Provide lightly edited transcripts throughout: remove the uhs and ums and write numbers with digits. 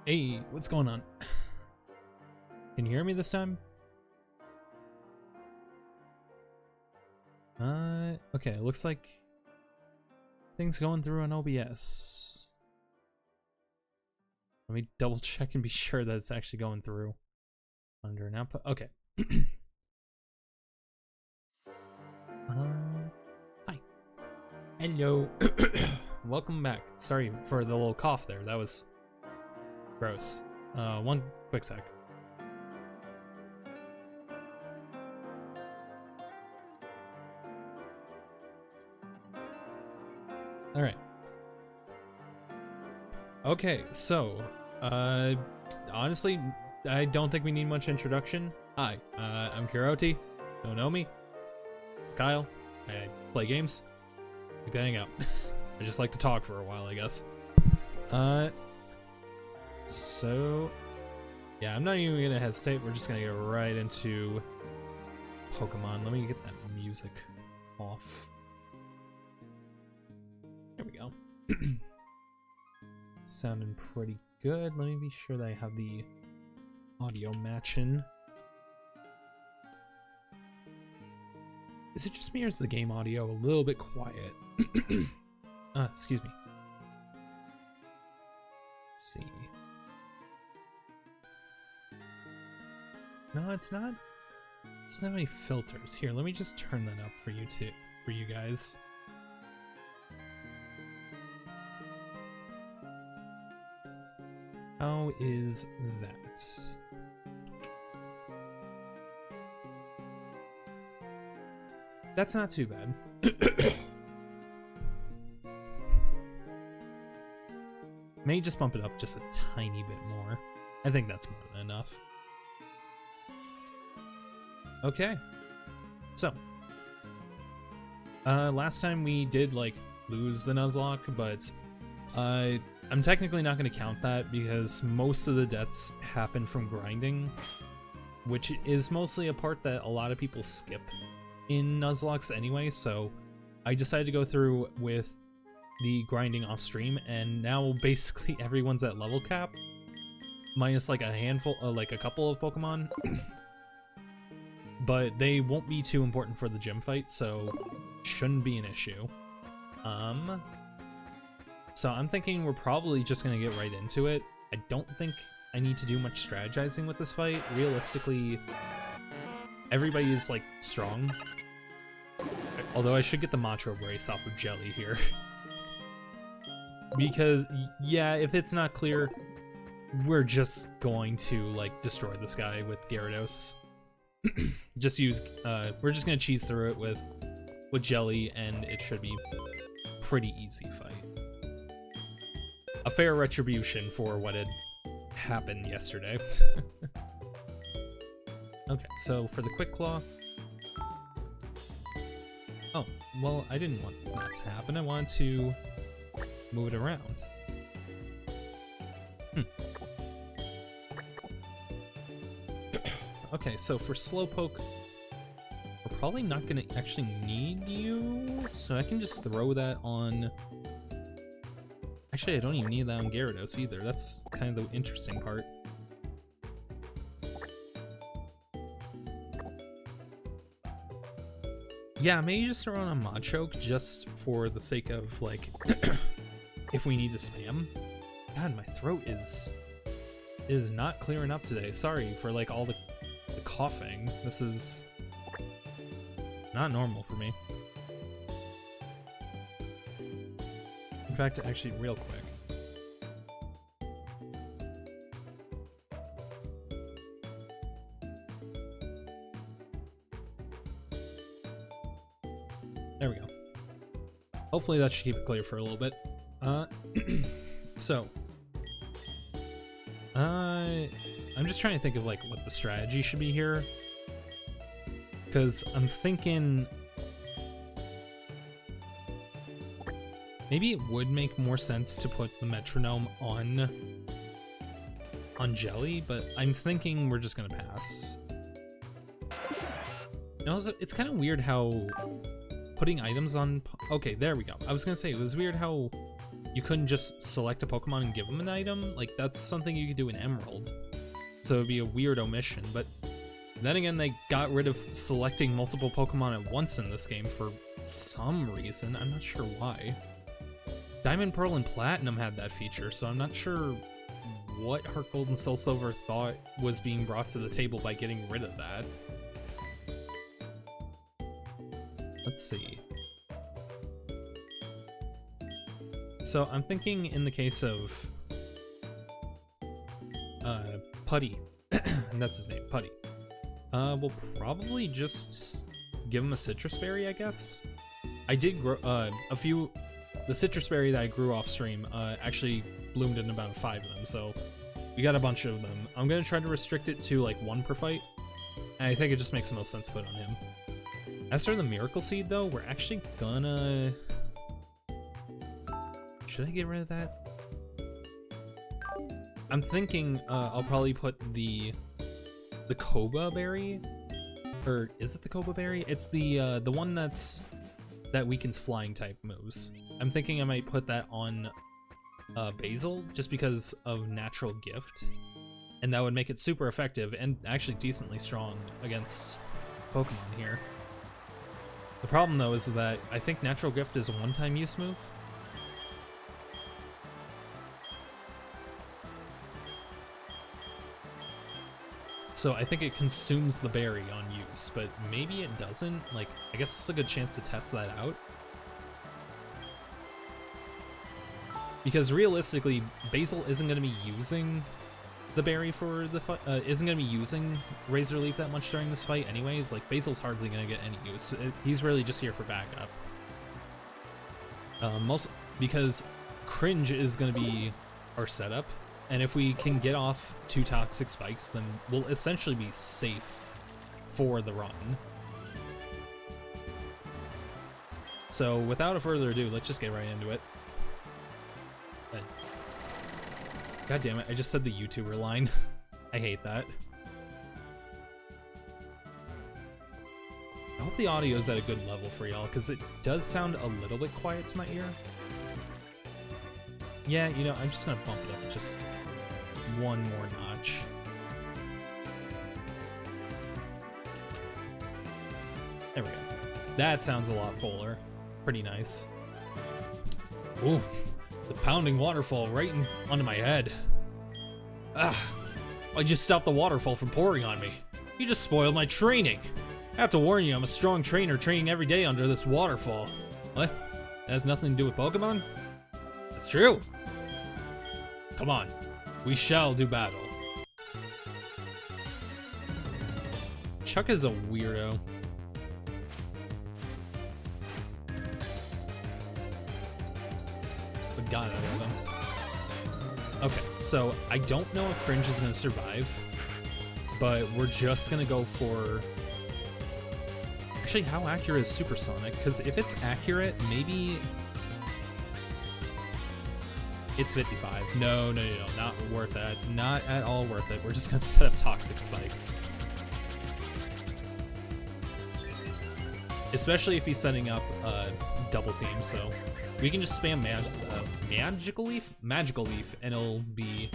Hey, what's going on? Can you hear me this time? Okay, looks like things going through on OBS. Let me double check and be sure that it's actually going through. Under an output, okay. Hi. Hello. Welcome back. Sorry for the little cough there, that was gross. One quick sec. All right. Okay, so, honestly, I don't think we need much introduction. Hi, I'm Karoti. Don't know me. Kyle. I play games. Like to hang out. I just like to talk for a while, I guess. So, yeah, I'm not even gonna hesitate. We're just gonna get right into Pokemon. Let me get that music off. There we go. Sounding pretty good. Let me be sure that I have the audio matching. Is it just me or is the game audio a little bit quiet? Excuse me. Let's see. No, it's not. It doesn't have any filters. Here, let me just turn that up for you too, for you guys. How is that? That's not too bad. May just bump it up just a tiny bit more. I think that's more than enough. Okay. So. Last time we did, like, lose the Nuzlocke, but I'm technically not going to count that because most of the deaths happen from grinding, which is mostly a part that a lot of people skip in Nuzlocks anyway, so I decided to go through with the grinding off stream, and now basically everyone's at level cap, minus like a handful, like a couple of Pokemon, but they won't be too important for the gym fight, so shouldn't be an issue. So I'm thinking we're probably just gonna get right into it. I don't think I need to do much strategizing with this fight. Realistically, everybody is like strong. Although I should get the Macho Brace off of Jelly here. Because, yeah, if it's not clear, we're just going to like destroy this guy with Gyarados. Just use, we're just gonna cheese through it with Jelly, and it should be pretty easy fight. A fair retribution for what had happened yesterday. Okay, so for the Quick Claw. Oh, well, I didn't want that to happen. I wanted to move it around. Okay, so for Slowpoke, we're probably not going to actually need you, so I can just throw that on... Actually, I don't even need that on Gyarados either. That's kind of the interesting part. Yeah, maybe just throw on a Machoke just for the sake of, like, if we need to spam. God, my throat is not clearing up today. Sorry for, like, all the coughing. This is not normal for me. In fact, actually, real quick. There we go. Hopefully that should keep it clear for a little bit. So. I'm just trying to think of, like, what the strategy should be here. Because I'm thinking... Maybe it would make more sense to put the metronome on Jelly, but I'm thinking we're just gonna pass. And also, it's kind of weird how putting items on... Okay, there we go. I was gonna say, it was weird how you couldn't just select a Pokemon and give them an item. Like, that's something you could do in Emerald. So it'd be a weird omission, but then again, they got rid of selecting multiple Pokemon at once in this game for some reason. I'm not sure why. Diamond, Pearl, and Platinum had that feature, so I'm not sure what HeartGold and Soul Silver thought was being brought to the table by getting rid of that. Let's see. So I'm thinking in the case of Putty, and that's his name, Putty. We'll probably just give him a Citrus Berry, I guess. I did grow a few. The Citrus Berry that I grew off stream actually bloomed in about 5 of them, so we got a bunch of them. I'm gonna try to restrict it to like 1 per fight, and I think it just makes the most sense to put on him. As for the Miracle Seed, though, we're actually gonna. Should I get rid of that? I'm thinking I'll probably put the Koba Berry, or is it the Koba Berry? It's the one that weakens flying type moves. I'm thinking I might put that on Basil just because of Natural Gift, and that would make it super effective and actually decently strong against Pokemon here. The problem though is that I think Natural Gift is a one-time use move. So I think it consumes the berry on use, but maybe it doesn't. Like, I guess it's a good chance to test that out. Because realistically, Basil isn't going to be using the berry for the fight, isn't going to be using Razor Leaf that much during this fight anyways. Like, Basil's hardly going to get any use. He's really just here for backup. Because Cringe is going to be our setup. And if we can get off 2 Toxic Spikes, then we'll essentially be safe for the run. So without further ado, let's just get right into it. God damn it, I just said the YouTuber line. I hate that. I hope the audio is at a good level for y'all, because it does sound a little bit quiet to my ear. Yeah, you know, I'm just gonna bump it up just 1 more notch. There we go. That sounds a lot fuller. Pretty nice. Ooh, the pounding waterfall right onto my head. Ah, I just stopped the waterfall from pouring on me. You just spoiled my training. I have to warn you, I'm a strong trainer training every day under this waterfall. What? That has nothing to do with Pokemon? That's true. Come on, we shall do battle. Chuck is a weirdo. But God, I love him. Okay, so I don't know if Cringe is gonna survive, but we're just gonna go for... Actually, how accurate is Supersonic? Because if it's accurate, maybe... It's 55. No, not worth that. Not at all worth it. We're just gonna set up Toxic Spikes. Especially if he's setting up double team, so we can just spam Magical Leaf, and it'll be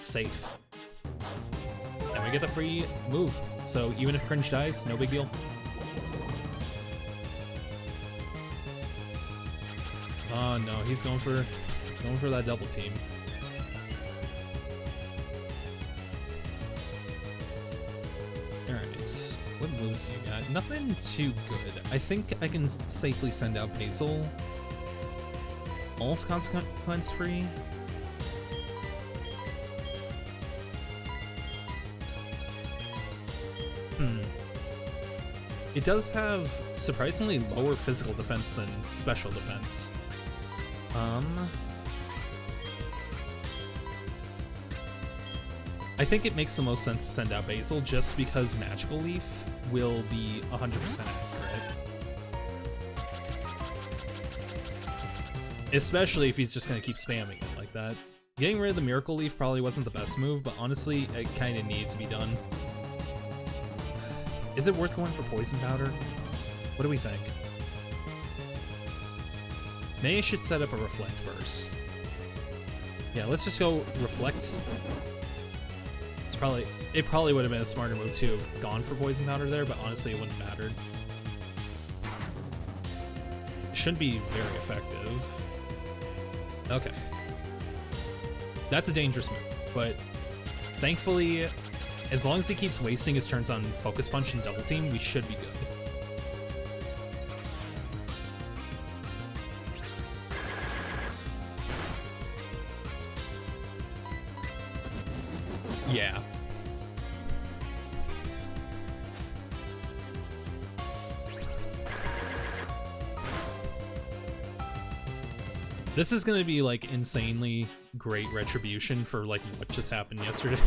safe. And we get the free move, so even if Cringe dies, no big deal. Oh no, he's going for that double team. Alright, what moves do you got? Nothing too good. I think I can safely send out Basil. Almost consequence free. It does have surprisingly lower physical defense than special defense. I think it makes the most sense to send out Basil just because Magical Leaf will be 100% accurate. Especially if he's just going to keep spamming it like that. Getting rid of the Miracle Leaf probably wasn't the best move, but honestly, it kind of needed to be done. Is it worth going for Poison Powder? What do we think? Maybe I should set up a Reflect first. Yeah, let's just go Reflect. It probably would have been a smarter move to have gone for Poison Powder there, but honestly it wouldn't have mattered. Shouldn't be very effective. Okay. That's a dangerous move, but thankfully, as long as he keeps wasting his turns on Focus Punch and Double Team, we should be good. Yeah. This is gonna be like insanely great retribution for like what just happened yesterday.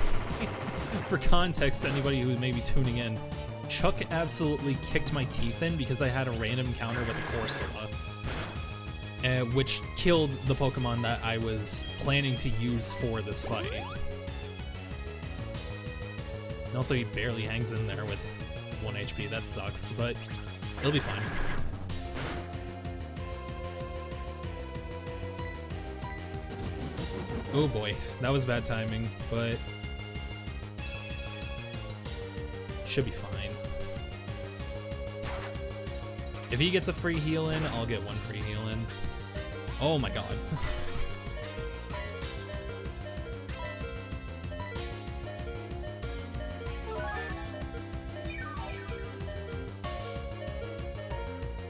For context, anybody who may be tuning in, Chuck absolutely kicked my teeth in because I had a random encounter with a Corsola, which killed the Pokemon that I was planning to use for this fight. And also he barely hangs in there with 1 HP, that sucks, but it'll be fine. Oh boy, that was bad timing, but should be fine. If he gets a free heal in, I'll get one free heal in. Oh my god.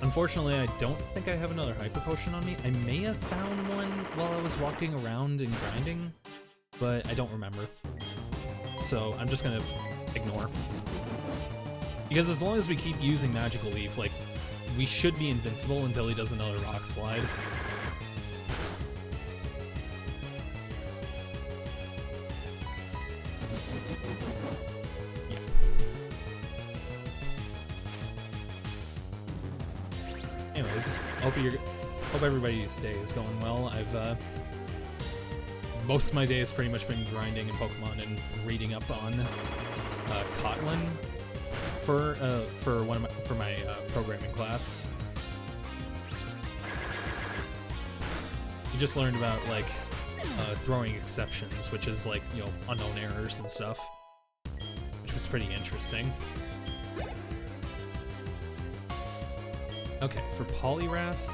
Unfortunately, I don't think I have another Hyper Potion on me. I may have found one while I was walking around and grinding, but I don't remember. So I'm just gonna ignore. Because as long as we keep using Magical Leaf, like, we should be invincible until he does another Rock Slide. Anyways, hope everybody's day is going well. I've most of my day has pretty much been grinding in Pokemon and reading up on Kotlin for my programming class. You just learned about like throwing exceptions, which is like, you know, unknown errors and stuff, which was pretty interesting. Okay, for Poliwrath,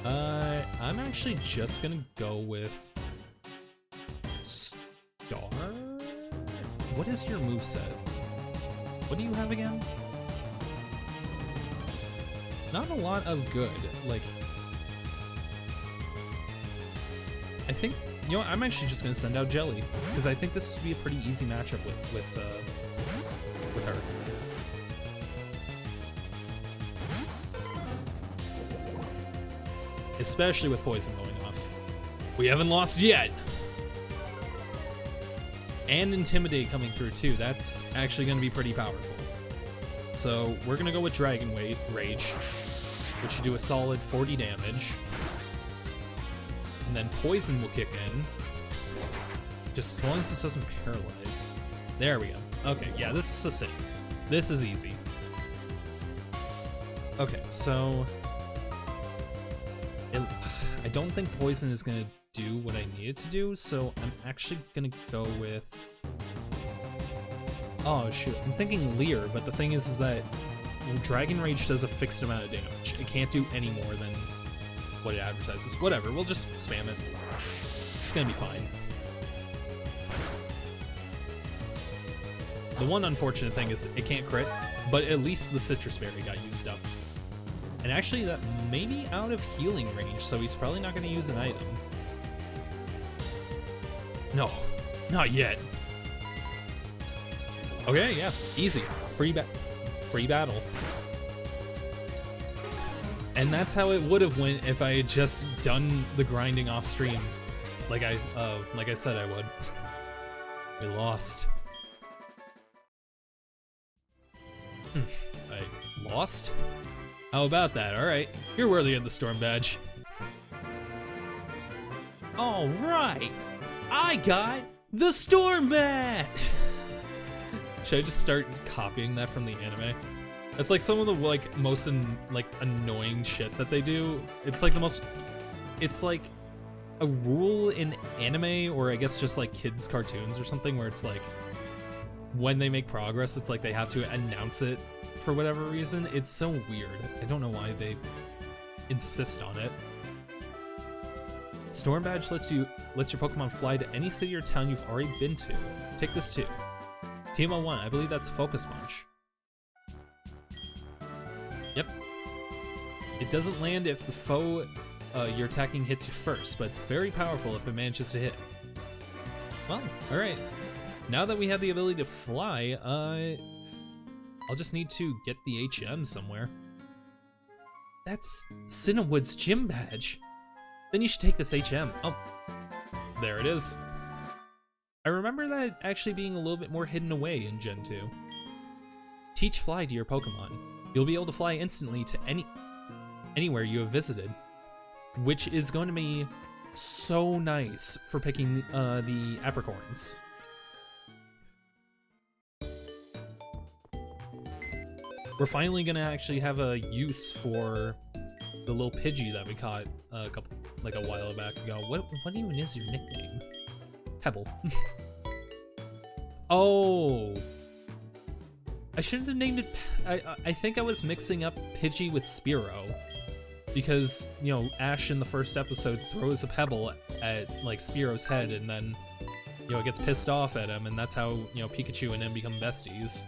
I'm actually just gonna go with Star? What is your moveset? What do you have again? Not a lot of good, like... I think, you know, I'm actually just gonna send out Jelly, because I think this would be a pretty easy matchup with her. Especially with Poison going off. We haven't lost yet! And Intimidate coming through too, that's actually going to be pretty powerful. So we're going to go with Dragon Rage, which should do a solid 40 damage. And then Poison will kick in. Just as long as this doesn't paralyze. There we go. Okay, yeah, this is succinct. This is easy. Okay, so... I don't think Poison is going to do what I need it to do, so I'm actually going to go with... Oh shoot, I'm thinking Leer, but the thing is that Dragon Rage does a fixed amount of damage. It can't do any more than what it advertises. Whatever, we'll just spam it. It's going to be fine. The one unfortunate thing is it can't crit, but at least the Citrus Berry got used up. And actually, that may be out of healing range, so he's probably not going to use an item. No, not yet. Okay, yeah, easy. Free battle. And that's how it would have went if I had just done the grinding off stream, like I said I would. We lost. I lost? How about that? Alright, you're worthy of the Storm Badge. Alright, I got the Storm Badge! Should I just start copying that from the anime? It's like some of the like most annoying shit that they do. It's like the most it's like a rule in anime, or I guess just like kids cartoons or something, where it's like when they make progress, it's like they have to announce it for whatever reason. It's so weird. I don't know why they insist on it. Storm Badge lets your Pokemon fly to any city or town you've already been to. Take this too. TMO1, I believe that's Focus Punch. Yep. It doesn't land if the foe you're attacking hits you first, but it's very powerful if it manages to hit. Well, alright. Now that we have the ability to fly, I'll just need to get the HM somewhere. That's Cinnawood's gym badge. Then you should take this HM. Oh, there it is. I remember that actually being a little bit more hidden away in Gen 2. Teach Fly to your Pokemon. You'll be able to fly instantly to anywhere you have visited, which is going to be so nice for picking the apricorns. We're finally gonna actually have a use for the little Pidgey that we caught a while back ago. What even is your nickname? Pebble. Oh, I shouldn't have named it. I think I was mixing up Pidgey with Spearow, because you know Ash in the first episode throws a pebble at like Spearow's head, and then you know it gets pissed off at him, and that's how you know Pikachu and him become besties.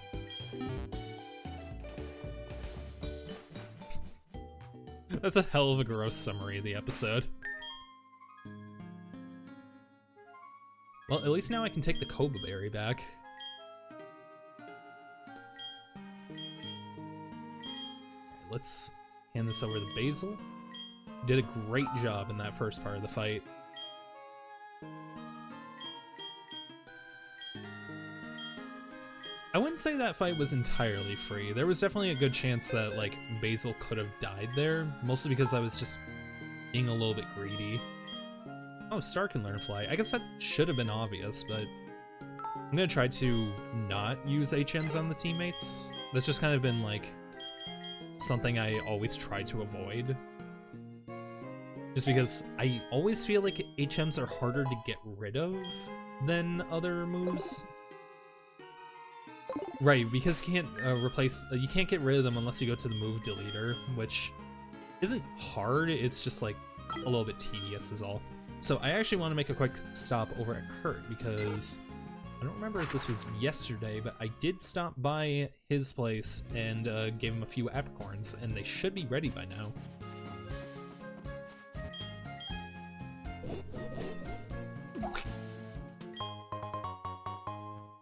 That's a hell of a gross summary of the episode. Well, at least now I can take the Koba Berry back. Alright, let's hand this over to Basil. Did a great job in that first part of the fight. I wouldn't say that fight was entirely free. There was definitely a good chance that, like, Basil could have died there, mostly because I was just being a little bit greedy. Oh, Star can learn Fly. I guess that should have been obvious, but I'm gonna try to not use HMs on the teammates. That's just kind of been, like, something I always try to avoid. Just because I always feel like HMs are harder to get rid of than other moves. Right, because you can't you can't get rid of them unless you go to the move deleter, which isn't hard, it's just like a little bit tedious is all. So I actually want to make a quick stop over at Kurt, because I don't remember if this was yesterday, but I did stop by his place and gave him a few apricorns, and they should be ready by now.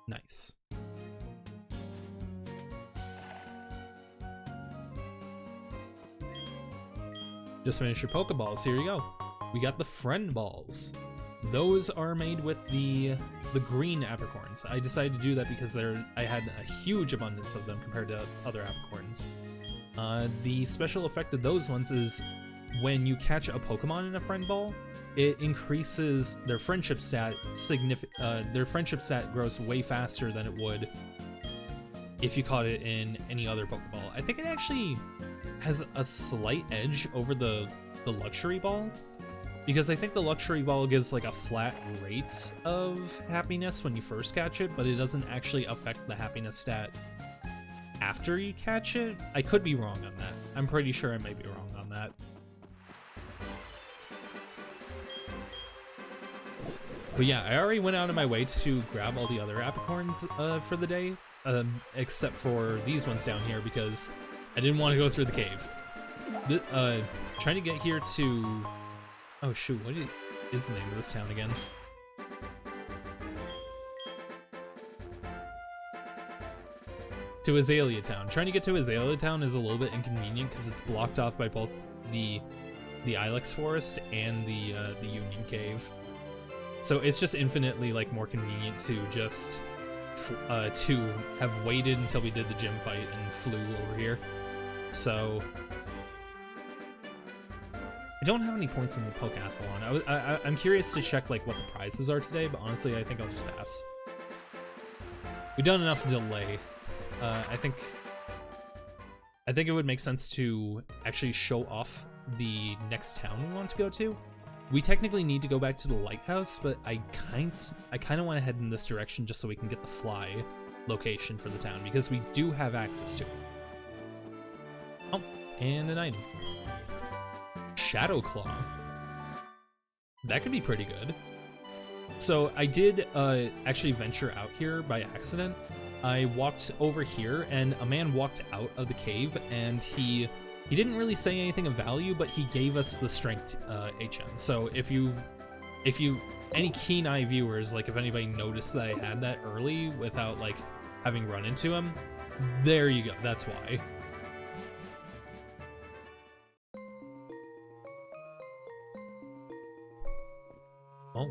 Nice. Just finished your Pokeballs, here you go. We got the Friend Balls. Those are made with the green apricorns. I decided to do that because I had a huge abundance of them compared to other apricorns. The special effect of those ones is when you catch a Pokemon in a Friend Ball, it increases their friendship stat their friendship stat grows way faster than it would if you caught it in any other Pokeball. I think it actually has a slight edge over the Luxury Ball, because I think the Luxury Ball gives like a flat rate of happiness when you first catch it, but it doesn't actually affect the happiness stat after you catch it. I could be wrong on that. I'm pretty sure I may be wrong on that. But yeah, I already went out of my way to grab all the other apricorns for the day, except for these ones down here because I didn't want to go through the cave. Trying to get here to... Oh shoot, what is the name of this town again? To Azalea Town. Trying to get to Azalea Town is a little bit inconvenient because it's blocked off by both the Ilex Forest and the Union Cave. So it's just infinitely like more convenient to just to have waited until we did the gym fight and flew over here. So I don't have any points in the Pokeathlon. I'm curious to check like what the prizes are today, but honestly I think I'll just pass. We've done enough delay. I think it would make sense to actually show off the next town we want to go to. We technically need to go back to the lighthouse, but I kind of want to head in this direction just so we can get the fly location for the town, because we do have access to it. Oh, and an item. Shadow Claw. That could be pretty good. So I did actually venture out here by accident. I walked over here and a man walked out of the cave, and he didn't really say anything of value, but he gave us the strength HM. So if you any keen eye viewers, like if anybody noticed that I had that early without like having run into him, there you go. That's why. Oh,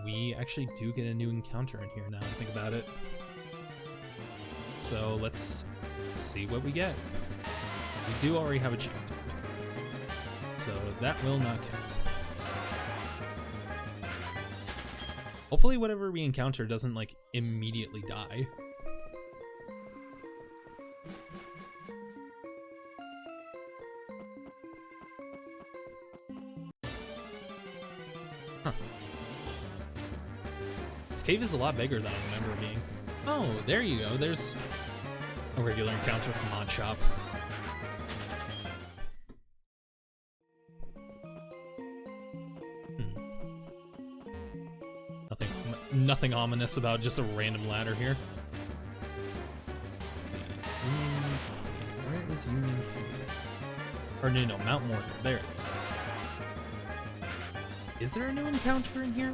we actually do get a new encounter in here now I think about it. So let's see what we get. We do already have a cheat, so that will not count. Hopefully whatever we encounter doesn't like immediately die. Huh. This cave is a lot bigger than I remember being. Oh, there you go. There's a regular encounter from Mod Shop. Nothing ominous about just a random ladder here. Let's see. Where is Union Cave? Or no, Mount Mortar. There it is. Is there a new encounter in here?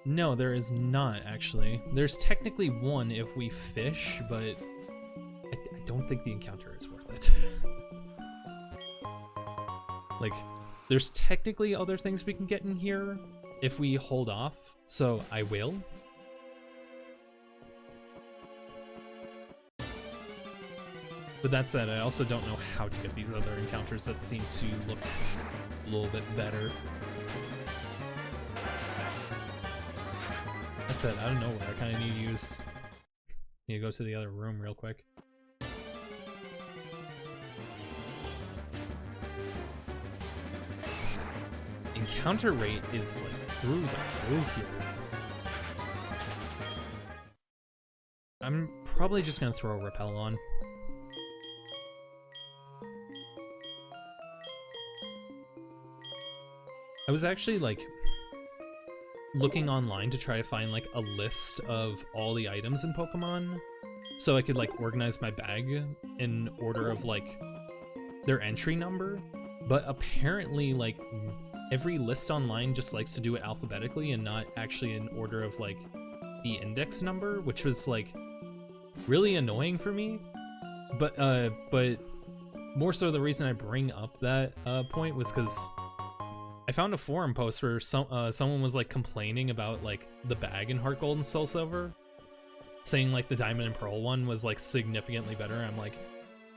No, there is not, actually. There's technically one if we fish, but I don't think the encounter is worth it. Like, there's technically other things we can get in here if we hold off, so I will. But that said, I also don't know how to get these other encounters that seem to look a little bit better. That said, I don't know where I kind of need to go to the other room real quick. Encounter rate is like through the roof here. I'm probably just gonna throw a repel on. I was actually like looking online to try to find like a list of all the items in Pokemon so I could like organize my bag in order of like their entry number, but apparently like every list online just likes to do it alphabetically and not actually in order of like the index number, which was like really annoying for me. But more so the reason I bring up that point was because I found a forum post where someone was like complaining about like the bag in HeartGold and Soul Silver, saying like the Diamond and Pearl one was like significantly better. I'm like,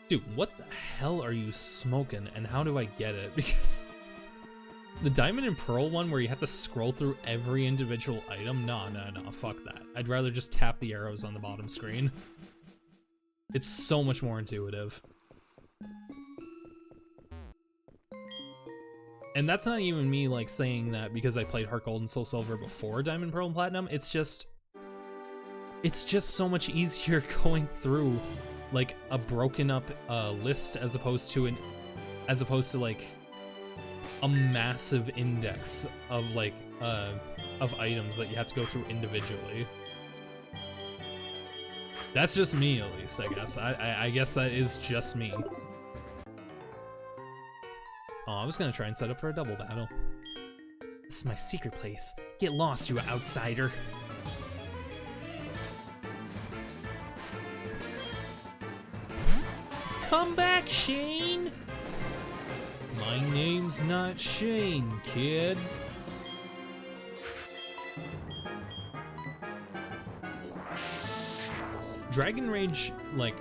dude, what the hell are you smoking and how do I get it? Because the Diamond and Pearl one where you have to scroll through every individual item, no, fuck that. I'd rather just tap the arrows on the bottom screen. It's so much more intuitive. And that's not even me like saying that because I played HeartGold and Soul Silver before Diamond, Pearl, and Platinum. It's just so much easier going through like a broken up list as opposed to like a massive index of like of items that you have to go through individually. That's just me, at least, I guess. I guess that is just me. Oh, I was gonna try and set up for a double battle. This is my secret place. Get lost, you outsider. Come back, Shane! My name's not Shane, kid. Dragon Rage, like,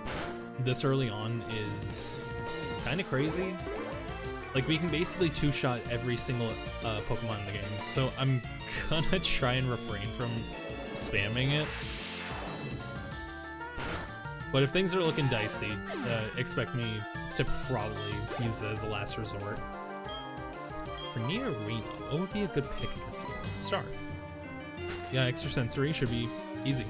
this early on is kind of crazy. Like, we can basically two-shot every single Pokemon in the game, so I'm gonna try and refrain from spamming it. But if things are looking dicey, expect me to probably use it as a last resort. For Nia Arena, what would be a good pick against you? Star. Yeah, extrasensory should be easy.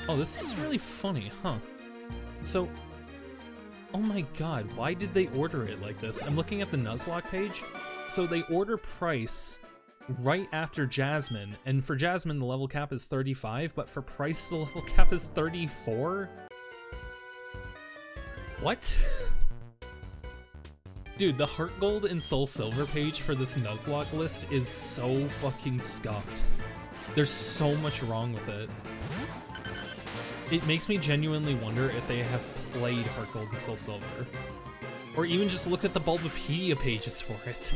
Oh, this is really funny, huh? So, oh my god, why did they order it like this? I'm looking at the Nuzlocke page. So they order Price right after Jasmine, and for Jasmine the level cap is 35, but for Price the level cap is 34? What? Dude, the HeartGold and Soul Silver page for this Nuzlocke list is so fucking scuffed. There's so much wrong with it. It makes me genuinely wonder if they have played HeartGold and Soul Silver. Or even just looked at the Bulbapedia pages for it.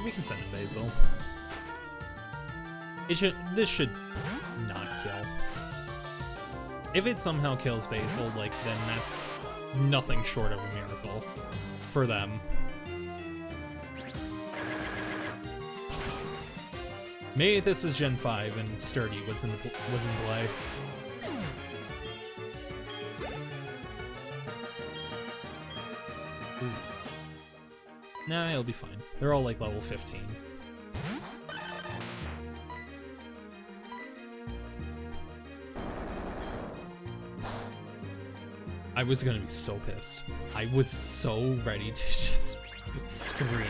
We can send in Basil. This should not kill. If it somehow kills Basil, like, then that's nothing short of a miracle for them. Maybe this was Gen 5 and Sturdy was in play. Ooh. Nah, it'll be fine. They're all like level 15. I was gonna be so pissed. I was so ready to just scream.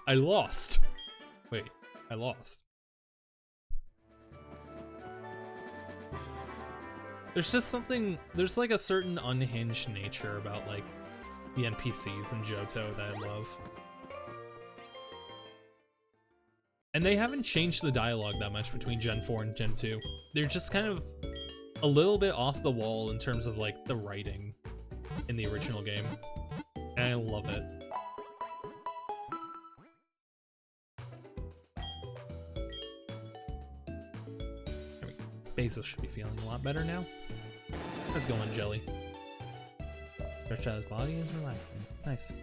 I lost. Wait, I lost. There's just something, there's like a certain unhinged nature about like the NPCs in Johto that I love. And they haven't changed the dialogue that much between Gen 4 and Gen 2. They're just kind of a little bit off the wall in terms of like the writing in the original game. And I love it. Basil should be feeling a lot better now. How's it going, Jelly? Stretch out his body is relaxing. Nice.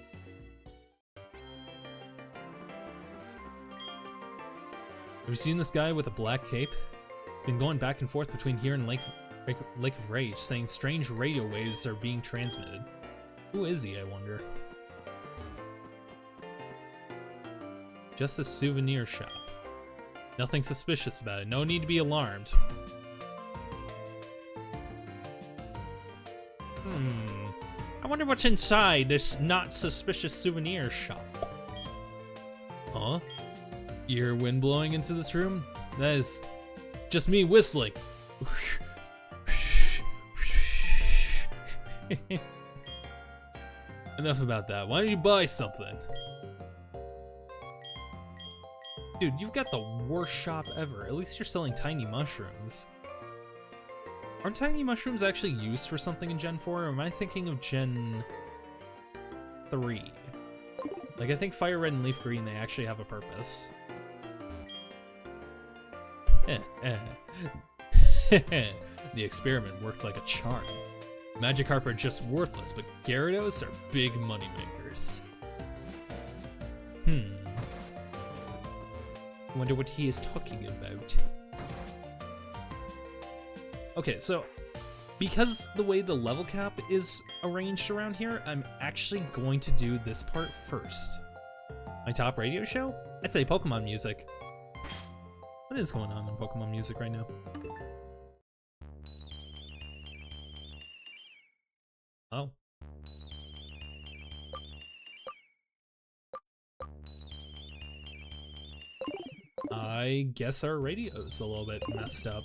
Have you seen this guy with a black cape? He's been going back and forth between here and Lake of Rage, saying strange radio waves are being transmitted. Who is he, I wonder? Just a souvenir shop. Nothing suspicious about it. No need to be alarmed. I wonder what's inside this not suspicious souvenir shop. Huh? You hear wind blowing into this room? That is just me whistling. Enough about that. Why don't you buy something? Dude, you've got the worst shop ever. At least you're selling tiny mushrooms. Aren't tiny mushrooms actually used for something in Gen 4, or am I thinking of Gen 3? Like, I think Fire Red and Leaf Green, they actually have a purpose. The experiment worked like a charm. Magikarp are just worthless, but Gyarados are big moneymakers. I wonder what he is talking about. Okay, so because the way the level cap is arranged around here, I'm actually going to do this part first. My top radio show? I'd say Pokemon music. What is going on in Pokemon music right now? Oh. I guess our radio's a little bit messed up.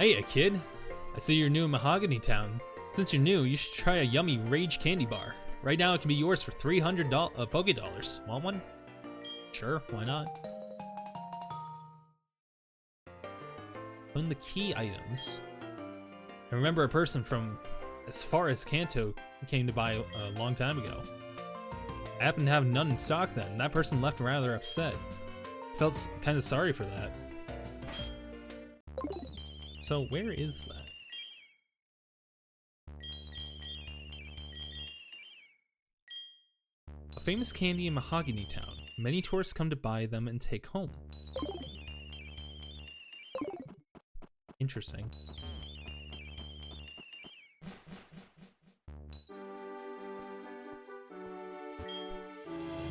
Hey, kid. I see you're new in Mahogany Town. Since you're new, you should try a yummy Rage Candy Bar. Right now, it can be yours for $300 Poké Dollars. Want one? Sure, why not? Own the key items. I remember a person from as far as Kanto who came to buy a long time ago. I happened to have none in stock then. That person left rather upset. Felt kind of sorry for that. So where is that? A famous candy in Mahogany Town. Many tourists come to buy them and take home. Interesting.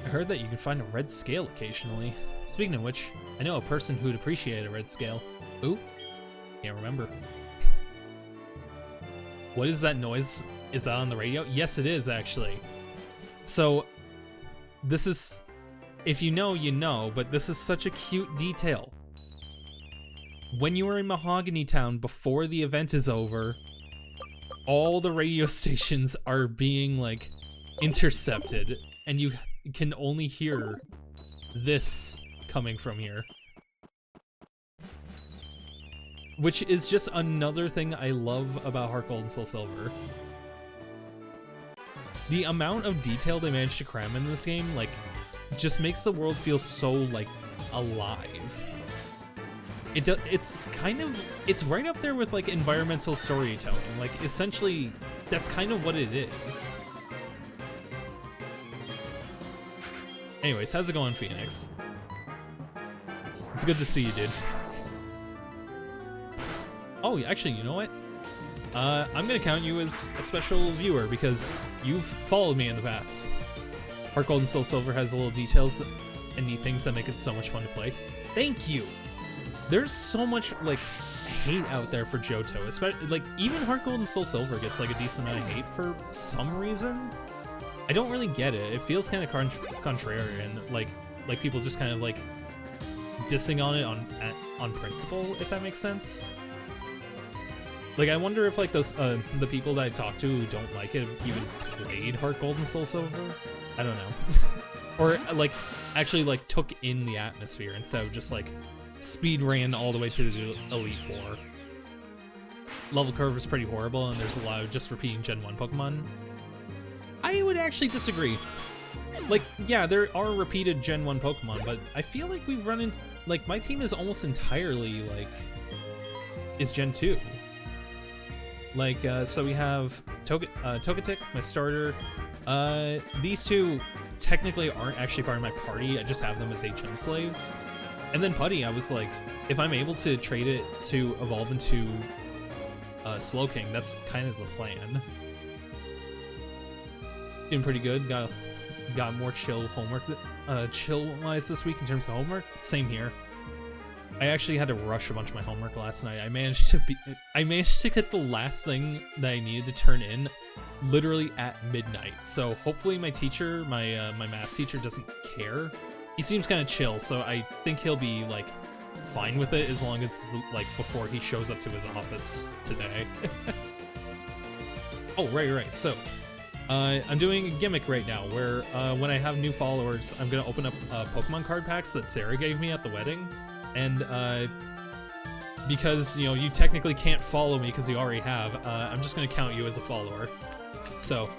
I heard that you can find a red scale occasionally. Speaking of which, I know a person who'd appreciate a red scale. Ooh, can't remember. What is that noise? Is that on the radio? Yes, it is actually. So, this is, if you know, you know, but this is such a cute detail. When you are in Mahogany Town before the event is over, all the radio stations are being, like, intercepted, and you can only hear this coming from here. Which is just another thing I love about HeartGold and Soul Silver. The amount of detail they managed to cram in this game, like, just makes the world feel so, like, alive. It's kind of, it's right up there with, like, environmental storytelling. Like, essentially, that's kind of what it is. Anyways, how's it going, Phoenix? It's good to see you, dude. Oh, actually, you know what? I'm gonna count you as a special viewer because you've followed me in the past. HeartGold and Soul Silver has little details and neat things that make it so much fun to play. Thank you! There's so much, like, hate out there for Johto, especially, like, even HeartGold and Soul Silver gets, like, a decent amount of hate for some reason. I don't really get it. It feels kind of contrarian, like people just kind of, like, dissing on it on principle, if that makes sense. Like, I wonder if, like, those, the people that I talk to who don't like it have even played HeartGold and Soul Silver? I don't know. Or, like, actually, like, took in the atmosphere instead of just, like, speed ran all the way to the Elite Four. Level curve is pretty horrible, and there's a lot of just repeating Gen 1 Pokemon. I would actually disagree. Like, yeah, there are repeated Gen 1 Pokemon, but I feel like we've run into, like, my team is almost entirely, like, is Gen 2. Like, so we have Togetic, my starter. These two technically aren't actually part of my party, I just have them as HM slaves. And then Putty, I was like, if I'm able to trade it to evolve into Slowking, that's kind of the plan. Doing pretty good, got more chill homework, chill-wise this week in terms of homework. Same here. I actually had to rush a bunch of my homework last night. I managed to get the last thing that I needed to turn in literally at midnight. So hopefully my teacher, my math teacher, doesn't care. He seems kind of chill, so I think he'll be, like, fine with it as long as, like, before he shows up to his office today. Oh, right. So, I'm doing a gimmick right now where when I have new followers, I'm gonna open up Pokemon card packs that Sarah gave me at the wedding. And because, you know, you technically can't follow me because you already have, I'm just gonna count you as a follower. So,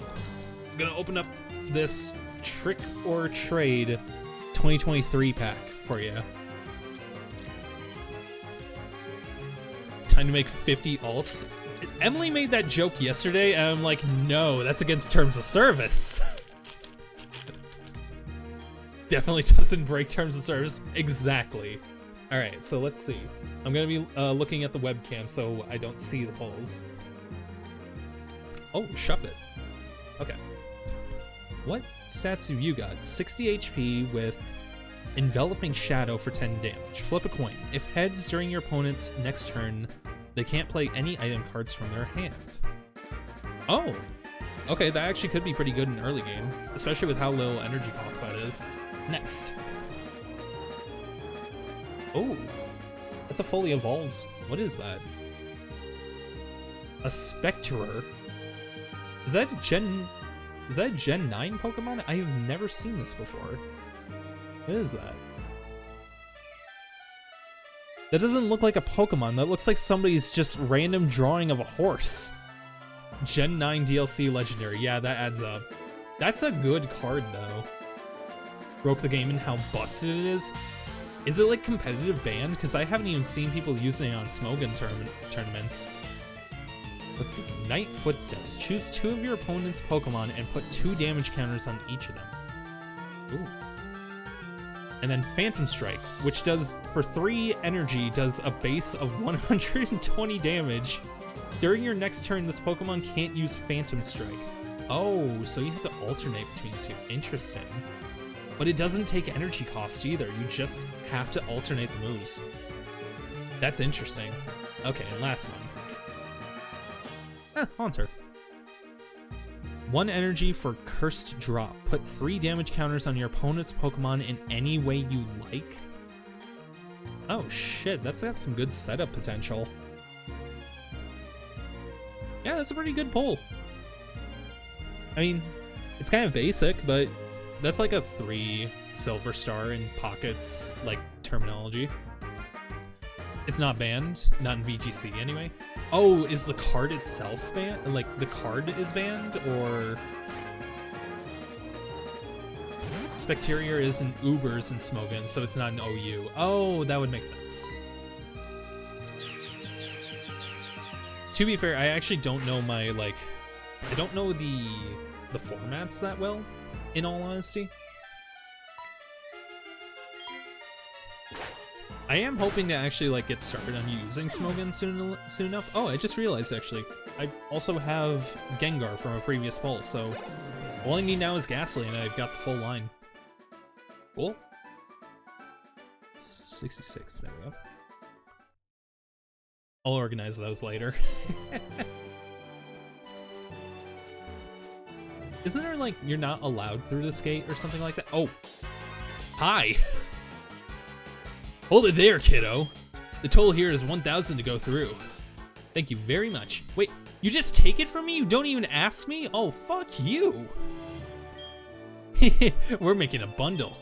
I'm gonna open up this Trick or Trade 2023 pack for you. Time to make 50 alts. Emily made that joke yesterday, and I'm like, no, that's against terms of service. Definitely doesn't break terms of service. Exactly. Alright, so let's see. I'm gonna be looking at the webcam so I don't see the polls. Oh, Shuppet. Okay. What stats have you got? 60 HP with Enveloping Shadow for 10 damage. Flip a coin. If heads during your opponent's next turn, they can't play any item cards from their hand. Oh! Okay, that actually could be pretty good in early game, especially with how little energy cost that is. Next. Oh! That's a fully evolved... What is that? A Spectrer. Is that a Gen 9 Pokemon? I have never seen this before. What is that? That doesn't look like a Pokemon. That looks like somebody's just random drawing of a horse. Gen 9 DLC Legendary. Yeah, that adds up. That's a good card, though. Broke the game and how busted it is. Is it like competitive banned? Because I haven't even seen people using it on Smogon tournaments. Let's see. Night Footsteps. Choose 2 of your opponent's Pokemon and put 2 damage counters on each of them. Ooh. And then Phantom Strike, which does, for 3 energy, does a base of 120 damage. During your next turn, this Pokemon can't use Phantom Strike. Oh, so you have to alternate between the 2. Interesting. But it doesn't take energy cost either. You just have to alternate the moves. That's interesting. Okay, and last one. Haunter. 1 energy for Cursed Drop. Put 3 damage counters on your opponent's Pokemon in any way you like. Oh shit, that's got some good setup potential. Yeah, that's a pretty good pull. I mean, it's kind of basic, but that's like a 3 silver star in Pockets, like, terminology. It's not banned, not in VGC anyway. Oh, is the card itself banned? Like, the card is banned, or... Specterior is in Ubers in Smogon, so it's not an OU. Oh, that would make sense. To be fair, I actually don't know my, like... I don't know the formats that well, in all honesty. I am hoping to actually like get started on using Smogon soon enough. Oh, I just realized actually, I also have Gengar from a previous pull, so all I need now is Ghastly and I've got the full line. Cool. 66, there we go. I'll organize those later. Isn't there like, you're not allowed through this gate or something like that? Oh, hi. Hold it there, kiddo. The toll here is 1,000 to go through. Thank you very much. Wait, you just take it from me? You don't even ask me? Oh, fuck you. We're making a bundle.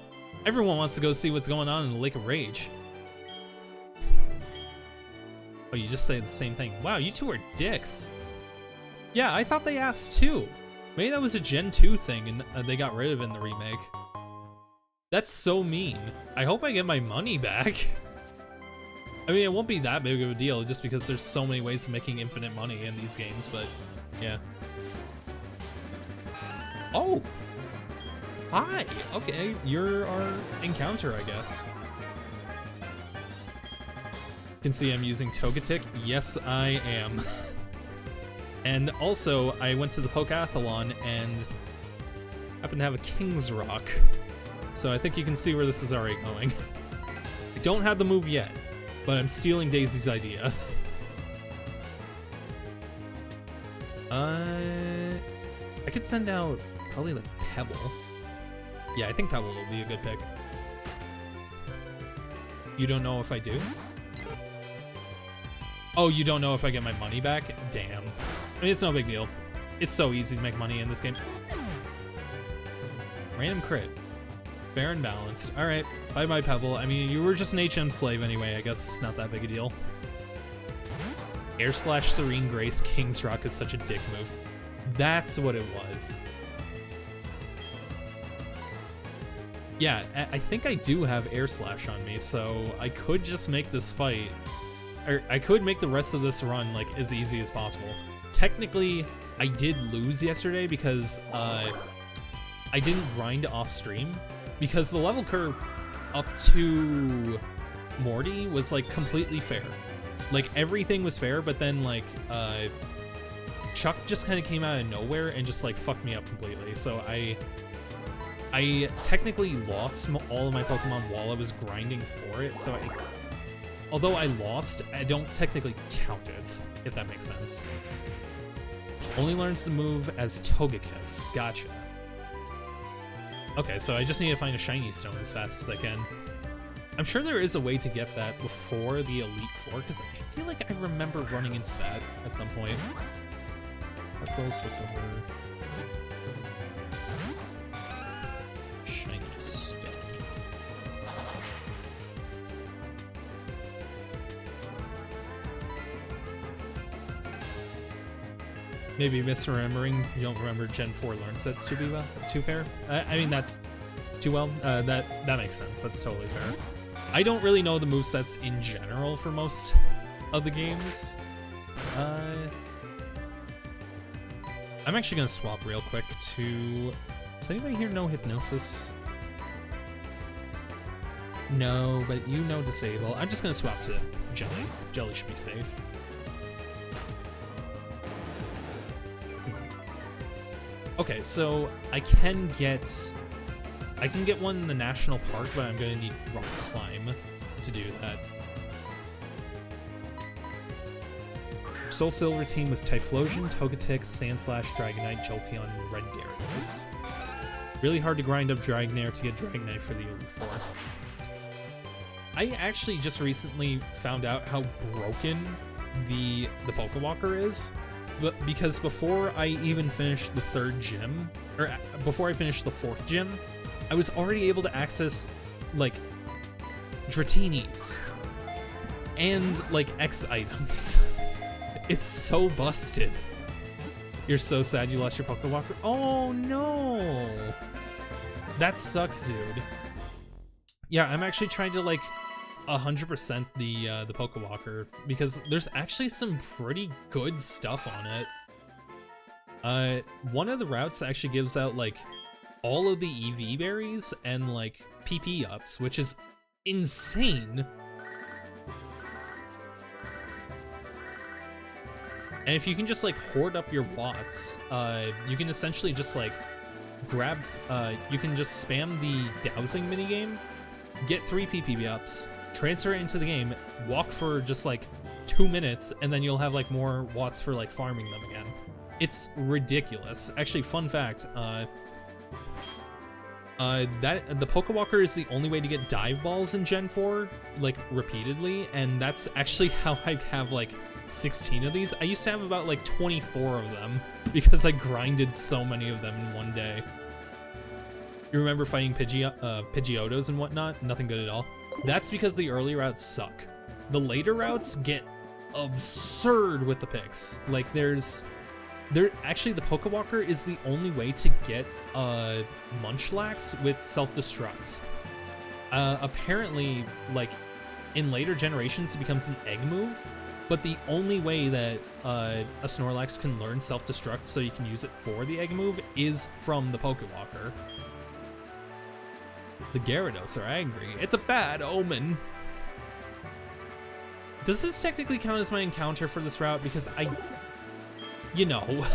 Everyone wants to go see what's going on in the Lake of Rage. Oh, you just say the same thing. Wow, you two are dicks. Yeah, I thought they asked too. Maybe that was a Gen 2 thing and they got rid of it in the remake. That's so mean. I hope I get my money back. I mean, it won't be that big of a deal just because there's so many ways of making infinite money in these games, but yeah. Oh! Hi! Okay, you're our encounter, I guess. You can see I'm using Togetic. Yes, I am. And also, I went to the Pokeathlon and happened to have a King's Rock. So I think you can see where this is already going. I don't have the move yet, but I'm stealing Daisy's idea. I could send out probably like Pebble. Yeah, I think Pebble will be a good pick. You don't know if I do? Oh, you don't know if I get my money back? Damn. I mean, it's no big deal. It's so easy to make money in this game. Random crit. Fair and balanced. Alright, bye-bye Pebble. I mean, you were just an HM slave anyway. I guess it's not that big a deal. Air Slash Serene Grace King's Rock is such a dick move. That's what it was. Yeah, I think I do have Air Slash on me, so I could just make this fight, or I could make the rest of this run like as easy as possible. Technically, I did lose yesterday because I didn't grind off stream, because the level curve up to Morty was like completely fair. Like everything was fair, but then like Chuck just kind of came out of nowhere and just like fucked me up completely. So I technically lost all of my Pokemon while I was grinding for it, so although I lost, I don't technically count it, if that makes sense. Only learns the move as Togekiss. Gotcha. Okay, so I just need to find a shiny stone as fast as I can. I'm sure there is a way to get that before the Elite Four, because I feel like I remember running into that at some point. HeartGold, silver. Shiny stone. Maybe misremembering, you don't remember Gen 4 learn sets too fair? I mean, that's too well. That makes sense. That's totally fair. I don't really know the movesets in general for most of the games. I'm actually gonna swap real quick to... Does anybody here know Hypnosis? No, but you know Disable. I'm just gonna swap to Jelly. Jelly should be safe. Okay, so I can get one in the national park, but I'm gonna need Rock Climb to do that. Soul Silver team was Typhlosion, Togetic, Sandslash, Dragonite, Jolteon, and Red Gyarados. Really hard to grind up Dragonair to get Dragonite for the Elite Four. I actually just recently found out how broken the Pokewalker is, but because before I even finished the 3rd gym, or before I finished the 4th gym, I was already able to access, like, Dratinis and, like, X items. It's so busted. You're so sad you lost your Pokewalker? Oh, no! That sucks, dude. Yeah, I'm actually trying to, like, 100% the Pokewalker, because there's actually some pretty good stuff on it. One of the routes actually gives out, like, all of the EV berries and, like, PP ups, which is insane. And if you can just, like, hoard up your watts, you can essentially just, like, grab, you can just spam the dowsing minigame, get 3 PP ups, transfer it into the game, walk for just, like, 2 minutes, and then you'll have, like, more watts for, like, farming them again. It's ridiculous. Actually, fun fact, the Pokewalker is the only way to get dive balls in Gen 4, like, repeatedly, and that's actually how I have, like, 16 of these. I used to have about, like, 24 of them, because I grinded so many of them in one day. You remember fighting Pidgeotos and whatnot? Nothing good at all. That's because the early routes suck. The later routes get absurd with the picks. Like, actually, the Pokewalker is the only way to get Munchlax with self-destruct. Apparently, like, in later generations, it becomes an egg move, but the only way that a Snorlax can learn self-destruct so you can use it for the egg move is from the Pokewalker. The Gyarados are angry. It's a bad omen. Does this technically count as my encounter for this route? Because you know.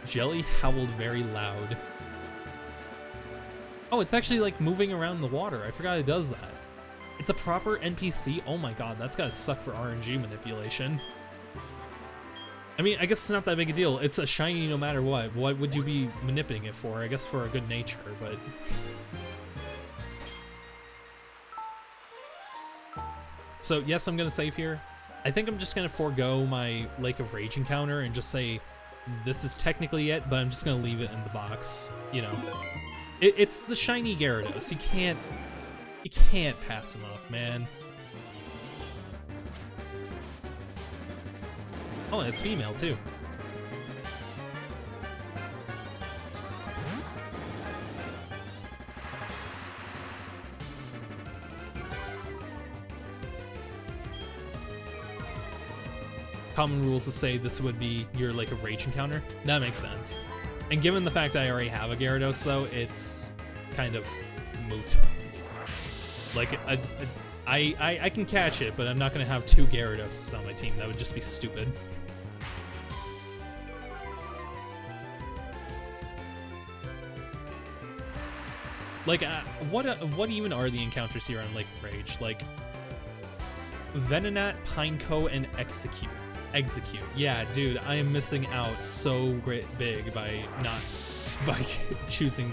Jelly howled very loud. Oh, it's actually, like, moving around the water. I forgot it does that. It's a proper NPC? Oh my god, that's gotta suck for RNG manipulation. I mean, I guess it's not that big a deal. It's a shiny no matter what. What would you be manipulating it for? I guess for a good nature, but... So, yes, I'm gonna save here. I think I'm just gonna forego my Lake of Rage encounter and just say, this is technically it, but I'm just gonna leave it in the box, you know. It's the shiny Gyarados. You can't pass him up, man. Oh, it's female, too. Common rules to say this would be your, like, a Rage encounter. That makes sense. And given the fact I already have a Gyarados, though, it's kind of moot. Like, I can catch it, but I'm not going to have 2 Gyarados on my team. That would just be stupid. Like, what even are the encounters here on Lake of Rage? Like, Venonat, Pineco, and Execute. Yeah, dude, I am missing out so big by choosing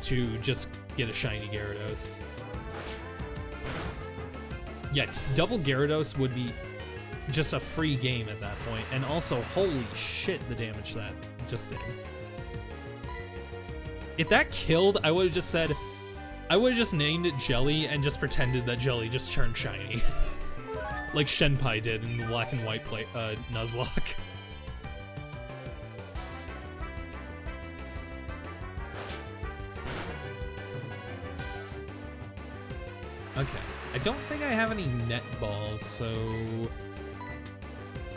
to just get a shiny Gyarados. Yeah, double Gyarados would be just a free game at that point. And also, holy shit, the damage that just did. If that killed, I would have just said, I would have just named it Jelly and just pretended that Jelly just turned shiny. Like Shenpai did in the black and white Nuzlocke. Okay, I don't think I have any net balls, so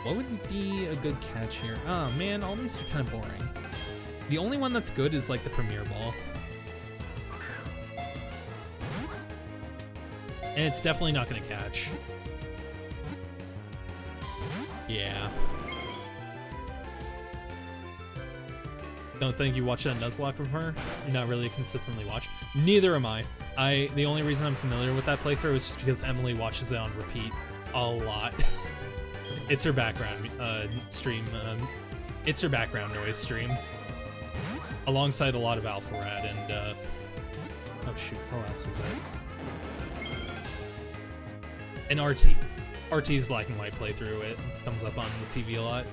what would be a good catch here? Oh man, all these are kind of boring. The only one that's good is like the Premier Ball. And it's definitely not gonna catch. Yeah. Don't think you watch that Nuzlocke from her? You're not really consistently watch. Neither am I. The only reason I'm familiar with that playthrough is just because Emily watches it on repeat a lot. It's her background stream. It's her background noise stream. Alongside a lot of Alpharad and oh shoot, what else was that? And RT. RT's black and white playthrough. It comes up on the TV a lot.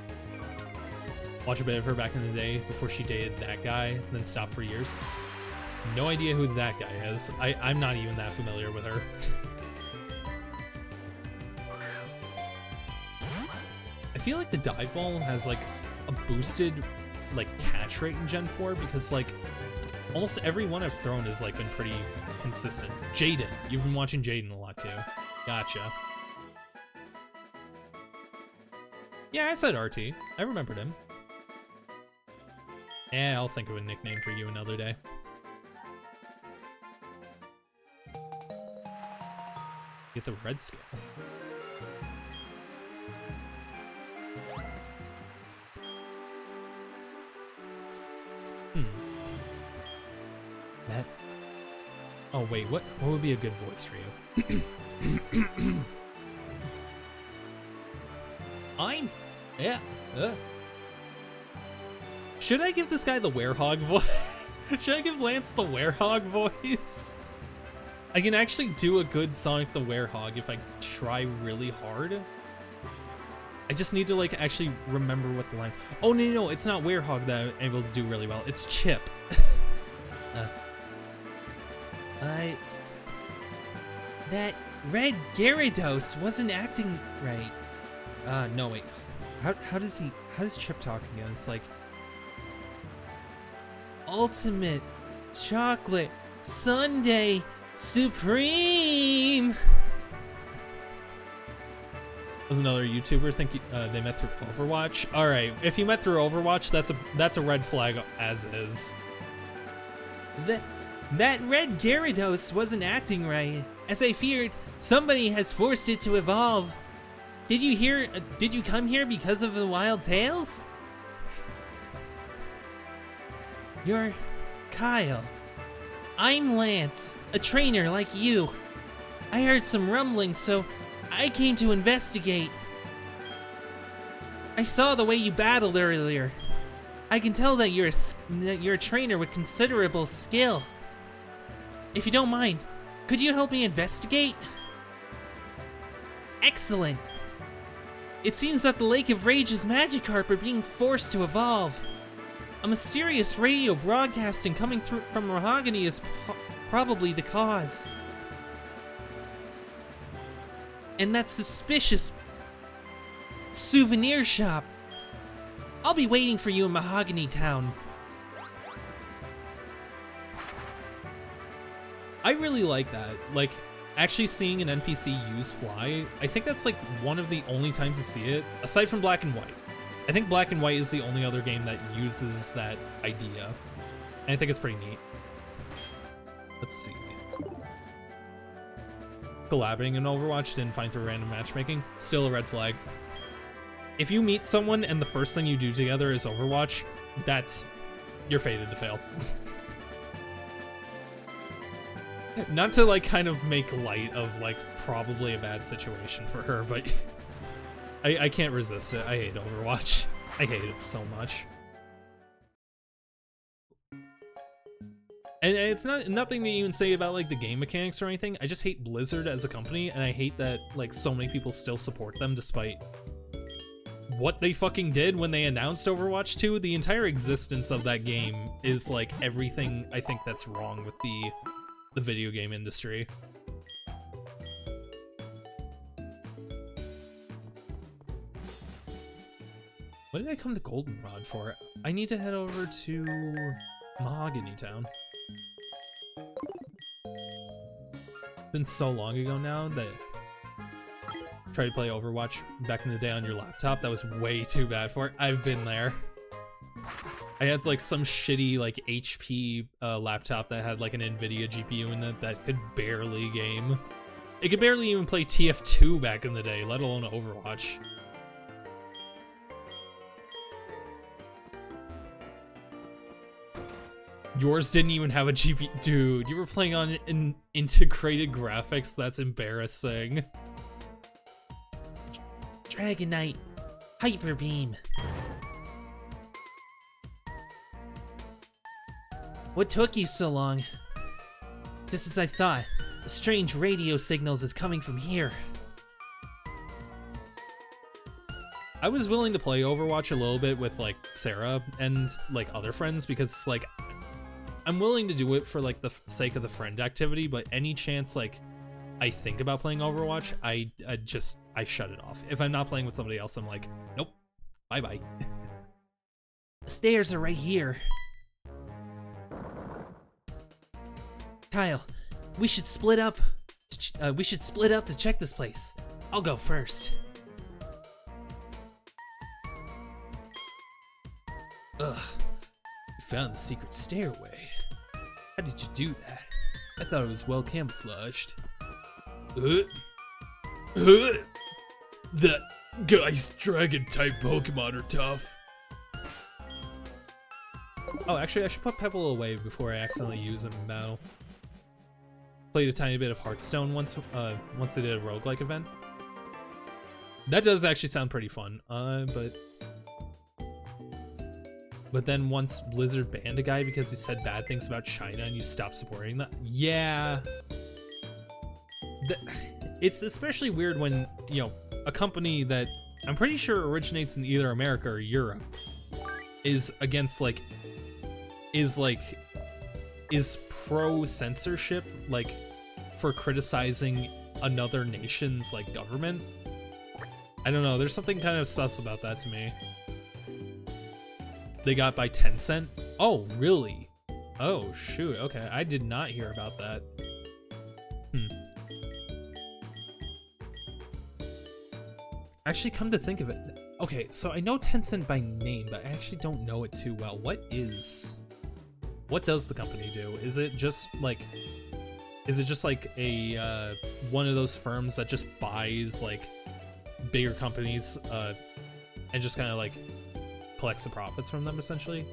Watch a bit of her back in the day before she dated that guy, then stopped for years. No idea who that guy is. I'm not even that familiar with her. I feel like the dive ball has like a boosted like catch rate in Gen 4 because like almost every one I've thrown has like been pretty consistent. Jaden, you've been watching Jaden a lot too. Gotcha. Yeah, I said RT. I remembered him. Yeah, I'll think of a nickname for you another day. Get the red scale. That. Oh wait, what would be a good voice for you? Yeah. Should I give this guy the werehog voice? Should I give Lance the werehog voice? I can actually do a good Sonic the Werehog if I try really hard. I just need to like actually remember what the line. Oh no, it's not werehog that I'm able to do really well. It's Chip. That red Gyarados wasn't acting right. No wait. How does Chip talk again? It's like Ultimate Chocolate Sundae Supreme. Was another YouTuber think they met through Overwatch? All right, if you met through Overwatch, that's a red flag as is. That red Gyarados wasn't acting right. As I feared, somebody has forced it to evolve. Did you come here because of the wild tales? You're Kyle. I'm Lance, a trainer like you. I heard some rumblings, so I came to investigate. I saw the way you battled earlier. I can tell that you're a trainer with considerable skill. If you don't mind, could you help me investigate? Excellent. It seems that the Lake of Rage's Magikarp are being forced to evolve. A mysterious radio broadcasting coming through from Mahogany is probably the cause. And that suspicious souvenir shop. I'll be waiting for you in Mahogany Town. I really like that. Like, actually seeing an NPC use Fly, I think that's like one of the only times to see it, aside from Black and White. I think Black and White is the only other game that uses that idea. And I think it's pretty neat. Let's see. Collabing in Overwatch didn't find through random matchmaking. Still a red flag. If you meet someone and the first thing you do together is Overwatch, you're fated to fail. Not to like kind of make light of like probably a bad situation for her, but I can't resist it. I hate Overwatch. I hate it so much. And it's nothing to even say about like the game mechanics or anything. I just hate Blizzard as a company, and I hate that like so many people still support them despite what they fucking did when they announced Overwatch 2. The entire existence of that game is like everything I think that's wrong with the video game industry. What did I come to Goldenrod for? I need to head over to Mahogany Town. It's been so long ago now that I tried to play Overwatch back in the day on your laptop. That was way too bad for it. I've been there. I had like some shitty like HP laptop that had like an NVIDIA GPU in it that could barely game. It could barely even play TF2 back in the day, let alone Overwatch. Yours didn't even have a GPU. Dude, you were playing on integrated graphics? That's embarrassing. Dragon Knight. Hyper Beam. What took you so long? Just as I thought. The strange radio signals is coming from here. I was willing to play Overwatch a little bit with like Sarah and like other friends because like I'm willing to do it for like the sake of the friend activity, but any chance like I think about playing Overwatch, I shut it off. If I'm not playing with somebody else, I'm like, nope, bye-bye. The stairs are right here. Kyle, we should split up. To check this place. I'll go first. Ugh, you found the secret stairway. How did you do that? I thought it was well camouflaged. That guy's dragon-type Pokemon are tough. Oh, actually, I should put Pebble away before I accidentally use him in battle. Played a tiny bit of Hearthstone once they did a roguelike event. That does actually sound pretty fun, but then once Blizzard banned a guy because he said bad things about China and you stopped supporting that, yeah. It's especially weird when, you know, a company that I'm pretty sure originates in either America or Europe is against like, is pro-censorship, like, for criticizing another nation's, like, government. I don't know, there's something kind of sus about that to me. They got by Tencent? Oh, really? Oh, shoot, okay, I did not hear about that. Actually, come to think of it, okay, so I know Tencent by name, but I actually don't know it too well. What does the company do? Is it just like a one of those firms that just buys like bigger companies and just kind of like collects the profits from them essentially?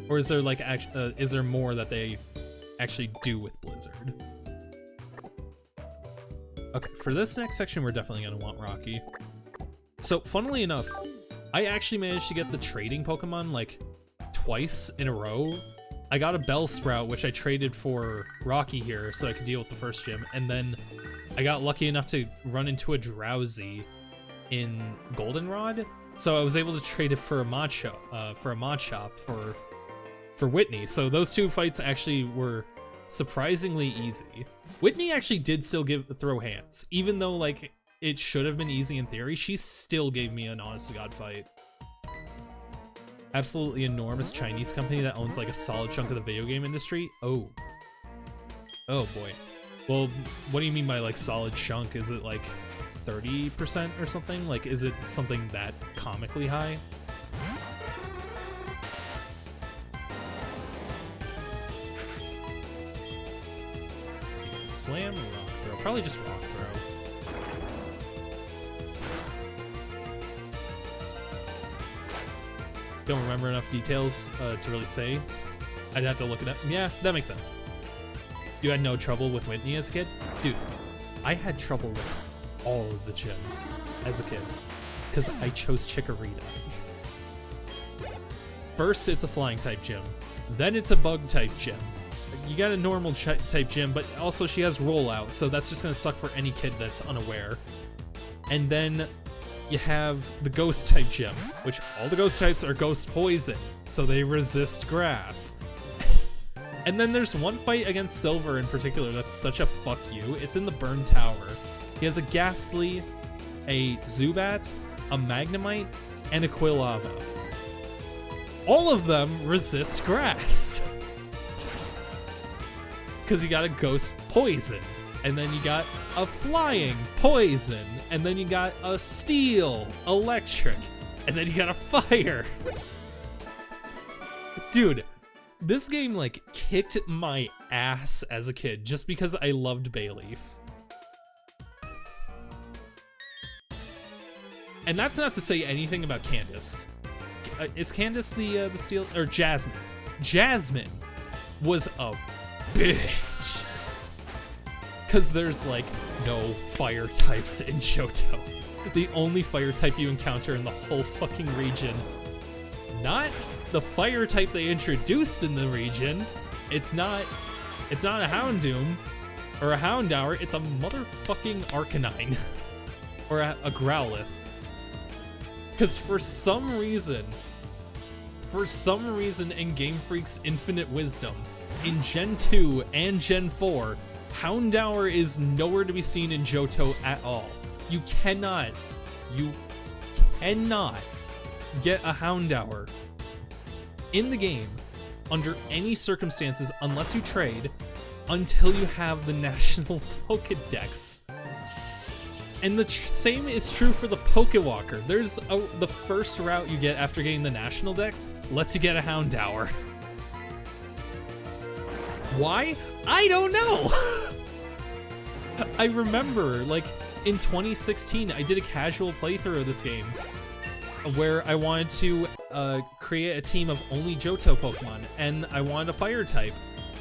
Or is there like is there more that they actually do with Blizzard? Okay, for this next section we're definitely gonna want Rocky. So funnily enough, I actually managed to get the trading Pokemon like twice in a row. I got a Bellsprout, which I traded for Rocky here so I could deal with the first gym, and then I got lucky enough to run into a Drowsy in Goldenrod, so I was able to trade it for a Machop for Whitney. So those two fights actually were surprisingly easy. Whitney actually did still throw hands, even though like it should have been easy in theory. She still gave me an honest to god fight. Absolutely enormous Chinese company that owns like a solid chunk of the video game industry. Oh boy. Well, what do you mean by like solid chunk? Is it like 30% or something? Like, is it something that comically high? Let's see, slam or rock throw? Probably just rock throw. Don't remember enough details to really say. I'd have to look it up. Yeah, that makes sense. You had no trouble with Whitney as a kid? Dude, I had trouble with all of the gyms as a kid because I chose Chikorita. First, it's a flying type gym. Then it's a bug-type gym. You got a normal type gym, but also she has rollout, so that's just gonna suck for any kid that's unaware. And then you have the ghost-type gym, which all the ghost types are ghost poison, so they resist grass. And then there's one fight against Silver in particular that's such a fuck you. It's in the Burn Tower. He has a Ghastly, a Zubat, a Magnemite, and a Quilava. All of them resist grass. Because you got a Ghost Poison, and then you got a Flying Poison, and then you got a Steel Electric, and then you got a Fire. Dude, this game, like, kicked my ass as a kid just because I loved Bayleaf. And that's not to say anything about Candace. Is Candace the steel, or Jasmine? Jasmine was a bitch. Cause there's like no fire types in Johto. The only fire type you encounter in the whole fucking region. Not the fire type they introduced in the region. It's not a Houndoom or a Houndour. It's a motherfucking Arcanine or a Growlithe. Because for some reason in Game Freak's infinite wisdom, in Gen 2 and Gen 4, Houndour is nowhere to be seen in Johto at all. You cannot get a Houndour in the game under any circumstances unless you trade until you have the National Pokedex. And the same is true for the Pokewalker. There's the first route you get after getting the National Dex lets you get a Houndour. Why? I don't know! I remember, like, in 2016, I did a casual playthrough of this game where I wanted to create a team of only Johto Pokemon, and I wanted a fire type.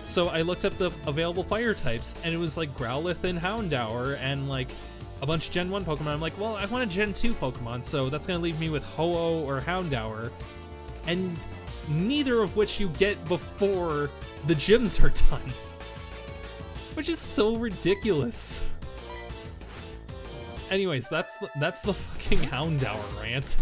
So I looked up the available fire types, and it was like Growlithe and Houndour, and like a bunch of Gen 1 Pokemon. I'm like, well, I want a Gen 2 Pokemon, so that's gonna leave me with Ho-Oh or Houndour, and neither of which you get before the gyms are done. Which is so ridiculous. Anyways, that's the fucking Houndour rant.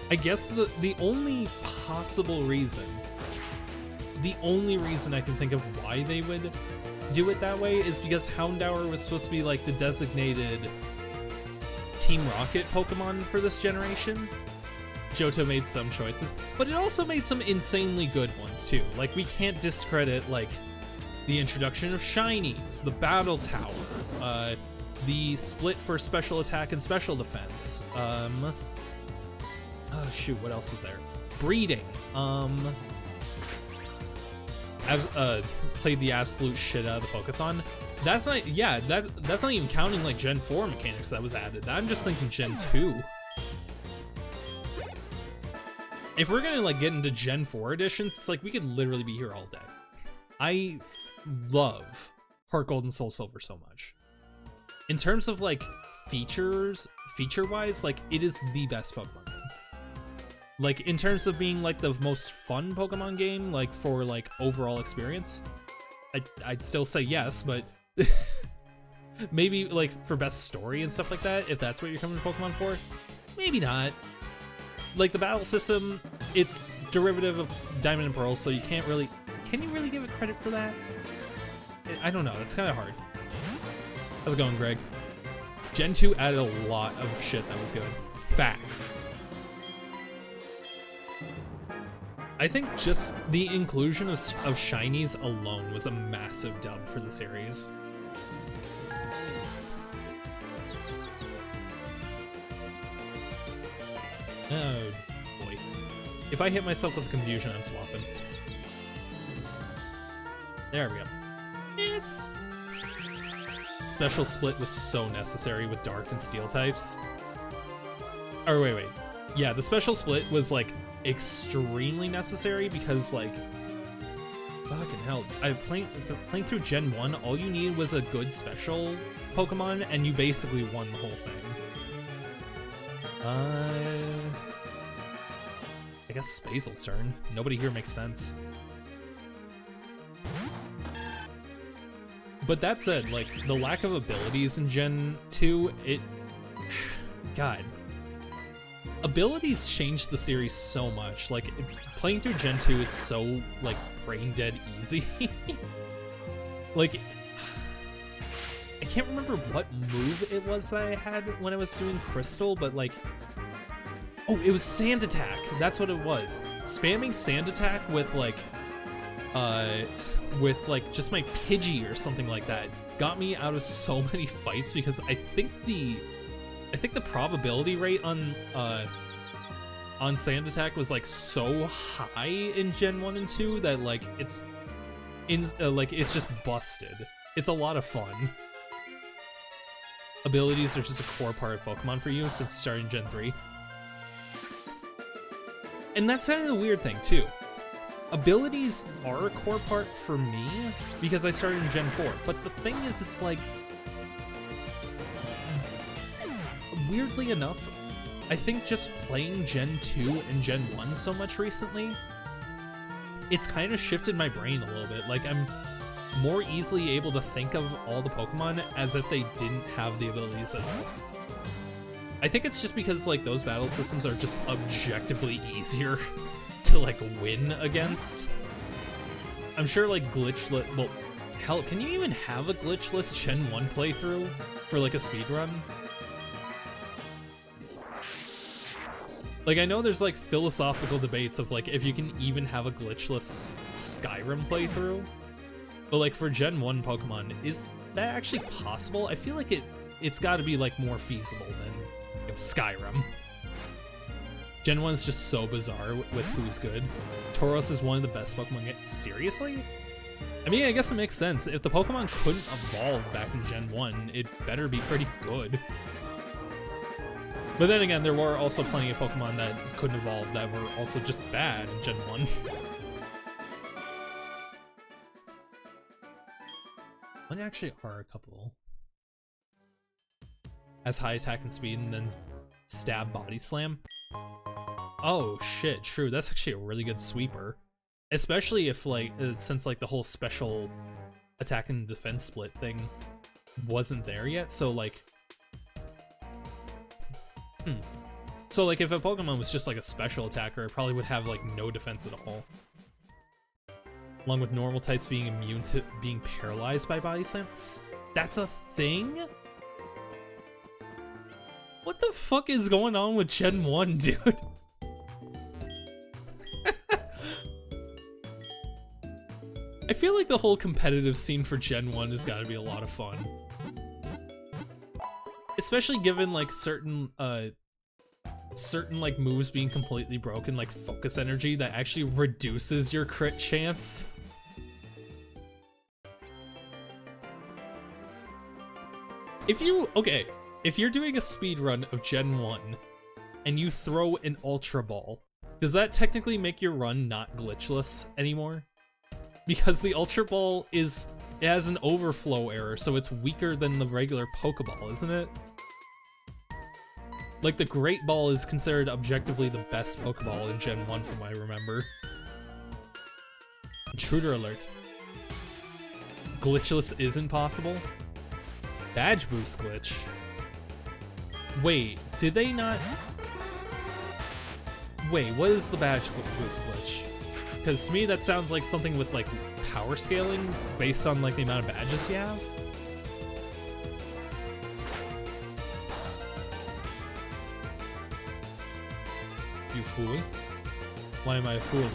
I guess the only possible reason, the only reason I can think of why they would do it that way is because Houndour was supposed to be like the designated Team Rocket Pokemon for this generation. Johto made some choices, but it also made some insanely good ones too. Like, we can't discredit like the introduction of Shinies, the Battle Tower, the split for special attack and special defense. Shoot, what else is there? Breeding. Played the absolute shit out of the Pokeathon. That's not, yeah, that's not even counting like Gen 4 mechanics that was added. I'm just thinking Gen 2. If we're gonna like get into Gen 4 editions, it's like we could literally be here all day. I love HeartGold and Soul Silver so much. In terms of like feature-wise, like it is the best Pokemon game. Like in terms of being like the most fun Pokemon game, like for like overall experience, I'd still say yes, but maybe like for best story and stuff like that, if that's what you're coming to Pokemon for, maybe not. Like the battle system, it's derivative of Diamond and Pearl, so you can't really, can you really give it credit for that? I don't know, it's kind of hard. How's it going, Greg? Gen 2 added a lot of shit that was good. Facts. I think just the inclusion of Shinies alone was a massive dub for the series. Oh boy. If I hit myself with confusion, I'm swapping. There we go. Yes! Special split was so necessary with Dark and Steel types. Or wait. Yeah, the special split was like extremely necessary because like fucking hell, playing through Gen 1, all you needed was a good special Pokemon and you basically won the whole thing. I guess Spazel's turn. Nobody here makes sense. But that said, like, the lack of abilities in Gen 2, God. Abilities changed the series so much. Like, playing through Gen 2 is so, like, brain dead easy. Like, I can't remember what move it was that I had when I was doing Crystal, but, like, oh, it was Sand Attack. That's what it was. Spamming Sand Attack with, like, just my Pidgey or something like that got me out of so many fights because I think the probability rate on Sand Attack was like so high in Gen 1 and 2 that like it's just busted. It's a lot of fun. Abilities are just a core part of Pokemon for you since starting Gen 3. And that's kind of the weird thing too. Abilities are a core part for me because I started in Gen 4, but the thing is, it's like, weirdly enough, I think just playing Gen 2 and Gen 1 so much recently, it's kind of shifted my brain a little bit. Like, I'm more easily able to think of all the Pokemon as if they didn't have the abilities at all. I think it's just because, like, those battle systems are just objectively easier to like win against. I'm sure like glitchless, well, hell, can you even have a glitchless Gen 1 playthrough for like a speedrun? Like, I know there's like philosophical debates of like if you can even have a glitchless Skyrim playthrough, but like for Gen 1 Pokemon, is that actually possible? I feel like it's got to be like more feasible than, you know, Skyrim. Gen 1 is just so bizarre with who's good. Tauros is one of the best Pokemon. Seriously? I mean, I guess it makes sense. If the Pokemon couldn't evolve back in Gen 1, it better be pretty good. But then again, there were also plenty of Pokemon that couldn't evolve that were also just bad in Gen 1. What actually are a couple? As high attack and speed and then stab body slam? Oh shit, true. That's actually a really good sweeper. Especially if like, since like the whole special attack and defense split thing wasn't there yet, so like... So like if a Pokemon was just like a special attacker, it probably would have like no defense at all. Along with normal types being immune to being paralyzed by body slams. That's a thing? What the fuck is going on with Gen 1, dude? I feel like the whole competitive scene for Gen 1 has got to be a lot of fun. Especially given like certain like moves being completely broken, like focus energy that actually reduces your crit chance. If you're doing a speed run of Gen 1 and you throw an Ultra Ball, does that technically make your run not glitchless anymore? Because the Ultra Ball it has an overflow error, so it's weaker than the regular Pokeball, isn't it? Like, the Great Ball is considered objectively the best Pokeball in Gen 1 from what I remember. Intruder alert. Glitchless isn't possible? Badge boost glitch. Wait, did they not... Wait, what is the badge boost glitch? Because to me that sounds like something with like power scaling based on like the amount of badges you have. You fool. Why am I a fool?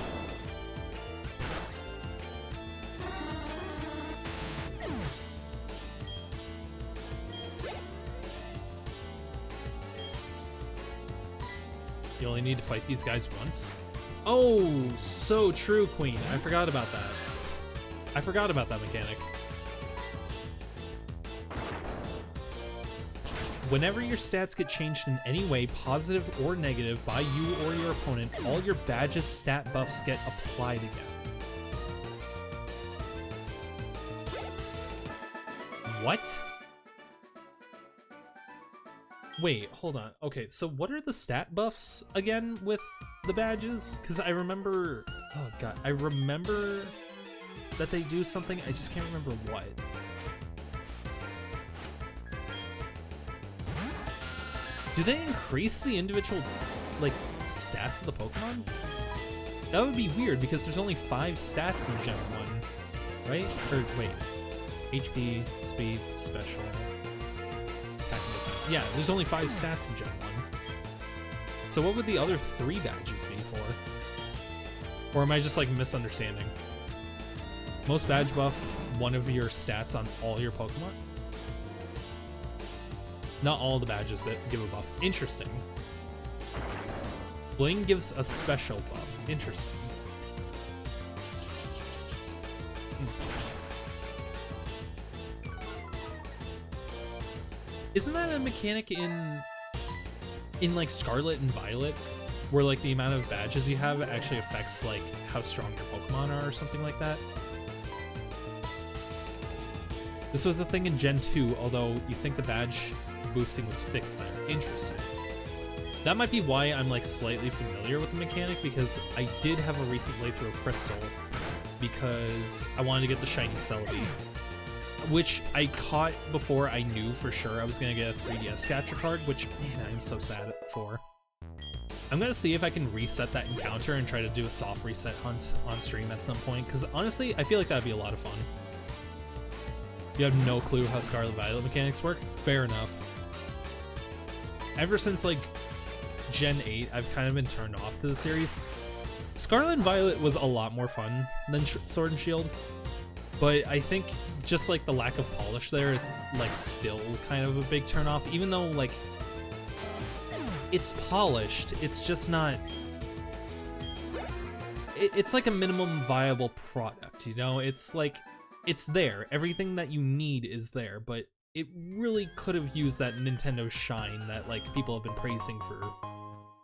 You only need to fight these guys once? Oh, so true, Queen. I forgot about that. I forgot about that mechanic. Whenever your stats get changed in any way, positive or negative, by you or your opponent, all your badges' stat buffs get applied again. What? Wait, hold on. Okay, so what are the stat buffs again with the badges, because I remember, oh god, I remember that they do something, I just can't remember what. Do they increase the individual, like, stats of the Pokemon? That would be weird, because there's only 5 stats in Gen 1, right? Or, wait, HP, Speed, Special, Attack and Defense. Yeah, there's only 5 stats in Gen 1. So what would the other 3 badges be for? Or am I just, like, misunderstanding? Most badge buff, one of your stats on all your Pokemon? Not all the badges that give a buff. Interesting. Bling gives a special buff. Interesting. Isn't that a mechanic in like Scarlet and Violet, where like the amount of badges you have actually affects like how strong your Pokemon are or something like that? This was a thing in Gen 2, although you think the badge boosting was fixed there. Interesting. That might be why I'm like slightly familiar with the mechanic, because I did have a recent playthrough of Crystal because I wanted to get the shiny Celebi, which I caught before I knew for sure I was going to get a 3DS capture card, which, man, I'm so sad for. I'm going to see if I can reset that encounter and try to do a soft reset hunt on stream at some point, because honestly, I feel like that'd be a lot of fun. You have no clue how Scarlet Violet mechanics work? Fair enough. Ever since, like, Gen 8, I've kind of been turned off to the series. Scarlet and Violet was a lot more fun than Sword and Shield, but I think just, like, the lack of polish there is, like, still kind of a big turnoff, even though, like, it's polished, it's just not... It's like a minimum viable product, you know? It's like, it's there. Everything that you need is there, but it really could have used that Nintendo shine that, like, people have been praising for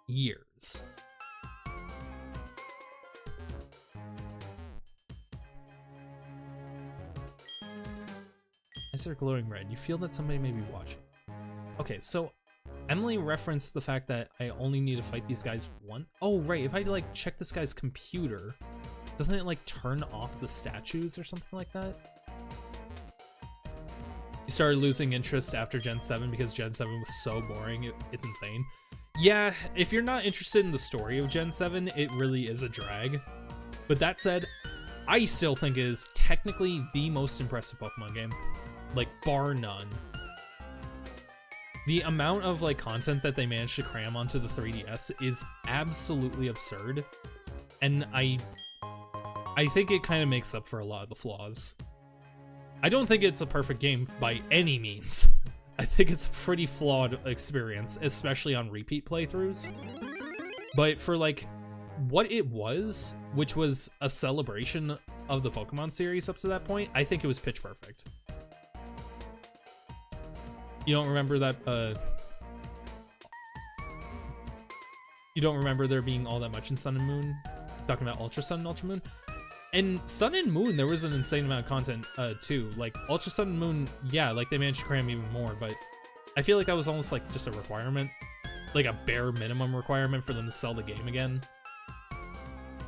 years. Eyes are glowing red. You feel that somebody may be watching. Okay, so Emily referenced the fact that I only need to fight these guys once. Oh, right. If I, like, check this guy's computer, doesn't it, like, turn off the statues or something like that? You started losing interest after Gen 7 because Gen 7 was so boring. It's insane. Yeah, if you're not interested in the story of Gen 7, it really is a drag. But that said, I still think it is technically the most impressive Pokemon game. Like, bar none. The amount of, like, content that they managed to cram onto the 3DS is absolutely absurd. And I think it kind of makes up for a lot of the flaws. I don't think it's a perfect game by any means. I think it's a pretty flawed experience, especially on repeat playthroughs. But for, like, what it was, which was a celebration of the Pokemon series up to that point, I think it was pitch perfect. You don't remember that, you don't remember there being all that much in Sun and Moon? Talking about Ultra Sun and Ultra Moon? And Sun and Moon, there was an insane amount of content, too. Like, Ultra Sun and Moon, yeah, like, they managed to cram even more, but I feel like that was almost, like, just a requirement. Like, a bare minimum requirement for them to sell the game again.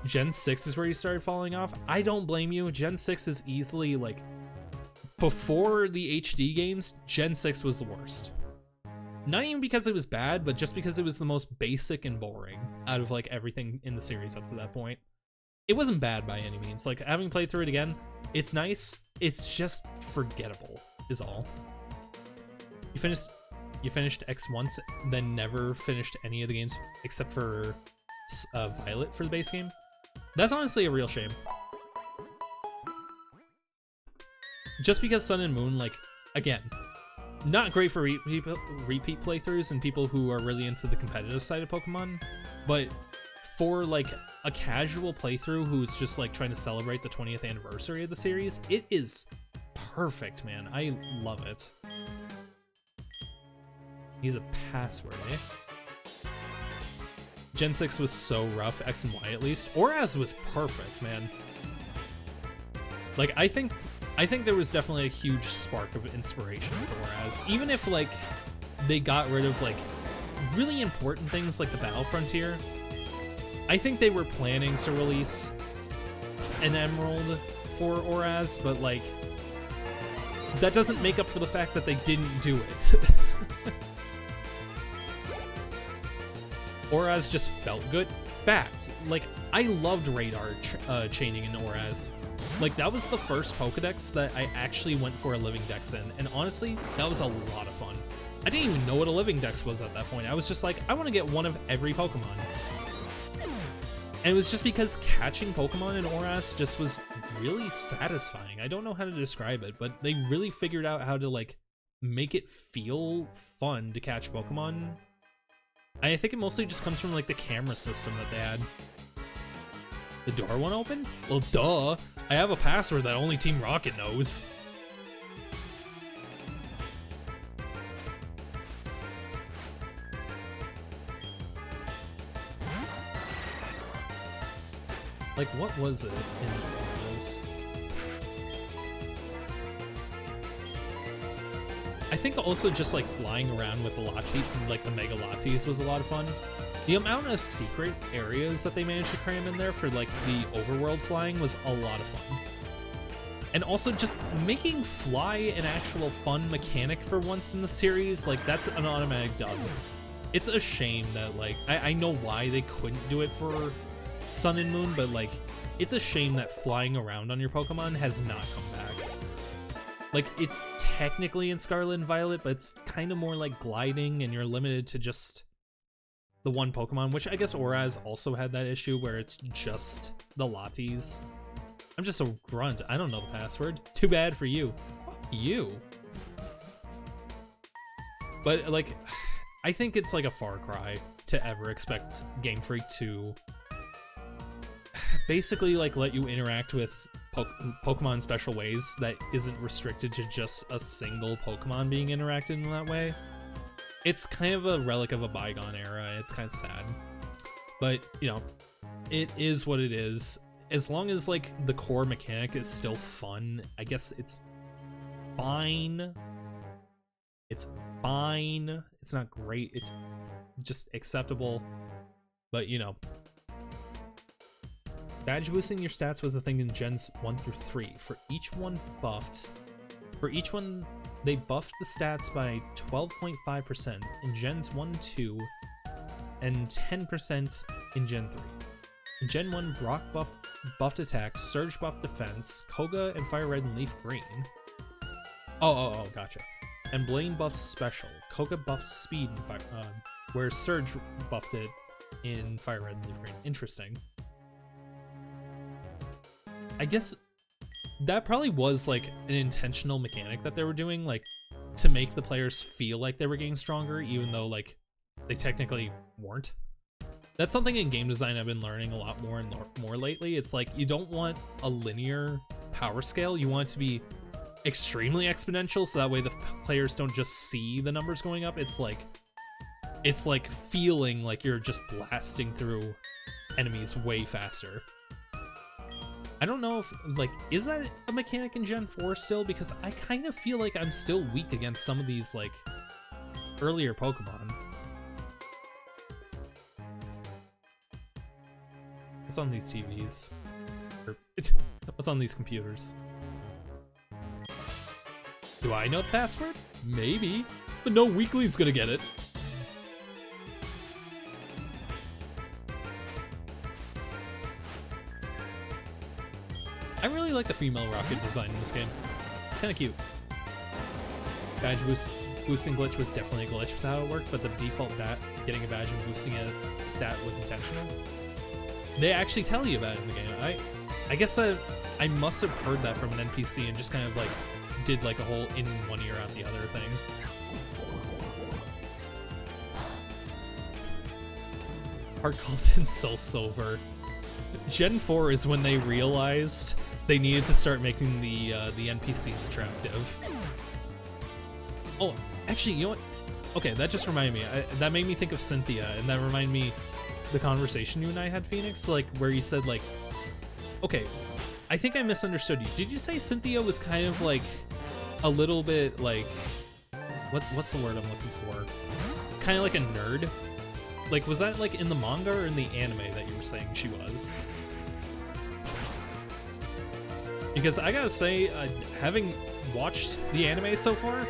Gen 6 is where you started falling off. I don't blame you. Gen 6 is easily, like... Before the HD games, Gen 6 was the worst. Not even because it was bad, but just because it was the most basic and boring out of, like, everything in the series up to that point. It wasn't bad by any means. Like, having played through it again, it's nice. It's just forgettable, is all. You finished X once, then never finished any of the games except for Violet for the base game. That's honestly a real shame. Just because Sun and Moon, like, again, not great for repeat playthroughs and people who are really into the competitive side of Pokemon, but for, like, a casual playthrough who's just, like, trying to celebrate the 20th anniversary of the series, it is perfect, man. I love it. He's a password, eh? Gen 6 was so rough, X and Y at least. Oraz was perfect, man. Like, I think there was definitely a huge spark of inspiration with Oraz. Even if, like, they got rid of, like, really important things like the Battle Frontier, I think they were planning to release an Emerald for Oraz, but like that doesn't make up for the fact that they didn't do it. Oraz just felt good. Fact, like I loved radar chaining in Oraz. Like that was the first Pokedex that I actually went for a living dex in, and honestly, that was a lot of fun. I didn't even know what a living dex was at that point. I was just like, I want to get one of every Pokemon. And it was just because catching Pokemon in Oraz just was really satisfying. I don't know how to describe it, but they really figured out how to like make it feel fun to catch Pokemon. I think it mostly just comes from like the camera system that they had. The door won't open? Well, duh. I have a password that only Team Rocket knows. Like, what was it in those? I think also just like flying around with the Lati, like the Mega Latis, was a lot of fun. The amount of secret areas that they managed to cram in there for like the overworld flying was a lot of fun. And also just making fly an actual fun mechanic for once in the series, like that's an automatic dub. It's a shame that like, I know why they couldn't do it for Sun and Moon, but like, it's a shame that flying around on your Pokemon has not come back. Like, it's technically in Scarlet and Violet, but it's kind of more like gliding, and you're limited to just the one Pokemon, which I guess Oraz also had that issue where it's just the Latis. I'm just a grunt. I don't know the password. Too bad for you. Fuck you. But, like, I think it's like a far cry to ever expect Game Freak to basically like let you interact with Pokemon in special ways that isn't restricted to just a single Pokemon being interacted in that way. It's kind of a relic of a bygone era. It's kind of sad, but you know, it is what it is. As long as like the core mechanic is still fun, I guess it's fine. It's fine. It's not great. It's just acceptable, but you know, badge boosting your stats was a thing in Gens 1 through 3. For each one, they buffed the stats by 12.5% in Gens 1, 2, and 10% in Gen 3. In Gen 1, Brock buffed attack, Surge buffed defense, Koga and Fire Red and Leaf Green. Oh, gotcha. And Blaine buffed special. Koga buffed speed, where Surge buffed it in Fire Red and Leaf Green. Interesting. I guess that probably was like an intentional mechanic that they were doing, like to make the players feel like they were getting stronger, even though like they technically weren't. That's something in game design I've been learning a lot more and more lately. It's like you don't want a linear power scale. You want it to be extremely exponential, so that way the players don't just see the numbers going up. It's like feeling like you're just blasting through enemies way faster. I don't know if, like, is that a mechanic in Gen 4 still? Because I kind of feel like I'm still weak against some of these, like, earlier Pokemon. What's on these TVs? Or, what's on these computers? Do I know the password? Maybe. But no weakling's gonna get it. I really like the female rocket design in this game. Kind of cute. Badge boosting glitch was definitely a glitch with how it worked, but the default getting a badge and boosting a stat was intentional. They actually tell you about it in the game. I guess that I must have heard that from an NPC and just kind of like did like a whole in one ear out the other thing. HeartGold and Soul Silver. Gen 4 is when they realized they needed to start making the NPCs attractive. Oh, actually, you know what? Okay, that just reminded me. That made me think of Cynthia, and that reminded me the conversation you and I had, Phoenix, like where you said like, okay, I think I misunderstood you. Did you say Cynthia was kind of like a little bit like what's the word I'm looking for? Kind of like a nerd. Like, was that like in the manga or in the anime that you were saying she was? Because I gotta say, having watched the anime so far,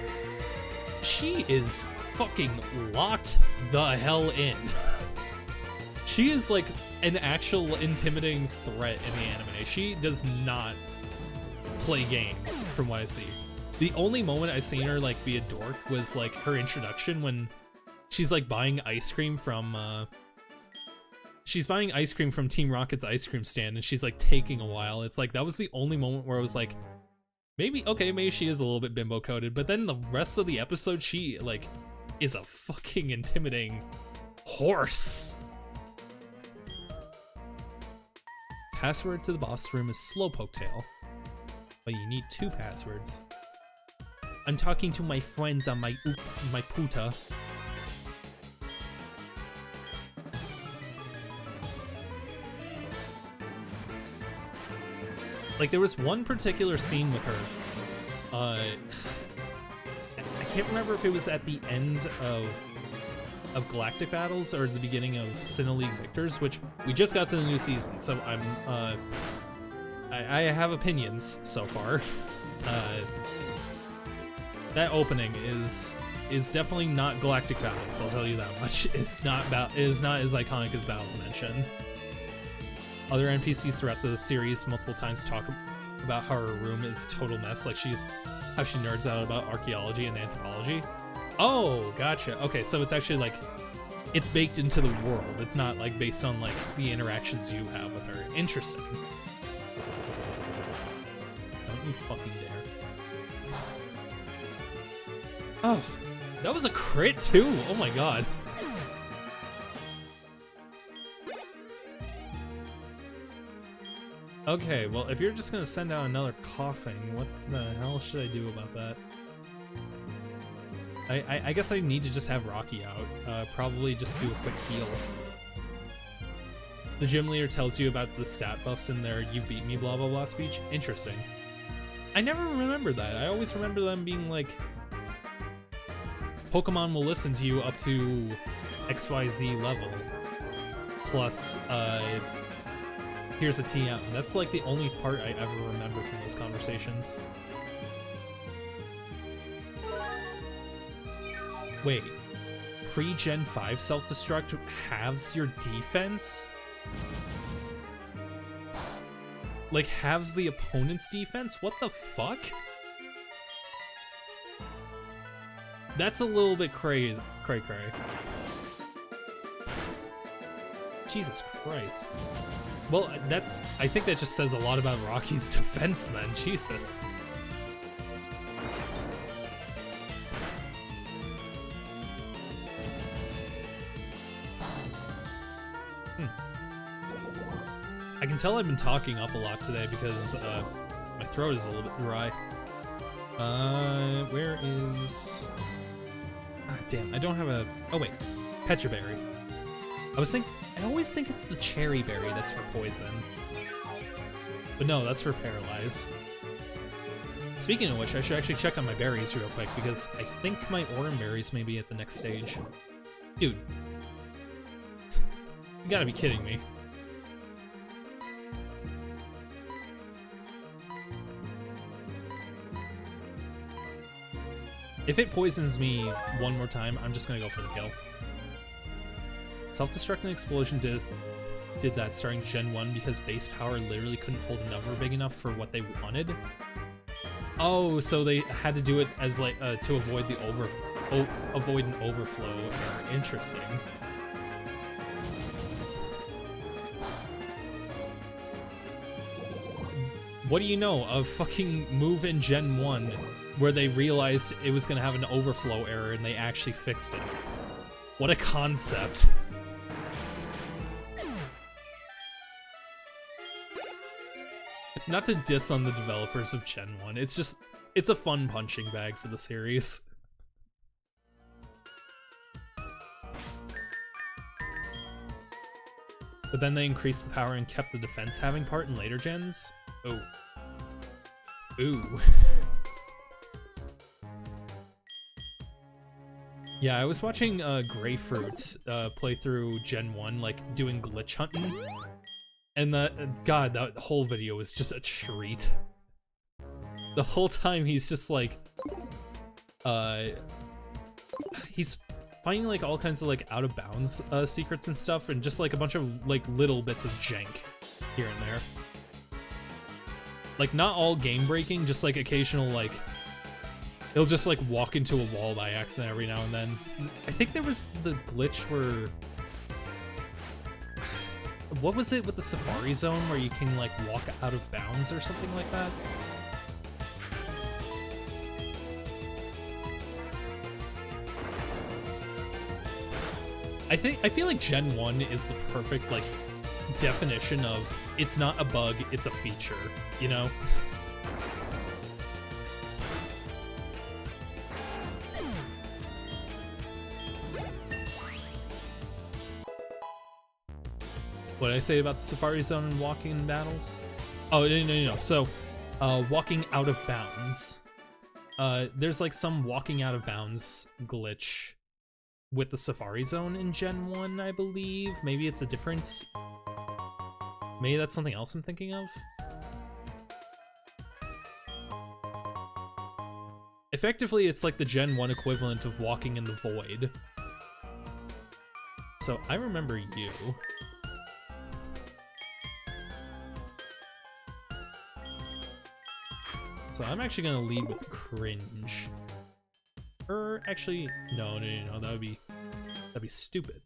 she is fucking locked the hell in. She is like an actual intimidating threat in the anime. She does not play games, from what I see. The only moment I've seen her like be a dork was like her introduction when she's like buying ice cream from Team Rocket's ice cream stand, and she's like taking a while. It's like that was the only moment where I was like, maybe she is a little bit bimbo coded, but then the rest of the episode she like is a fucking intimidating horse. Password to the boss room is Slowpoke Tail, but you need 2 passwords. I'm talking to my friends on my puta. Like, there was one particular scene with her. I can't remember if it was at the end of Galactic Battles or the beginning of Sinnoh League Victors, which we just got to the new season, so I have opinions so far. That opening is definitely not Galactic Battles, I'll tell you that much. It is not as iconic as Battle Dimension. Other NPCs throughout the series multiple times talk about how her room is a total mess, like how she nerds out about archaeology and anthropology. Oh, gotcha. Okay, so it's actually like, it's baked into the world. It's not like based on like the interactions you have with her. Interesting. Don't you fucking dare. Oh, that was a crit too. Oh my god. Okay, well, if you're just gonna send out another coughing, what the hell should I do about that? I guess I need to just have Rocky out. Probably just do a quick heal. The gym leader tells you about the stat buffs in their "you've beat me" blah blah blah speech. Interesting. I never remember that. I always remember them being like, Pokemon will listen to you up to XYZ level. Plus, here's a TM. That's like the only part I ever remember from those conversations. Wait, pre-Gen 5 self-destruct halves your defense? Like, halves the opponent's defense? What the fuck? That's a little bit cray. Jesus Christ. Well, I think that just says a lot about Rocky's defense then, Jesus. I can tell I've been talking up a lot today because my throat is a little bit dry. Where is... Ah, damn, I don't have a... Oh wait, Petra Berry. I always think it's the Cherry Berry that's for poison. But no, that's for Paralyze. Speaking of which, I should actually check on my berries real quick because I think my Autumn berries may be at the next stage. Dude. You gotta be kidding me. If it poisons me one more time, I'm just gonna go for the kill. Self-destructing explosion did that starting Gen 1 because base power literally couldn't hold a number big enough for what they wanted. Oh, so they had to do it as like to avoid the avoid an overflow error. Interesting. What do you know? A fucking move in Gen 1 where they realized it was gonna have an overflow error and they actually fixed it. What a concept. Not to diss on the developers of Gen 1, it's a fun punching bag for the series. But then they increased the power and kept the defense having part in later gens? Oh. Ooh. Yeah, I was watching Greyfruit play through Gen 1, like, doing glitch hunting. And God, that whole video was just a treat. The whole time he's just like, he's finding like all kinds of like out of bounds secrets and stuff, and just like a bunch of like little bits of jank here and there. Like not all game breaking, just like occasional like, he'll just like walk into a wall by accident every now and then. I think there was the glitch where, what was it with the Safari Zone where you can like walk out of bounds or something like that? I feel like Gen 1 is the perfect like definition of it's not a bug, it's a feature, you know? What did I say about the Safari Zone and walking in battles? Oh, no. So, walking out of bounds. There's like some walking out of bounds glitch with the Safari Zone in Gen 1, I believe. Maybe it's a difference. Maybe that's something else I'm thinking of. Effectively, it's like the Gen 1 equivalent of walking in the void. So, I remember you. So I'm actually gonna lead with cringe. Or actually, no, that'd be stupid.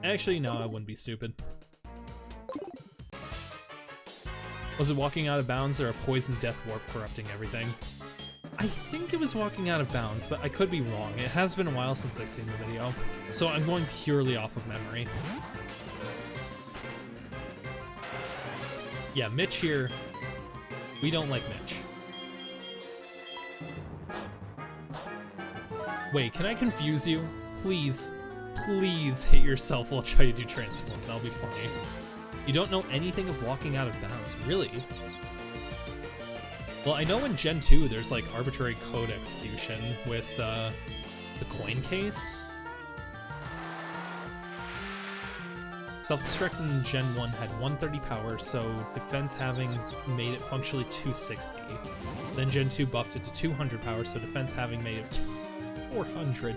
Actually, no, I wouldn't be stupid. Was it walking out of bounds or a poison death warp corrupting everything? I think it was walking out of bounds, but I could be wrong. It has been a while since I've seen the video, so I'm going purely off of memory. Yeah, Mitch here. We don't like Mitch. Wait, can I confuse you? Please, please hit yourself while trying to do transform. That'll be funny. You don't know anything of walking out of bounds, really? Well, I know in Gen 2 there's like arbitrary code execution with the coin case. Self-destruct in Gen 1 had 130 power, so defense having made it functionally 260. Then Gen 2 buffed it to 200 power, so defense having made it 400.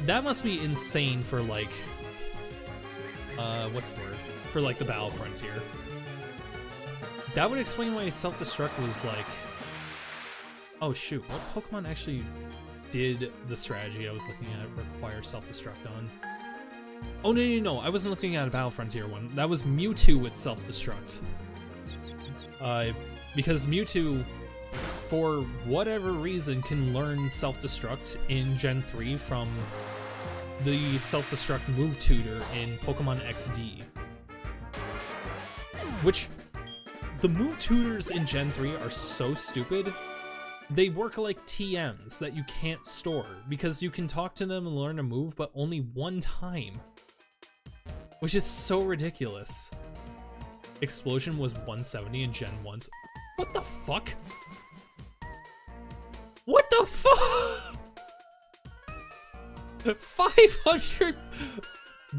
That must be insane for like, what's the word? For like the Battle Frontier. That would explain why self-destruct was like... Oh shoot, what Pokemon actually did the strategy I was looking at require self-destruct on? Oh no, I wasn't looking at a Battle Frontier one. That was Mewtwo with self-destruct. Because Mewtwo, for whatever reason, can learn self-destruct in Gen 3 from the self-destruct move tutor in Pokemon XD. Which... The move tutors in Gen 3 are so stupid. They work like TMs that you can't store, because you can talk to them and learn a move, but only one time. Which is so ridiculous. Explosion was 170 in Gen 1. What the fuck? What the fuck? 500...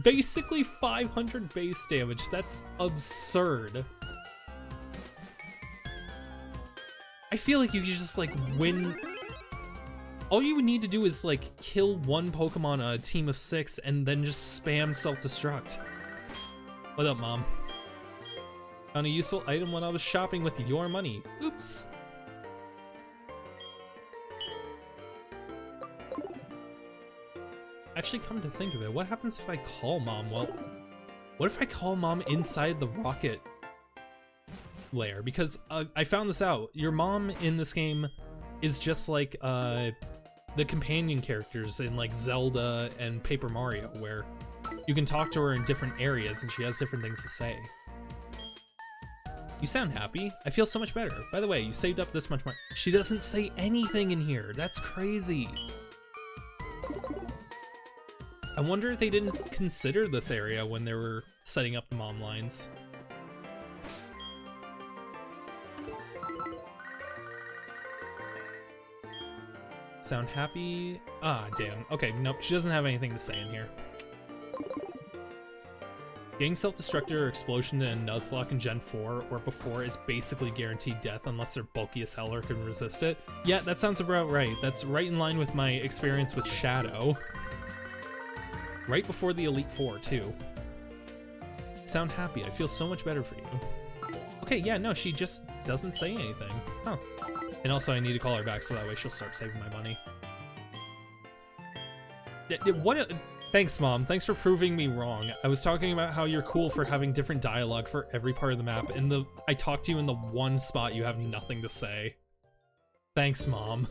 Basically 500 base damage. That's absurd. I feel like you could just, like, win... All you would need to do is, like, kill one Pokemon on a team of 6 and then just spam self-destruct. What up, Mom? Found a useful item when I was shopping with your money. Oops. Actually, come to think of it, what happens if I call Mom? Well, what if I call Mom inside the rocket layer? Because I found this out. Your mom in this game is just like the companion characters in like Zelda and Paper Mario, where you can talk to her in different areas and she has different things to say. You sound happy. I feel so much better. By the way, you saved up this much money. She doesn't say anything in here. That's crazy. I wonder if they didn't consider this area when they were setting up the mom lines. Sound happy? Ah, damn. Okay, nope, she doesn't have anything to say in here. Getting Self-Destructor or Explosion in Nuzlocke in Gen 4 or before is basically guaranteed death unless they're bulky as hell or can resist it. Yeah, that sounds about right. That's right in line with my experience with Shadow. Right before the Elite Four, too. Sound happy. I feel so much better for you. Okay, yeah, no, she just doesn't say anything. Huh. And also, I need to call her back so that way she'll start saving my money. What? Thanks, Mom. Thanks for proving me wrong. I was talking about how you're cool for having different dialogue for every part of the map, and I talked to you in the one spot you have nothing to say. Thanks, Mom.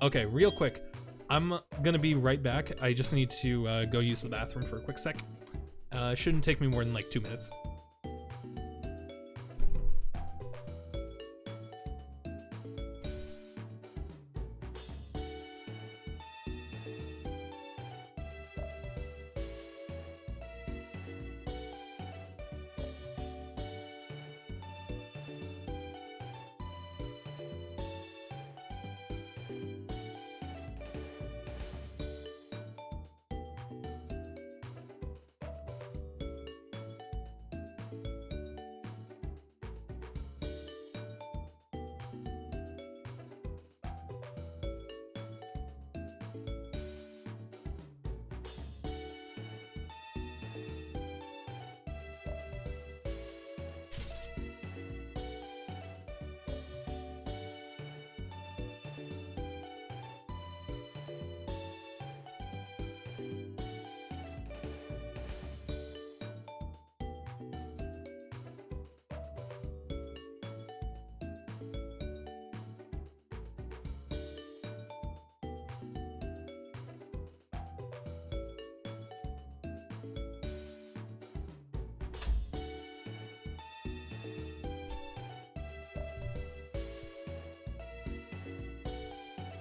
Okay, real quick. I'm gonna be right back. I just need to go use the bathroom for a quick sec. Shouldn't take me more than like 2 minutes.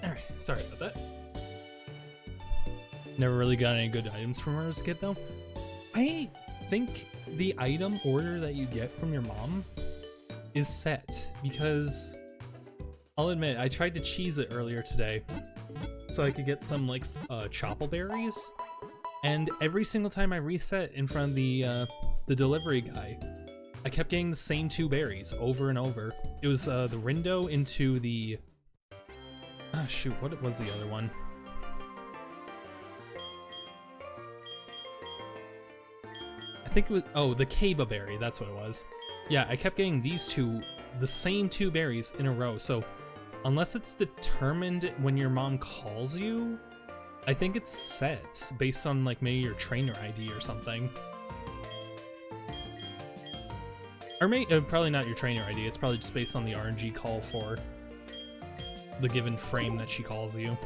Alright, sorry about that. Never really got any good items from her as a kid, though. I think the item order that you get from your mom is set, because I'll admit, I tried to cheese it earlier today so I could get some, like, chopple berries, and every single time I reset in front of the delivery guy, I kept getting the same 2 berries over and over. It was the Rindo into the... Ah, shoot, what was the other one? I think it was... Oh, the Kaba berry, that's what it was. Yeah, I kept getting these two, the same 2 berries in a row, so unless it's determined when your mom calls you, I think it's set based on, like, maybe your trainer ID or something. Or maybe, probably not your trainer ID, it's probably just based on the RNG call for the given frame that she calls you.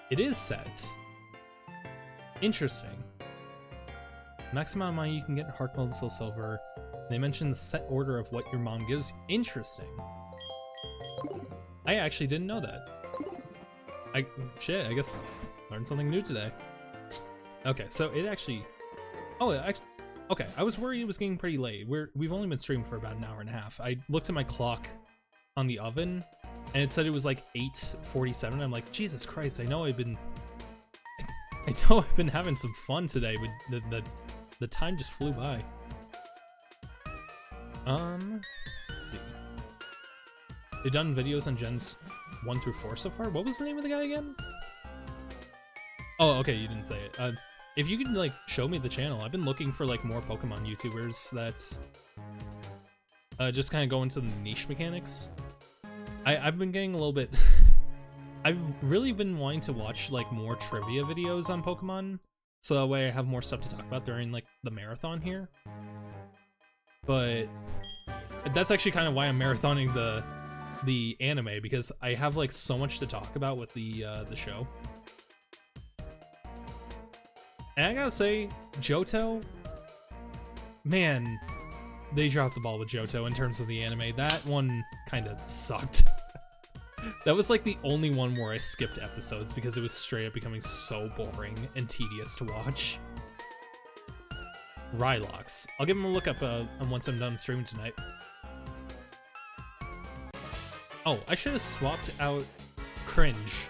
It is set. Interesting. Maximum amount of money you can get in HeartGold and Soul Silver. They mentioned the set order of what your mom gives. Interesting. I actually didn't know that. Shit, I guess learned something new today. Okay, so it actually... Oh, okay, I was worried it was getting pretty late. We've only been streaming for about an hour and a half. I looked at my clock on the oven, and it said it was like 8:47. I'm like, Jesus Christ! I know I've been having some fun today, but the time just flew by. Let's see. They've done videos on Gens 1 through 4 so far. What was the name of the guy again? Oh, okay, you didn't say it. If you could, like, show me the channel. I've been looking for, like, more Pokemon YouTubers that's just kind of go into the niche mechanics. I've been getting a little bit... I've really been wanting to watch, like, more trivia videos on Pokemon, so that way I have more stuff to talk about during, like, the marathon here. But that's actually kind of why I'm marathoning the anime, because I have, like, so much to talk about with the show. And I gotta say, Johto, man, they dropped the ball with Johto in terms of the anime. That one kind of sucked. That was like the only one where I skipped episodes because it was straight up becoming so boring and tedious to watch. Rylox. I'll give him a look up once I'm done streaming tonight. Oh, I should have swapped out Cringe.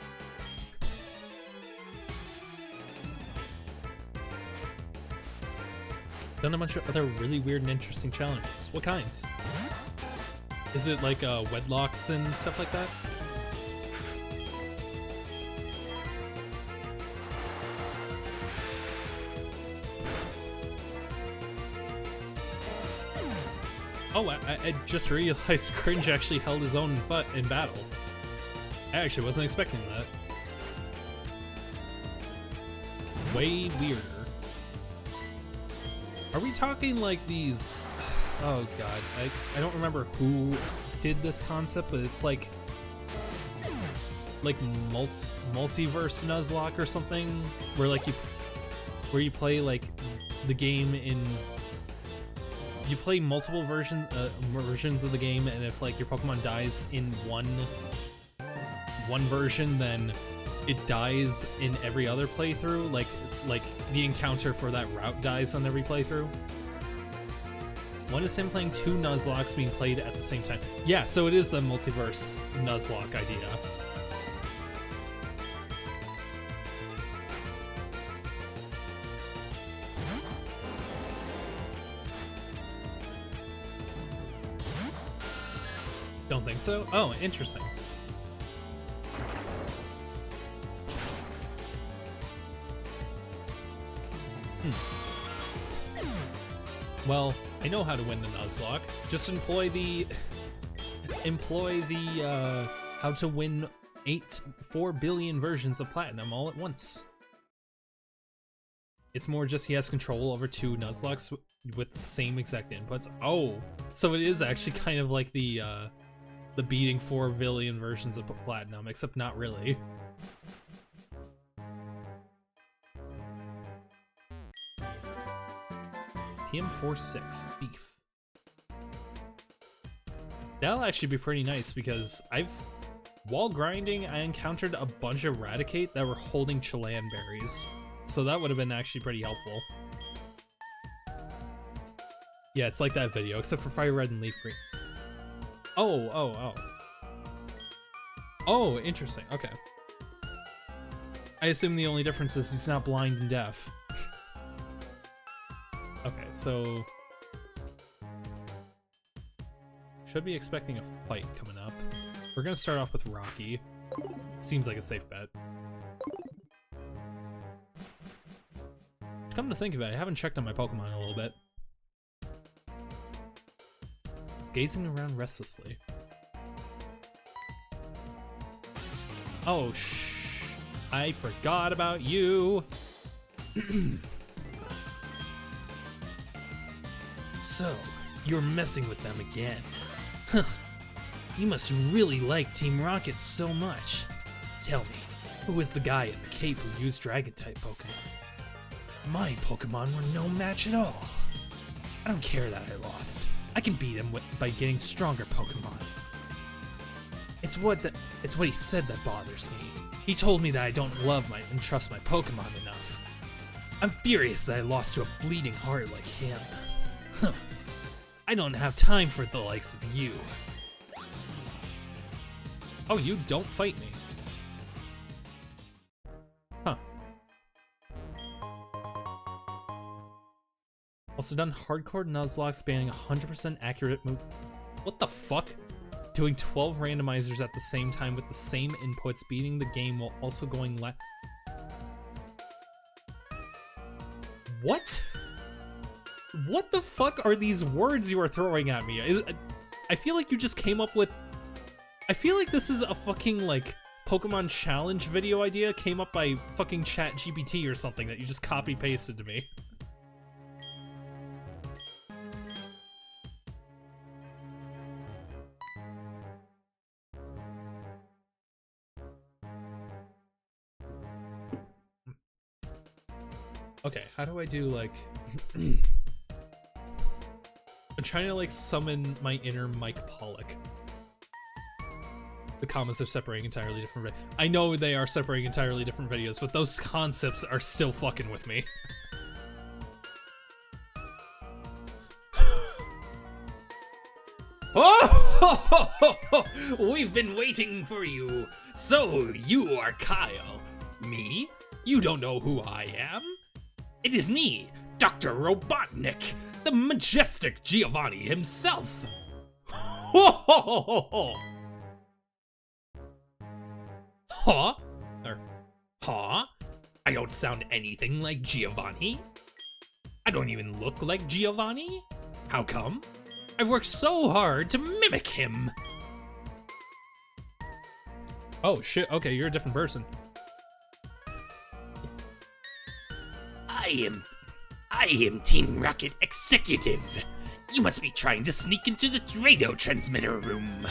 Done a bunch of other really weird and interesting challenges. What kinds? Is it like wedlocks and stuff like that? Oh, I just realized Cringe actually held his own in battle. I actually wasn't expecting that. Way weirder. Are we talking like these... Oh god, I don't remember who did this concept, but it's like multiverse Nuzlocke or something, where like you play like the game in... You play multiple versions of the game, and if like your Pokemon dies in one version, then it dies in every other playthrough. Like the encounter for that route dies on every playthrough. One is him playing two Nuzlocks being played at the same time. Yeah, so it is the multiverse Nuzlocke idea. Don't think so? Oh, interesting. Well, I know how to win the Nuzlocke. Just employ the how to win 4 billion versions of Platinum all at once. It's more just he has control over 2 Nuzlocks with the same exact inputs. Oh, so it is actually kind of like the beating 4 billion versions of Platinum, except not really. TM46 Thief. That'll actually be pretty nice because while grinding, I encountered a bunch of Raticate that were holding Chilean berries. So that would have been actually pretty helpful. Yeah, it's like that video, except for Fire Red and Leaf Green. Oh, interesting, okay. I assume the only difference is he's not blind and deaf. Okay, so... Should be expecting a fight coming up. We're gonna start off with Rocky. Seems like a safe bet. Come to think of it, I haven't checked on my Pokemon in a little bit. It's gazing around restlessly. Oh, I forgot about you! So, you're messing with them again. Huh. You must really like Team Rocket so much. Tell me, who was the guy in the cape who used Dragon-type Pokemon? My Pokemon were no match at all. I don't care that I lost. I can beat him by getting stronger Pokemon. It's what he said that bothers me. He told me that I don't love and trust my Pokemon enough. I'm furious that I lost to a bleeding heart like him. Huh. I don't have time for the likes of you. Oh, you don't fight me. Huh. Also done hardcore Nuzlocke spanning 100% accurate move. What the fuck? Doing 12 randomizers at the same time with the same inputs, beating the game while also going left. What? What the fuck are these words you are throwing at me? I feel like you just came up with... I feel like this is a fucking, like, Pokemon challenge video idea came up by fucking ChatGPT or something that you just copy-pasted to me. Okay, how do I do, like... I'm trying to, like, summon my inner Mike Pollock. The comments are separating entirely different I know they are separating entirely different videos, but those concepts are still fucking with me. Oh, we've been waiting for you. So, you are Kyle. Me? You don't know who I am? It is me, Dr. Robotnik, the majestic Giovanni himself. Huh? Huh? I don't sound anything like Giovanni. I don't even look like Giovanni. How come? I've worked so hard to mimic him. Oh shit, okay, you're a different person. I am Team Rocket Executive. You must be trying to sneak into the radio transmitter room.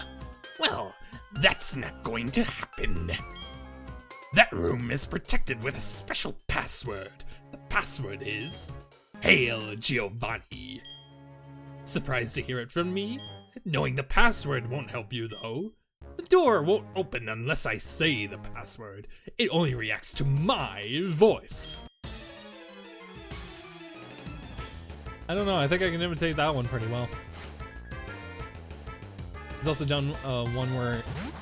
Well, that's not going to happen. That room is protected with a special password. The password is Hail Giovanni. Surprised to hear it from me? Knowing the password won't help you though. The door won't open unless I say the password. It only reacts to my voice. I don't know, I think I can imitate that one pretty well. He's also done one where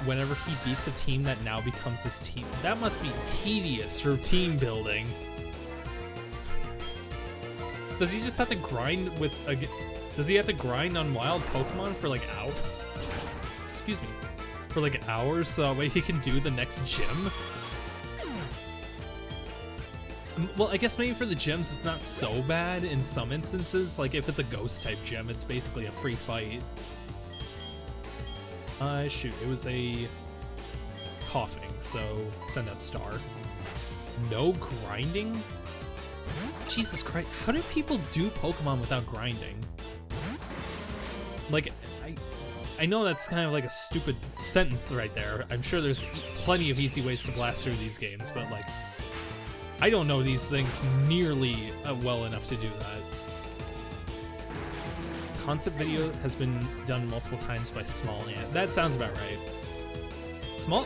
whenever he beats a team that now becomes his team. That must be tedious for team building. Does he just have to grind with does he have to grind on wild Pokemon for like hours? Excuse me. For like hours so that way he can do the next gym? Well, I guess maybe for the gyms it's not so bad in some instances. Like if it's a ghost type gym, it's basically a free fight. Shoot, it was a coughing, so send out star. No grinding? Jesus Christ, how do people do Pokemon without grinding? Like, I know that's kind of like a stupid sentence right there. I'm sure there's plenty of easy ways to blast through these games, but like, I don't know these things nearly well enough to do that. Concept video has been done multiple times by Small Ant. That sounds about right.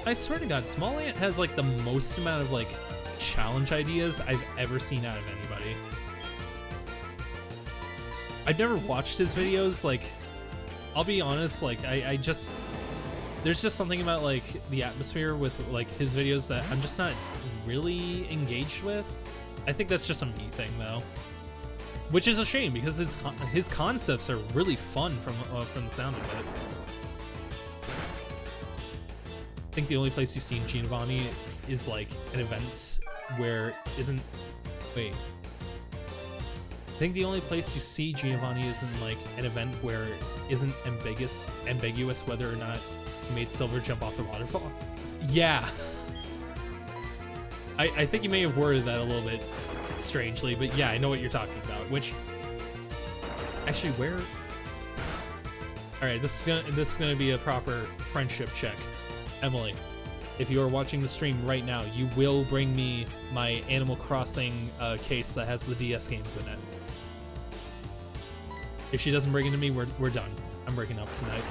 I swear to God, Small Ant has like the most amount of like challenge ideas I've ever seen out of anybody. I've never watched his videos, like, I'll be honest, like, there's just something about like the atmosphere with like his videos that I'm just not really engaged with. I think that's just a me thing though. Which is a shame because his concepts are really fun from the sound of it. I think the only place you've seen Giovanni is like an event where isn't. Wait. I think the only place you see Giovanni is in like an event where isn't ambiguous whether or not he made Silver jump off the waterfall. Yeah. I think you may have worded that a little bit strangely, but yeah, I know what you're talking about. Which, actually, where? All right, this is gonna be a proper friendship check. Emily, if you are watching the stream right now, you will bring me my Animal Crossing case that has the DS games in it. If she doesn't bring it to me, we're done. I'm breaking up tonight.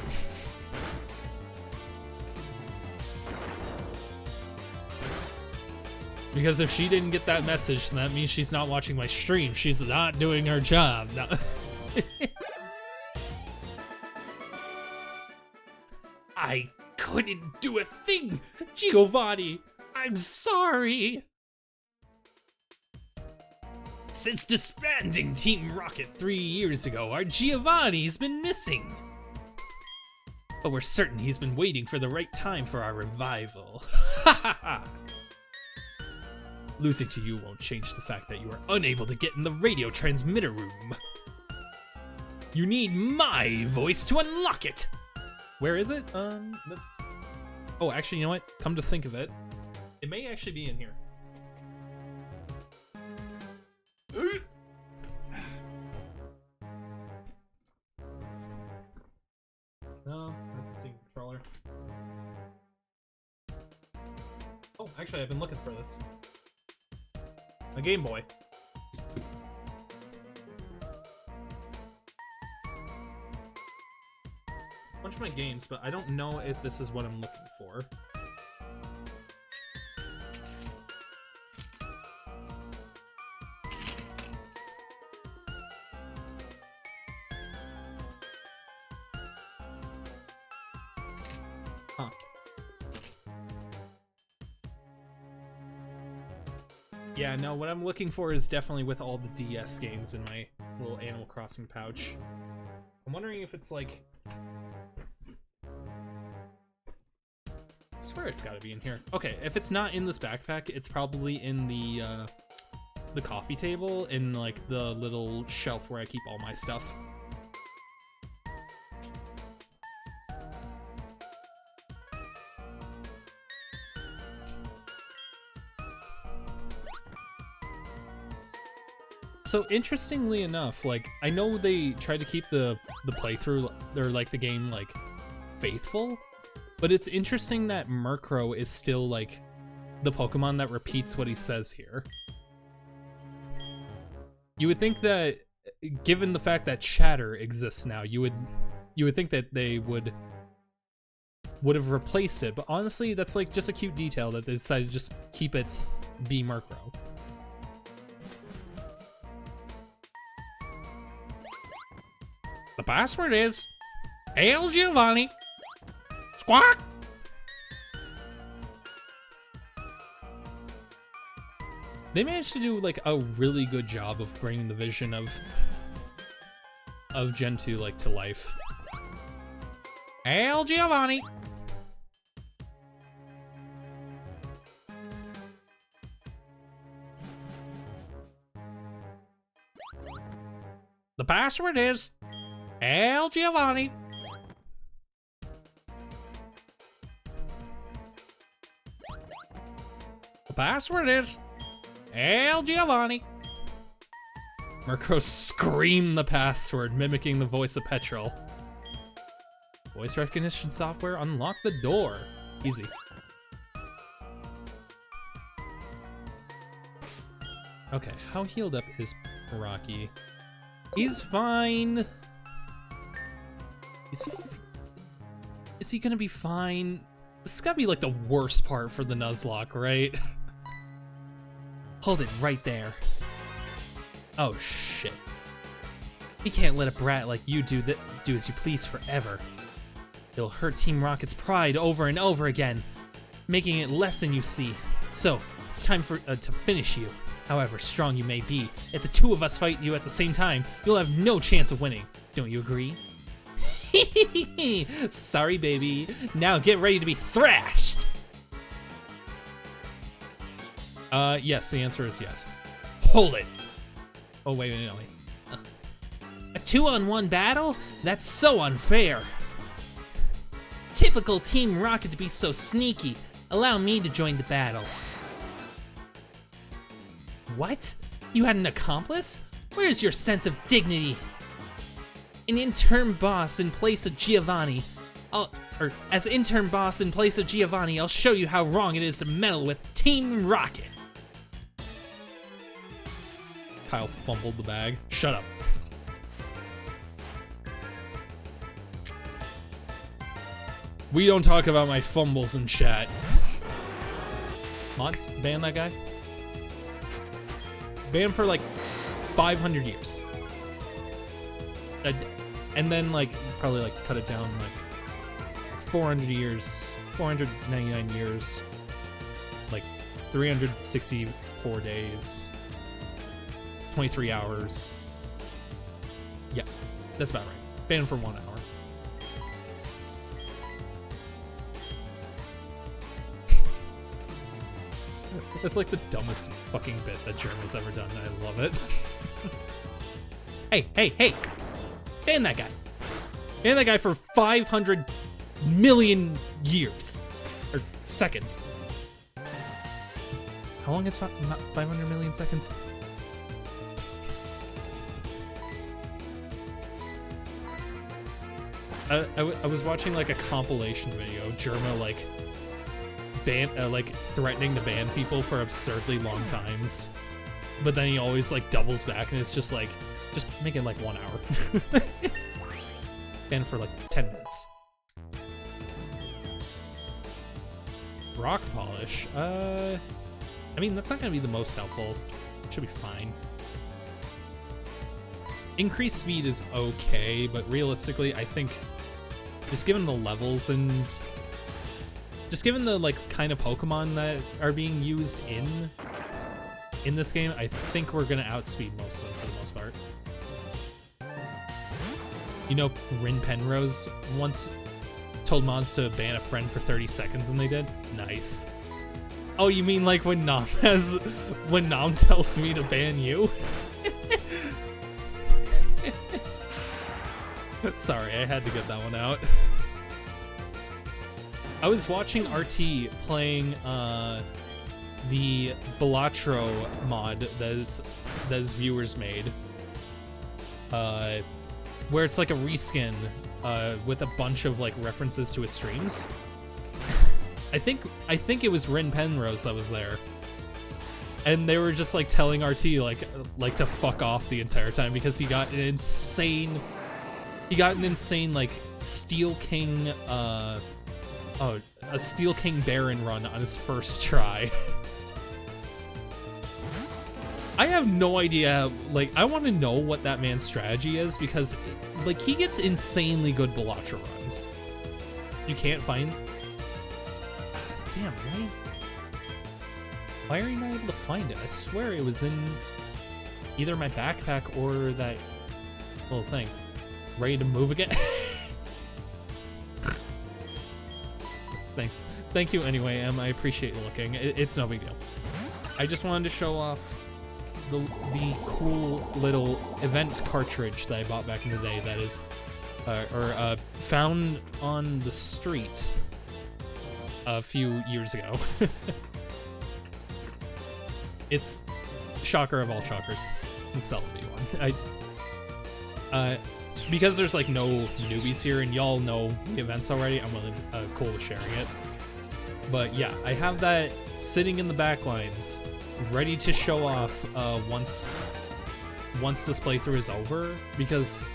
Because if she didn't get that message, then that means she's not watching my stream. She's not doing her job. No. I couldn't do a thing, Giovanni. I'm sorry. Since disbanding Team Rocket 3 years ago, our Giovanni's been missing. But we're certain he's been waiting for the right time for our revival. Ha ha ha! Losing to you won't change the fact that you are unable to get in the radio transmitter room. You need my voice to unlock it. Where is it? Let's. Oh, actually, you know what? Come to think of it, it may actually be in here. No, that's the Steam controller. Oh, actually, I've been looking for this. A Game Boy. Bunch of my games, but I don't know if this is what I'm looking for. Huh. Yeah, no, what I'm looking for is definitely with all the DS games in my little Animal Crossing pouch. I'm wondering if it's like... I swear it's gotta be in here. Okay, if it's not in this backpack, it's probably in the coffee table, in like the little shelf where I keep all my stuff. So interestingly enough, like, I know they tried to keep the playthrough, or like the game, like, faithful, but it's interesting that Murkrow is still like the Pokemon that repeats what he says here. You would think that, given the fact that chatter exists now, you would think that they would have replaced it, but honestly, that's like just a cute detail that they decided to just keep it be Murkrow. The password is Hail Giovanni. Squawk! They managed to do like a really good job of bringing the vision of Gen 2 like to life. Hail Giovanni. The password is Hail Giovanni. The password is Hail Giovanni. Murkrow screamed the password, mimicking the voice of Petrol. Voice recognition software, unlock the door. Easy. Okay, how healed up is Rocky? He's fine. Is he gonna be fine? This has gotta be like the worst part for the Nuzlocke, right? Hold it right there. Oh shit. We can't let a brat like you do as you please forever. It'll hurt Team Rocket's pride over and over again, making it lessen, you see. So, it's time for to finish you. However strong you may be, if the two of us fight you at the same time, you'll have no chance of winning. Don't you agree? Sorry, baby. Now get ready to be thrashed! Yes, the answer is yes. Hold it! Oh, wait. A 2-on-1 battle? That's so unfair! Typical Team Rocket to be so sneaky. Allow me to join the battle. What? You had an accomplice? Where's your sense of dignity? An interim boss in place of Giovanni. As interim boss in place of Giovanni, I'll show you how wrong it is to meddle with Team Rocket. Kyle fumbled the bag. Shut up. We don't talk about my fumbles in chat. Mods, ban that guy. Ban for like 500 years. And then like probably like cut it down like 400 years, 499 years, like 364 days, 23 hours. Yeah, that's about right. Ban for 1 hour. That's like the dumbest fucking bit that Germa's ever done. I love it. Hey! Ban that guy. Ban that guy for 500 million years. Or seconds. How long is 500 million seconds? I was watching like a compilation video, Germa like threatening to ban people for absurdly long times, but then he always like doubles back and it's just like, just make it like 1 hour. Ban for like 10 minutes. Rock polish. I mean, that's not gonna be the most helpful. Should be fine. Increased speed is okay, but realistically, I think just given the levels and just given the like kind of Pokemon that are being used in this game, I think we're gonna outspeed most of them for the most part. You know, Rin Penrose once told mods to ban a friend for 30 seconds and they did? Nice. Oh, you mean like when Nom tells me to ban you? Sorry, I had to get that one out. I was watching RT playing the Balatro mod that his viewers made. Where it's like a reskin with a bunch of like references to his streams. I think it was Rin Penrose that was there. And they were just like telling RT like to fuck off the entire time because he got an insane like Steel King a Steel King Baron run on his first try. I have no idea, like, I want to know what that man's strategy is because, like, he gets insanely good Balatro runs. You can't find... Damn, right? Why are you not able to find it? I swear it was in either my backpack or that little thing. Ready to move again? Thanks. Thank you anyway, Em. I appreciate you looking. It's no big deal. I just wanted to show off the cool little event cartridge that I bought back in the day that is found on the street a few years ago. It's shocker of all shockers. It's the Celebi one. Because there's like no newbies here and y'all know the events already, I'm really cool with sharing it. But yeah, I have that sitting in the back lines, ready to show off once this playthrough is over, because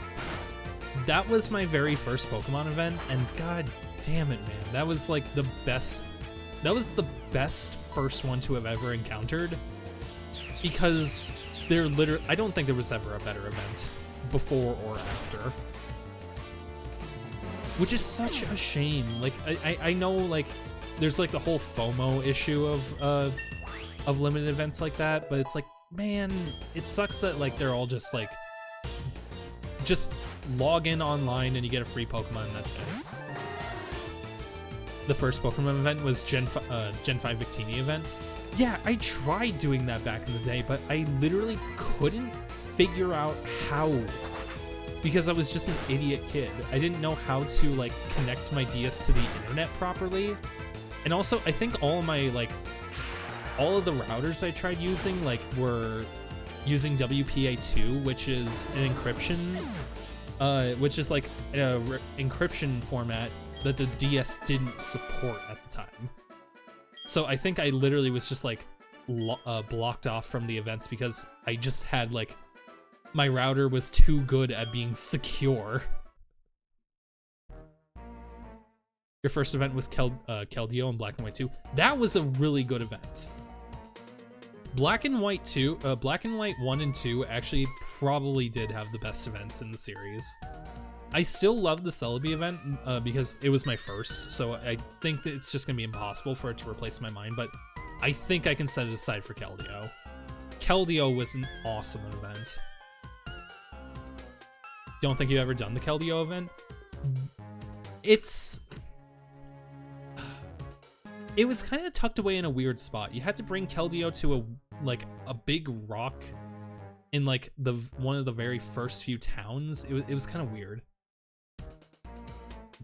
that was my very first Pokemon event, and god damn it, man, that was like the best. That was the best first one to have ever encountered, because there literally, I don't think there was ever a better event before or after, which is such a shame. Like I know like there's like the whole FOMO issue of limited events like that, but it's like, man, it sucks that like they're all just like just log in online and you get a free Pokemon and that's it. The first Pokemon event was Gen 5 Victini event. Yeah, I tried doing that back in the day, but I literally couldn't figure out how, because I was just an idiot kid. I didn't know how to like connect my DS to the internet properly. And also, I think all of my like all of the routers I tried using like were using WPA2, which is an encryption which is like a encryption format that the DS didn't support at the time. So I think I literally was just like blocked off from the events because I just had like, my router was too good at being secure. Your first event was Keldeo and Black and White 2. That was a really good event. Black and White 2, Black and White 1 and 2 actually probably did have the best events in the series. I still love the Celebi event because it was my first, so I think that it's just gonna be impossible for it to replace my mind, but I think I can set it aside for Keldeo. Keldeo was an awesome event. Don't think you've ever done the Keldeo event? It was kind of tucked away in a weird spot. You had to bring Keldeo to a big rock in like one of the very first few towns. It was kind of weird.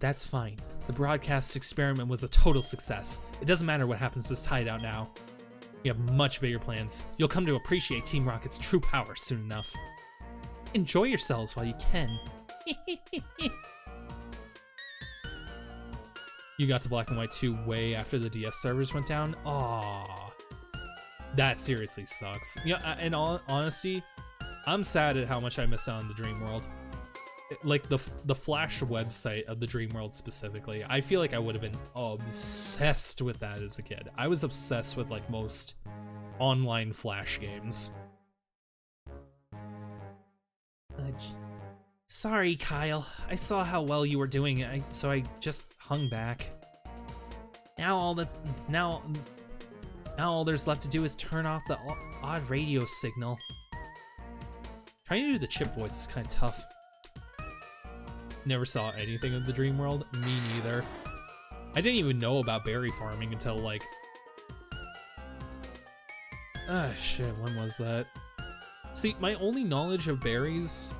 That's fine. The broadcast experiment was a total success. It doesn't matter what happens to this hideout now. We have much bigger plans. You'll come to appreciate Team Rocket's true power soon enough. Enjoy yourselves while you can. You got to Black and White 2 way after the DS servers went down? Aww. That seriously sucks. Yeah, and honestly, I'm sad at how much I missed out on the Dream World. Like the Flash website of the Dream World specifically, I feel like I would have been obsessed with that as a kid. I was obsessed with like most online Flash games. Sorry, Kyle. I saw how well you were doing it, so I just hung back. Now all there's left to do is turn off the odd radio signal. Trying to do the chip voice is kind of tough. Never saw anything of the dream world. Me neither. I didn't even know about berry farming until like... Ah, shit, when was that? See, my only knowledge of berries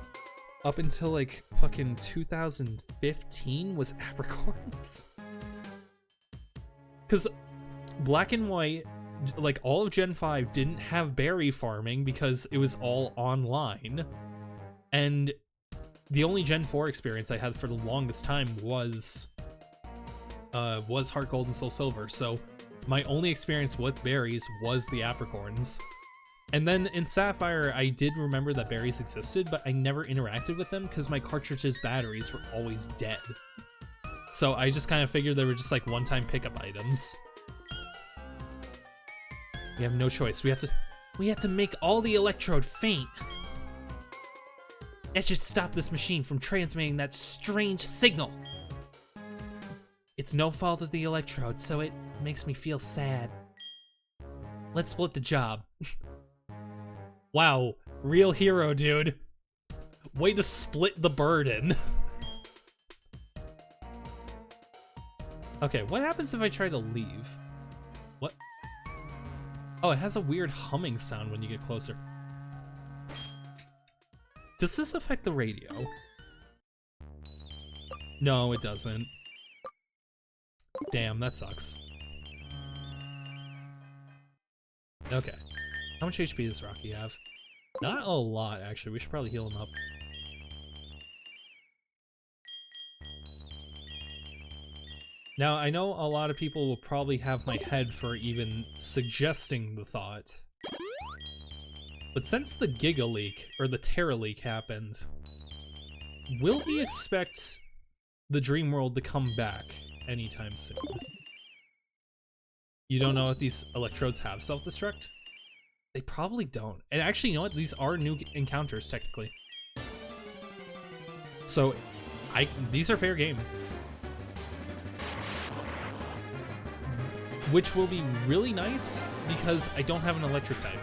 up until like fucking 2015 was apricorns. Because Black and White, like all of Gen 5 didn't have berry farming because it was all online. And the only Gen 4 experience I had for the longest time was HeartGold and Soul Silver. So my only experience with berries was the apricorns. And then in Sapphire, I did remember that berries existed, but I never interacted with them because my cartridge's batteries were always dead. So I just kind of figured they were just like one-time pickup items. We have no choice. We have to make all the electrode faint. That should stop this machine from transmitting that strange signal. It's no fault of the electrode, so it makes me feel sad. Let's split the job. Wow, real hero, dude. Way to split the burden. Okay, what happens if I try to leave? What? Oh, it has a weird humming sound when you get closer. Does this affect the radio? No, it doesn't. Damn, that sucks. Okay. How much HP does Rocky have? Not a lot, actually. We should probably heal him up. Now, I know a lot of people will probably have my head for even suggesting the thought. But since the Giga Leak, or the Terra Leak happened, will we expect the Dream World to come back anytime soon? You don't know if these electrodes have self-destruct? They probably don't. And actually, you know what? These are new encounters, technically. So, these are fair game. Which will be really nice, because I don't have an electric type.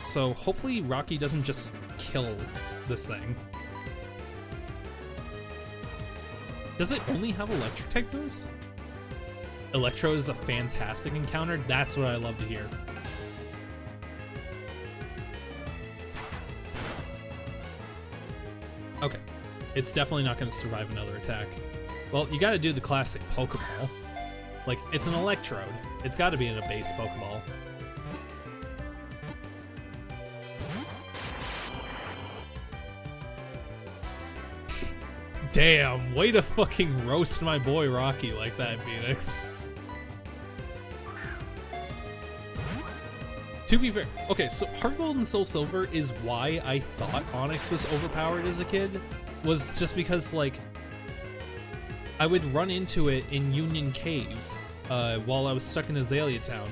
So hopefully Rocky doesn't just kill this thing. Does it only have electric type moves? Electro is a fantastic encounter. That's what I love to hear. Okay. It's definitely not going to survive another attack. Well, you got to do the classic Pokeball. Like, it's an Electrode. It's got to be in a base Pokeball. Damn, way to fucking roast my boy Rocky like that, Phoenix. To be fair, okay, so HeartGold and Soul Silver is why I thought Onyx was overpowered as a kid, was just because, like, I would run into it in Union Cave while I was stuck in Azalea Town,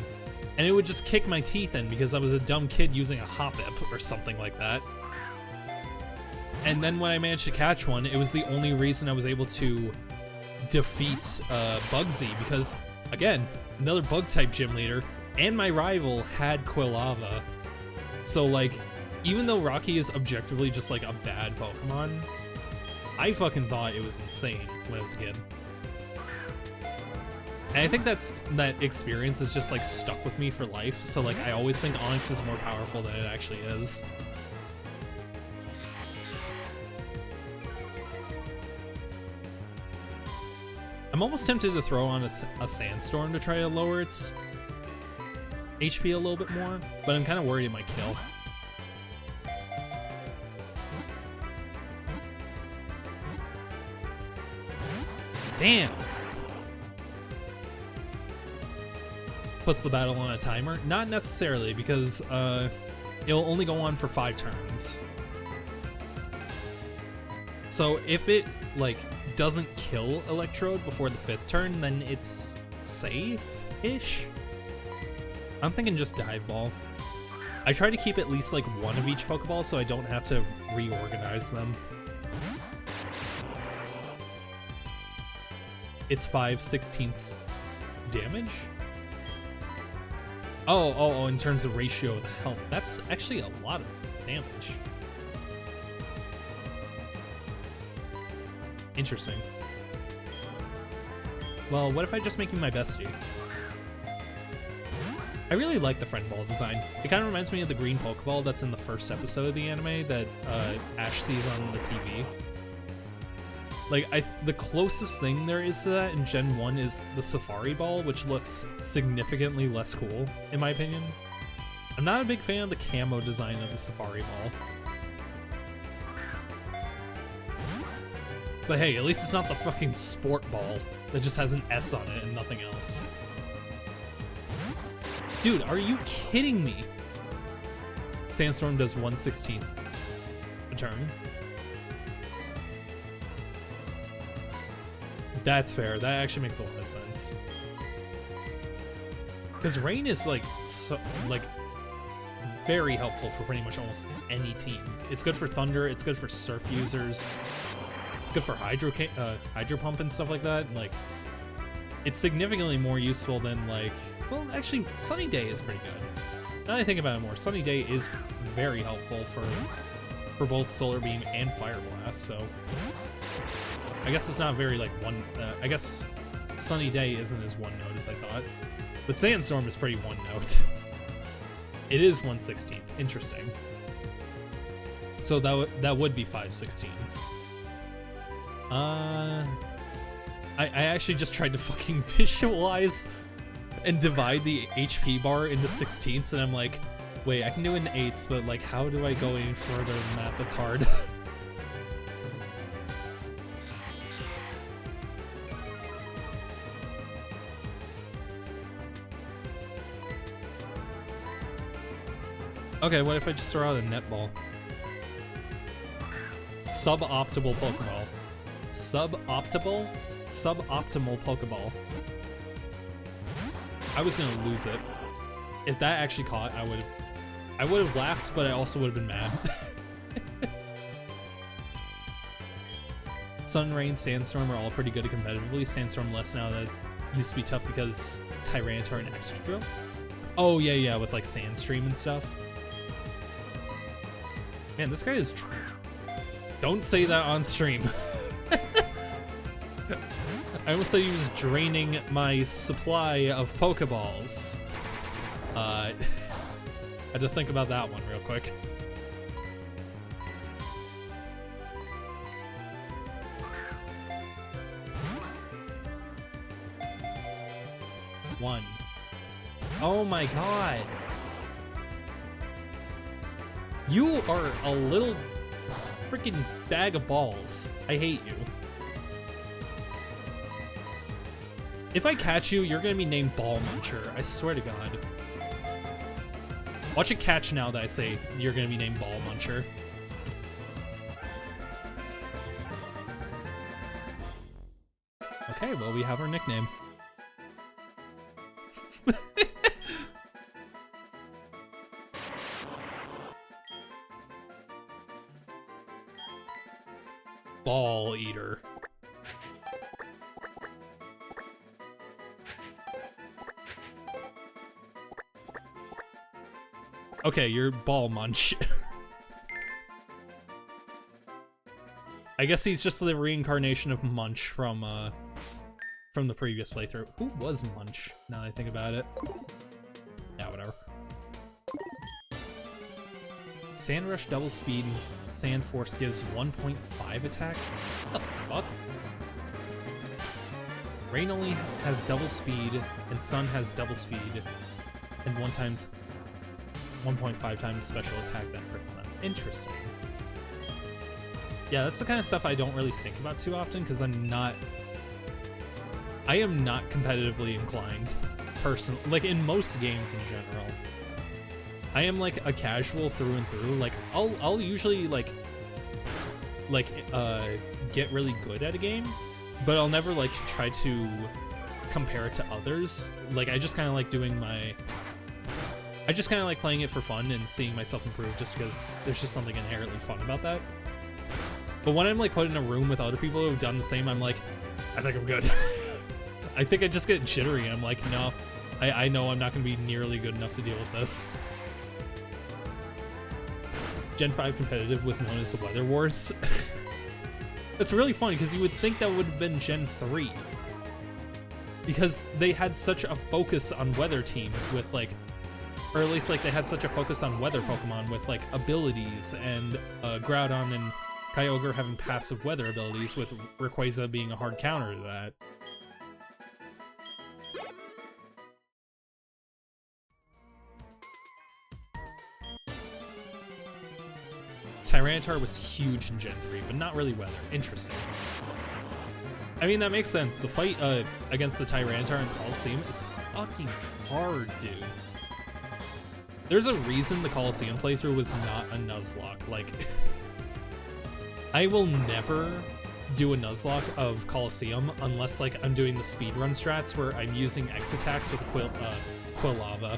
and it would just kick my teeth in because I was a dumb kid using a Hoppip or something like that. And then when I managed to catch one, it was the only reason I was able to defeat Bugsy, because, again, another Bug-type gym leader, and my rival had Quilava. So, like, even though Rocky is objectively just, like, a bad Pokemon, I fucking thought it was insane when I was a kid. And I think that experience is just, like, stuck with me for life, so, like, I always think Onyx is more powerful than it actually is. I'm almost tempted to throw on a Sandstorm to try to lower its HP a little bit more, but I'm kind of worried it might kill. Damn! Puts the battle on a timer? Not necessarily, because it'll only go on for 5 turns. So if it, like, doesn't kill Electrode before the 5th turn, then it's safe-ish? I'm thinking just Dive Ball. I try to keep at least like one of each Pokeball so I don't have to reorganize them. it's 5/16 damage? Oh, in terms of ratio of health. That's actually a lot of damage. Interesting. Well, what if I just make you my bestie? I really like the friend ball design. It kind of reminds me of the green Pokeball that's in the first episode of the anime that Ash sees on the TV. Like, the closest thing there is to that in Gen 1 is the Safari Ball, which looks significantly less cool, in my opinion. I'm not a big fan of the camo design of the Safari Ball. But hey, at least it's not the fucking Sport Ball that just has an S on it and nothing else. Dude, are you kidding me? Sandstorm does 1/16 a turn. That's fair. That actually makes a lot of sense. Because Rain is like very helpful for pretty much almost any team. It's good for Thunder. It's good for Surf users. It's good for Hydro Pump and stuff like that. Like, it's significantly more useful than like. Well, actually, Sunny Day is pretty good. Now that I think about it more, Sunny Day is very helpful for both Solar Beam and Fire Blast. So. I guess it's not very, like, one... I guess Sunny Day isn't as one note as I thought. But Sandstorm is pretty one note. It is 1/16. Interesting. So that would be 5/16. I actually just tried to fucking visualize and divide the HP bar into 16ths, and I'm like, wait, I can do it in 8ths, but, like, how do I go any further than that? That's hard. Okay, what if I just throw out a netball? Suboptimal Pokeball. Suboptimal Pokeball. I was gonna lose it. If that actually caught, I would have laughed, but I also would have been mad. Sun, Rain, Sandstorm are all pretty good competitively. Sandstorm less now. That used to be tough because Tyranitar and Excadrill. Oh yeah, with like Sandstream and stuff. Man, this guy is true. Don't say that on stream. I almost said he was draining my supply of Pokeballs. I had to think about that one real quick. One. Oh my god. You are a little freaking bag of balls. I hate you. If I catch you, you're gonna be named Ball Muncher. I swear to God. Watch it catch now that I say you're gonna be named Ball Muncher. Okay, well, we have our nickname. Ball Eater. Okay, you're Ball Munch. I guess he's just the reincarnation of Munch from the previous playthrough. Who was Munch, now that I think about it? Yeah, whatever. Sand Rush double speed and Sand Force gives 1.5 attack? What the fuck? Rain only has double speed, and Sun has double speed, and 1.5 times special attack that hurts them. Interesting. Yeah, that's the kind of stuff I don't really think about too often, because I am not competitively inclined, personally. Like, in most games in general. I am like a casual through and through. Like, I'll usually get really good at a game, but I'll never like try to compare it to others. Like, I just kind of like playing it for fun and seeing myself improve, just because there's just something inherently fun about that. But when I'm like put in a room with other people who've done the same, I'm like, I think I'm good. I think I just get jittery and I'm like, no, I know I'm not going to be nearly good enough to deal with this. Gen 5 competitive was known as the Weather Wars. That's really funny because you would think that would have been Gen 3. Because they had such a focus on weather teams with like, or at least like they had such a focus on weather Pokemon with like abilities, and Groudon and Kyogre having passive weather abilities, with Rayquaza being a hard counter to that. Tyranitar was huge in Gen 3, but not really weather. Interesting. I mean, that makes sense. The fight against the Tyranitar in Coliseum is fucking hard, dude. There's a reason the Coliseum playthrough was not a Nuzlocke. Like, I will never do a Nuzlocke of Coliseum unless, like, I'm doing the speedrun strats where I'm using X attacks with Quilava.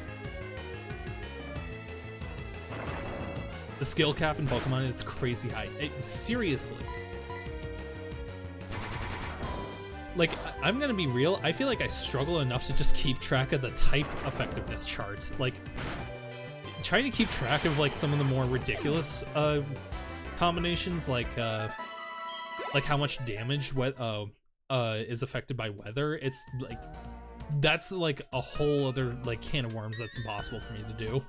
The skill cap in Pokemon is crazy high. Seriously. Like, I'm gonna be real, I feel like I struggle enough to just keep track of the type effectiveness chart. Like, trying to keep track of, like, some of the more ridiculous combinations, like how much damage is affected by weather. It's, like, that's, like, a whole other, like, can of worms that's impossible for me to do.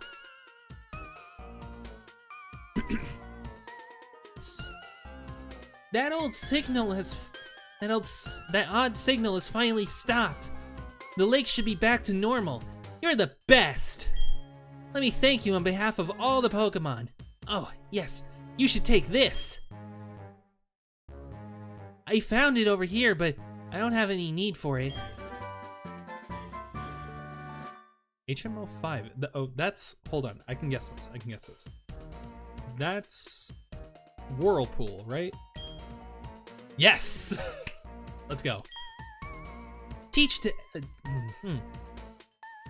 That odd signal has finally stopped. The lake should be back to normal. You're the best. Let me thank you on behalf of all the Pokemon. Oh, yes, you should take this. I found it over here, but I don't have any need for it. HMO5. Oh, that's... Hold on. I can guess this. That's Whirlpool, right? Yes! Let's go. Teach it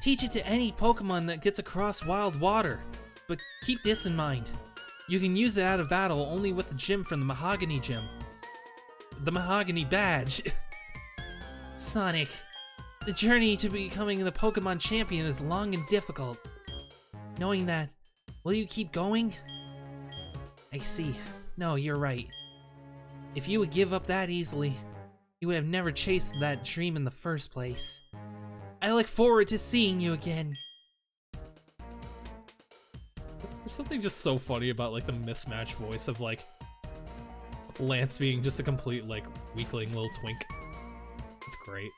to any Pokemon that gets across wild water. But keep this in mind. You can use it out of battle only with the gym from the Mahogany Gym. The Mahogany Badge. Sonic, the journey to becoming the Pokemon champion is long and difficult. Knowing that, will you keep going? I see. No, you're right. If you would give up that easily, you would have never chased that dream in the first place. I look forward to seeing you again. There's something just so funny about, like, the mismatched voice of, like, Lance being just a complete, like, weakling little twink. It's great.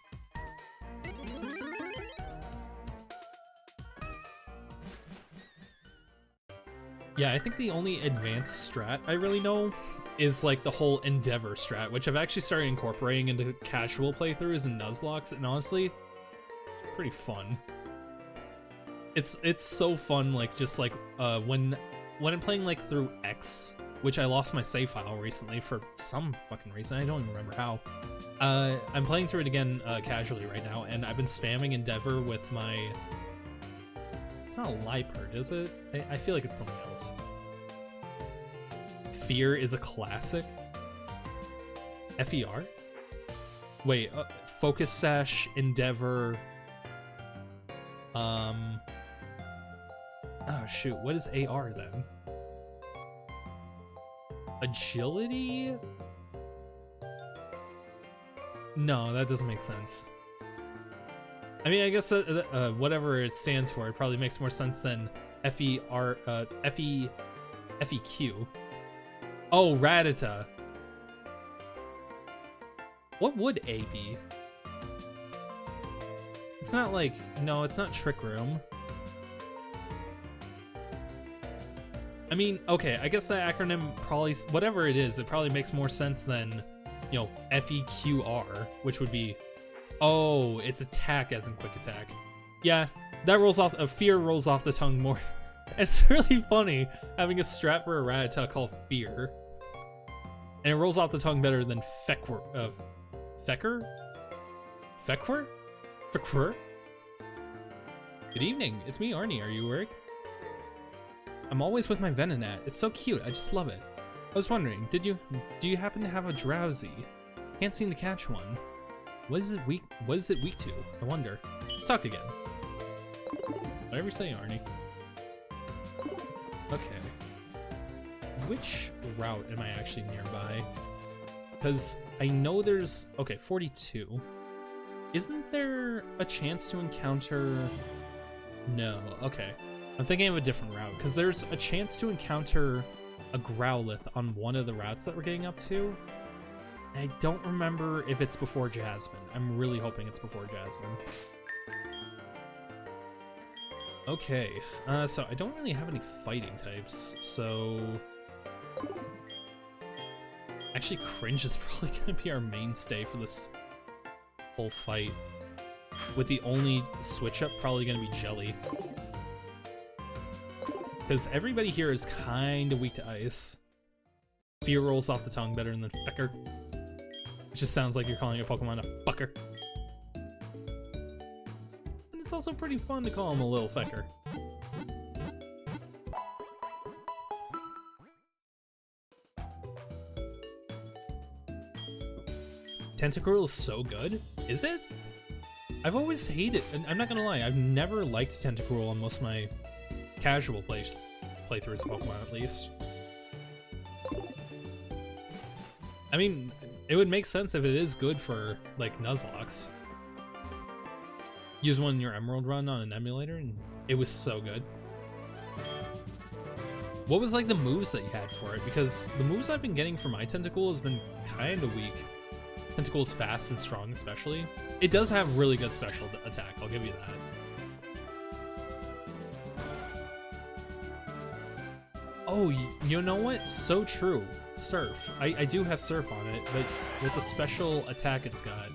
Yeah, I think the only advanced strat I really know is, like, the whole Endeavor strat, which I've actually started incorporating into casual playthroughs and Nuzlocks, and honestly, pretty fun. It's so fun, like, just, like, when I'm playing, like, through X, which I lost my save file recently for some fucking reason, I don't even remember how. I'm playing through it again casually right now, and I've been spamming Endeavor with my... It's not a Liepard, is it? I feel like it's something else. Fear is a classic? FER? Wait, Focus Sash, Endeavor... Oh shoot, what is AR then? Agility? No, that doesn't make sense. I mean, I guess whatever it stands for, it probably makes more sense than FEQ. Oh, Rattata. What would A be? It's not like... No, it's not Trick Room. I mean, okay, I guess that acronym probably... Whatever it is, it probably makes more sense than, you know, FEQR, which would be... Oh, it's attack as in quick attack. Yeah, that rolls off... Fear rolls off the tongue more. It's really funny having a strat for a Rattata called Fear. And it rolls off the tongue better than Fecker? Feckwer? Good evening, it's me, Arnie. Are you awake? I'm always with my Venonat. It's so cute, I just love it. I was wondering, do you happen to have a Drowsy? Can't seem to catch one. What is it weak to? I wonder. Let's talk again. Whatever you say, Arnie. Okay. Which route am I actually nearby? Because I know there's... Okay, 42. Isn't there a chance to encounter... No, okay. I'm thinking of a different route, because there's a chance to encounter a Growlithe on one of the routes that we're getting up to. And I don't remember if it's before Jasmine. I'm really hoping it's before Jasmine. Okay, so I don't really have any fighting types, so... Actually, Cringe is probably gonna be our mainstay for this whole fight. With the only switch up probably gonna be Jelly. Because everybody here is kind of weak to ice. Fear rolls off the tongue better than Fecker. It just sounds like you're calling a Pokemon a fucker. And it's also pretty fun to call him a little Fecker. Tentacruel is so good? Is it? I've always hated, and I'm not gonna lie, I've never liked Tentacruel on most of my casual playthroughs of Pokemon, at least. I mean, it would make sense if it is good for, like, Nuzlocke. Use one in your Emerald run on an emulator, and it was so good. What was, like, the moves that you had for it? Because the moves I've been getting from my Tentacool has been kind of weak. Tentacle's fast and strong, especially. It does have really good special attack, I'll give you that. Oh, you know what? So true. Surf. I do have Surf on it, but with the special attack it's got,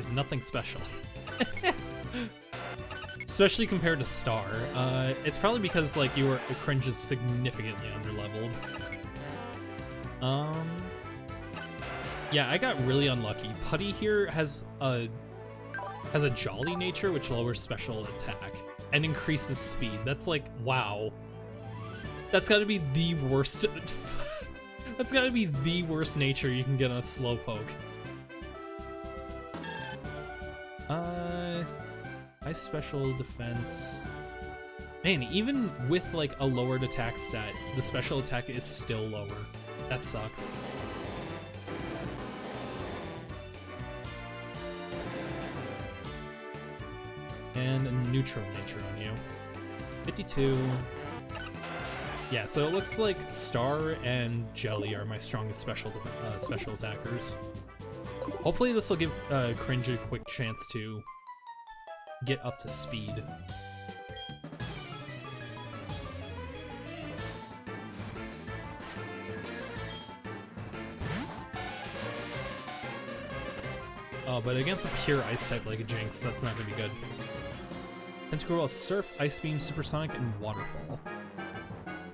is nothing special. Especially compared to Star. It's probably because, like, Cringe is significantly underleveled. Yeah, I got really unlucky. Putty here has a Jolly nature, which lowers special attack and increases speed. That's like, wow. That's gotta be the worst. That's gotta be the worst nature you can get on a Slowpoke. High special defense. Man, even with like a lowered attack stat, the special attack is still lower. That sucks. And a neutral nature on you. 52. Yeah, so it looks like Star and Jelly are my strongest special attackers. Hopefully this will give Cringe a quick chance to get up to speed. Oh, but against a pure ice type like a Jinx, that's not gonna be good. Tentacruel has Surf, Ice Beam, Supersonic, and Waterfall.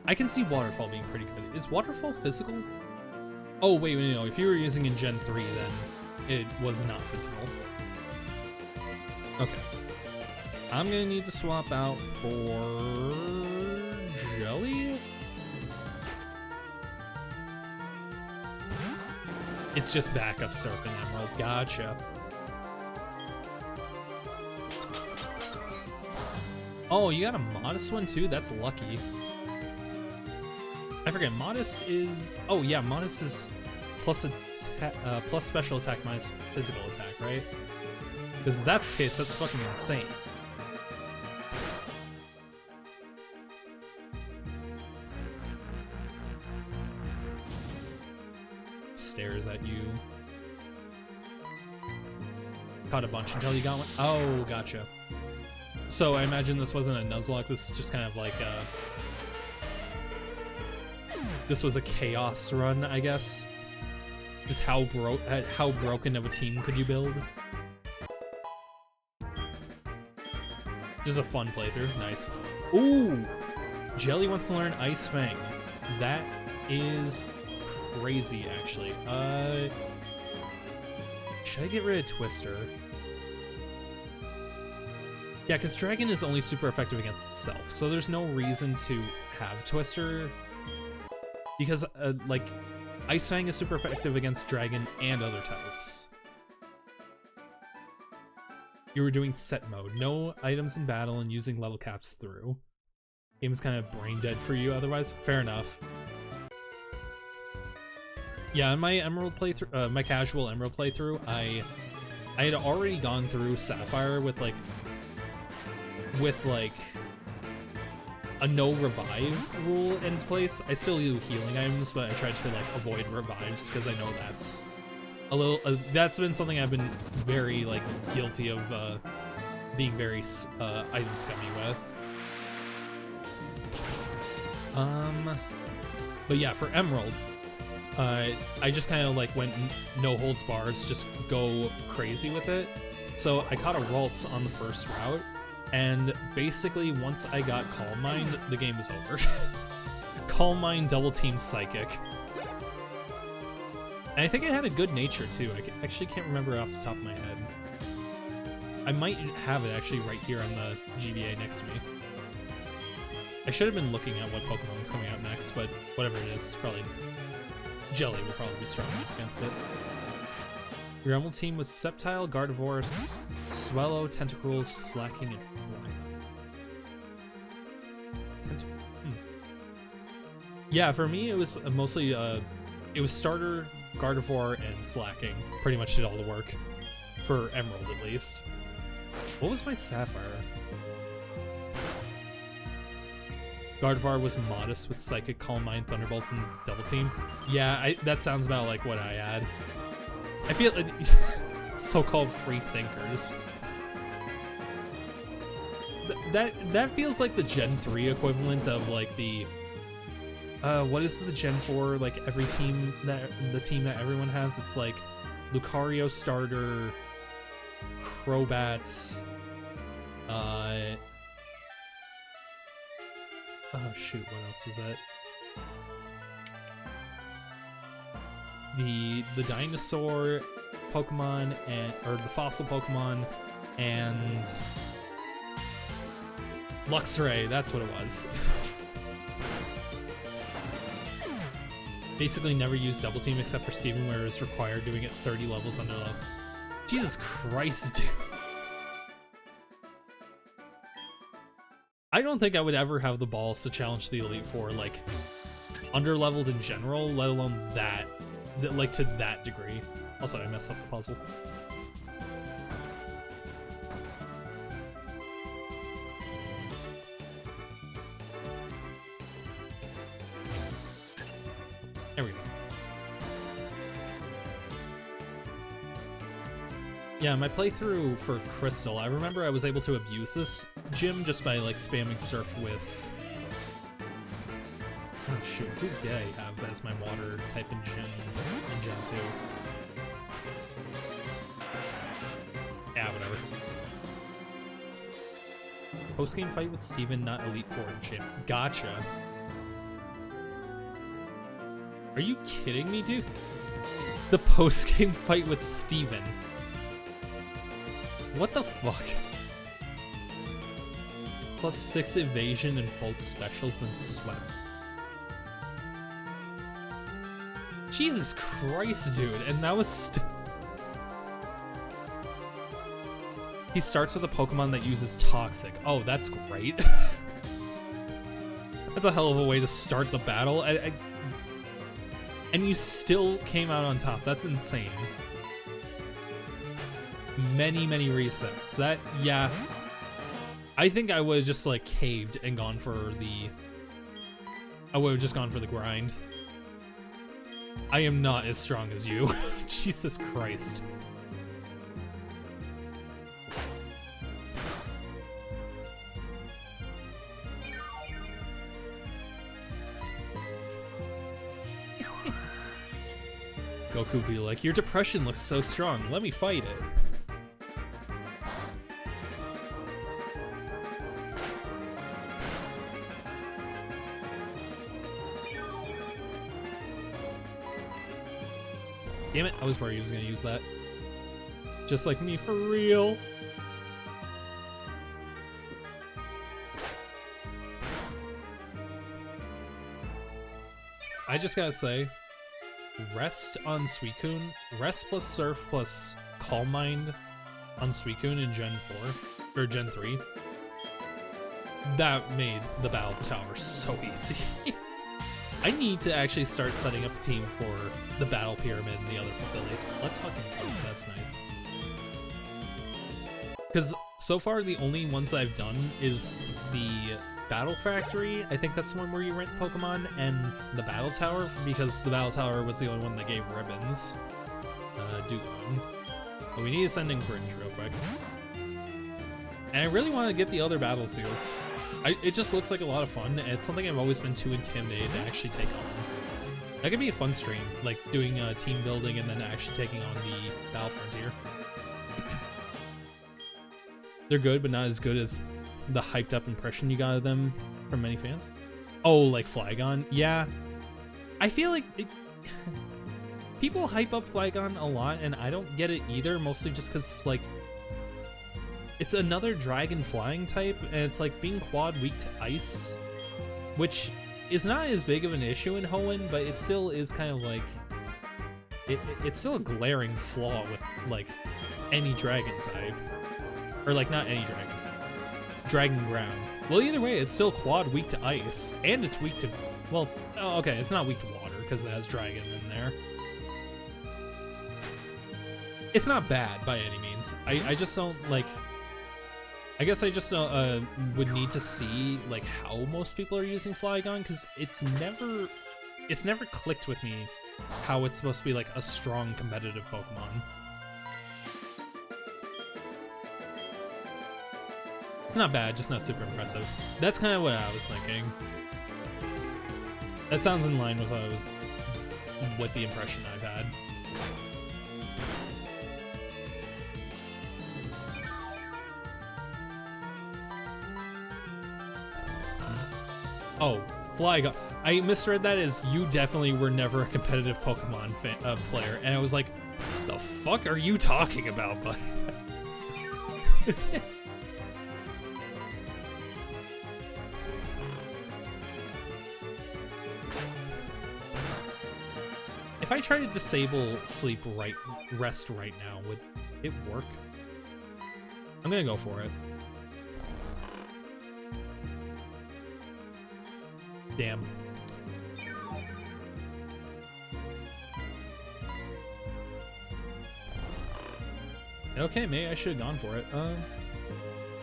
I can see Waterfall being pretty good. Is Waterfall physical? Oh, wait, no. If you were using in Gen 3, then it was not physical. Okay. I'm gonna need to swap out for Jelly? It's just backup Surf and Emerald. Gotcha. Oh, you got a Modest one too? That's lucky. I forget, Modest is... Oh yeah, Modest is plus special attack minus physical attack, right? Because if that's the case, that's fucking insane. Stares at you. Caught a bunch until you got one. Oh, gotcha. So I imagine this wasn't a Nuzlocke, this is just kind of like a... This was a chaos run, I guess. Just how broken of a team could you build? Just a fun playthrough, nice. Ooh! Jelly wants to learn Ice Fang. That is crazy, actually. Should I get rid of Twister? Yeah, because Dragon is only super effective against itself, so there's no reason to have Twister. Because, like, Ice Fang is super effective against Dragon and other types. You were doing set mode. No items in battle and using level caps through. Game is kind of brain dead for you otherwise. Fair enough. Yeah, in my Emerald playthrough, my casual Emerald playthrough, I had already gone through Sapphire with like a no revive rule in place. I still do healing items, but I tried to like avoid revives because I know that's a little. That's been something I've been very like guilty of being very item scummy with. But yeah, for Emerald, I just kind of like went no holds bars, just go crazy with it. So I caught a waltz on the first route, and basically once I got Calm Mind, the game was over. Calm Mind double team Psychic. And I think I had a good nature too. I actually can't remember off the top of my head. I might have it actually right here on the GBA next to me. I should have been looking at what Pokemon was coming out next, but whatever it is, probably Jelly will probably be strong against it. Your Emerald team was Sceptile, Gardevoir, Swallow, Tentacruel, Slacking, and Flying. Yeah, for me it was mostly it was Starter, Gardevoir, and Slacking. Pretty much did all the work for Emerald at least. What was my Sapphire? Gardevoir was Modest with Psychic, Calm Mind, Thunderbolt, and Double Team. Yeah, that sounds about like what I had. I feel like so-called free thinkers. That feels like the Gen 3 equivalent of like the what is the Gen 4 like every team that the team that everyone has? It's like Lucario starter, Crobat, oh shoot, what else is that? The dinosaur Pokemon or the fossil Pokemon and Luxray, that's what it was. Basically never used Double Team except for Steven where it was required, doing it 30 levels under level. Jesus Christ, dude. I don't think I would ever have the balls to challenge the Elite Four, like, under-leveled in general, let alone that, like, to that degree. Also, I messed up the puzzle. There we go. Yeah, my playthrough for Crystal, I remember I was able to abuse this gym just by like spamming Surf with... Oh shoot, who did I have as my water type in Gen 2? Yeah, whatever. Post-game fight with Steven, not Elite Four in gym. Gotcha. Are you kidding me, dude? The post-game fight with Steven. What the fuck? Plus 6 evasion and both specials, then swept. Jesus Christ, dude. And that was he starts with a Pokemon that uses Toxic. Oh, that's great. That's a hell of a way to start the battle. And you still came out on top. That's insane. Many resets. That, yeah. I think I would have just like caved and gone for the... I would have just gone for the grind. I am not as strong as you. Jesus Christ. Goku be like, your depression looks so strong. Let me fight it. Damn it, I was worried he was gonna use that. Just like me, for real. I just gotta say, Rest on Suicune, Rest plus Surf plus Calm Mind on Suicune in Gen 4 or Gen 3. That made the battle tower so easy. I need to actually start setting up a team for the battle pyramid and the other facilities. Let's fucking go. That's nice. Because so far the only ones that I've done is the Battle Factory. I think that's the one where you rent Pokemon, and the Battle Tower, because the Battle Tower was the only one that gave ribbons. Dugong. But we need to send in Cringe real quick. And I really want to get the other Battle Seals. It just looks like a lot of fun, and it's something I've always been too intimidated to actually take on. That could be a fun stream, like doing team building and then actually taking on the Battle Frontier. They're good, but not as good as the hyped up impression you got of them from many fans. Oh, like Flygon? Yeah. I feel like people hype up Flygon a lot, and I don't get it either, mostly just because, like, it's another dragon flying type, and it's like being quad weak to ice, which is not as big of an issue in Hoenn, but it still is kind of like, it's still a glaring flaw with, like, any dragon type. Or, like, not any dragon. Dragon ground. Well, either way, it's still quad weak to ice, and it's weak to, well, okay, it's not weak to water, because it has dragon in there. It's not bad, by any means. I just don't, like, I guess I just would need to see, like, how most people are using Flygon, because it's never clicked with me how it's supposed to be, like, a strong competitive Pokemon. It's not bad, just not super impressive. That's kind of what I was thinking. That sounds in line with the impression I've had. Oh, Flygon. I misread that as you definitely were never a competitive Pokemon player, and I was like, the fuck are you talking about, bud? If I try to disable rest right now, would it work? I'm gonna go for it. Damn. Okay, maybe I should have gone for it.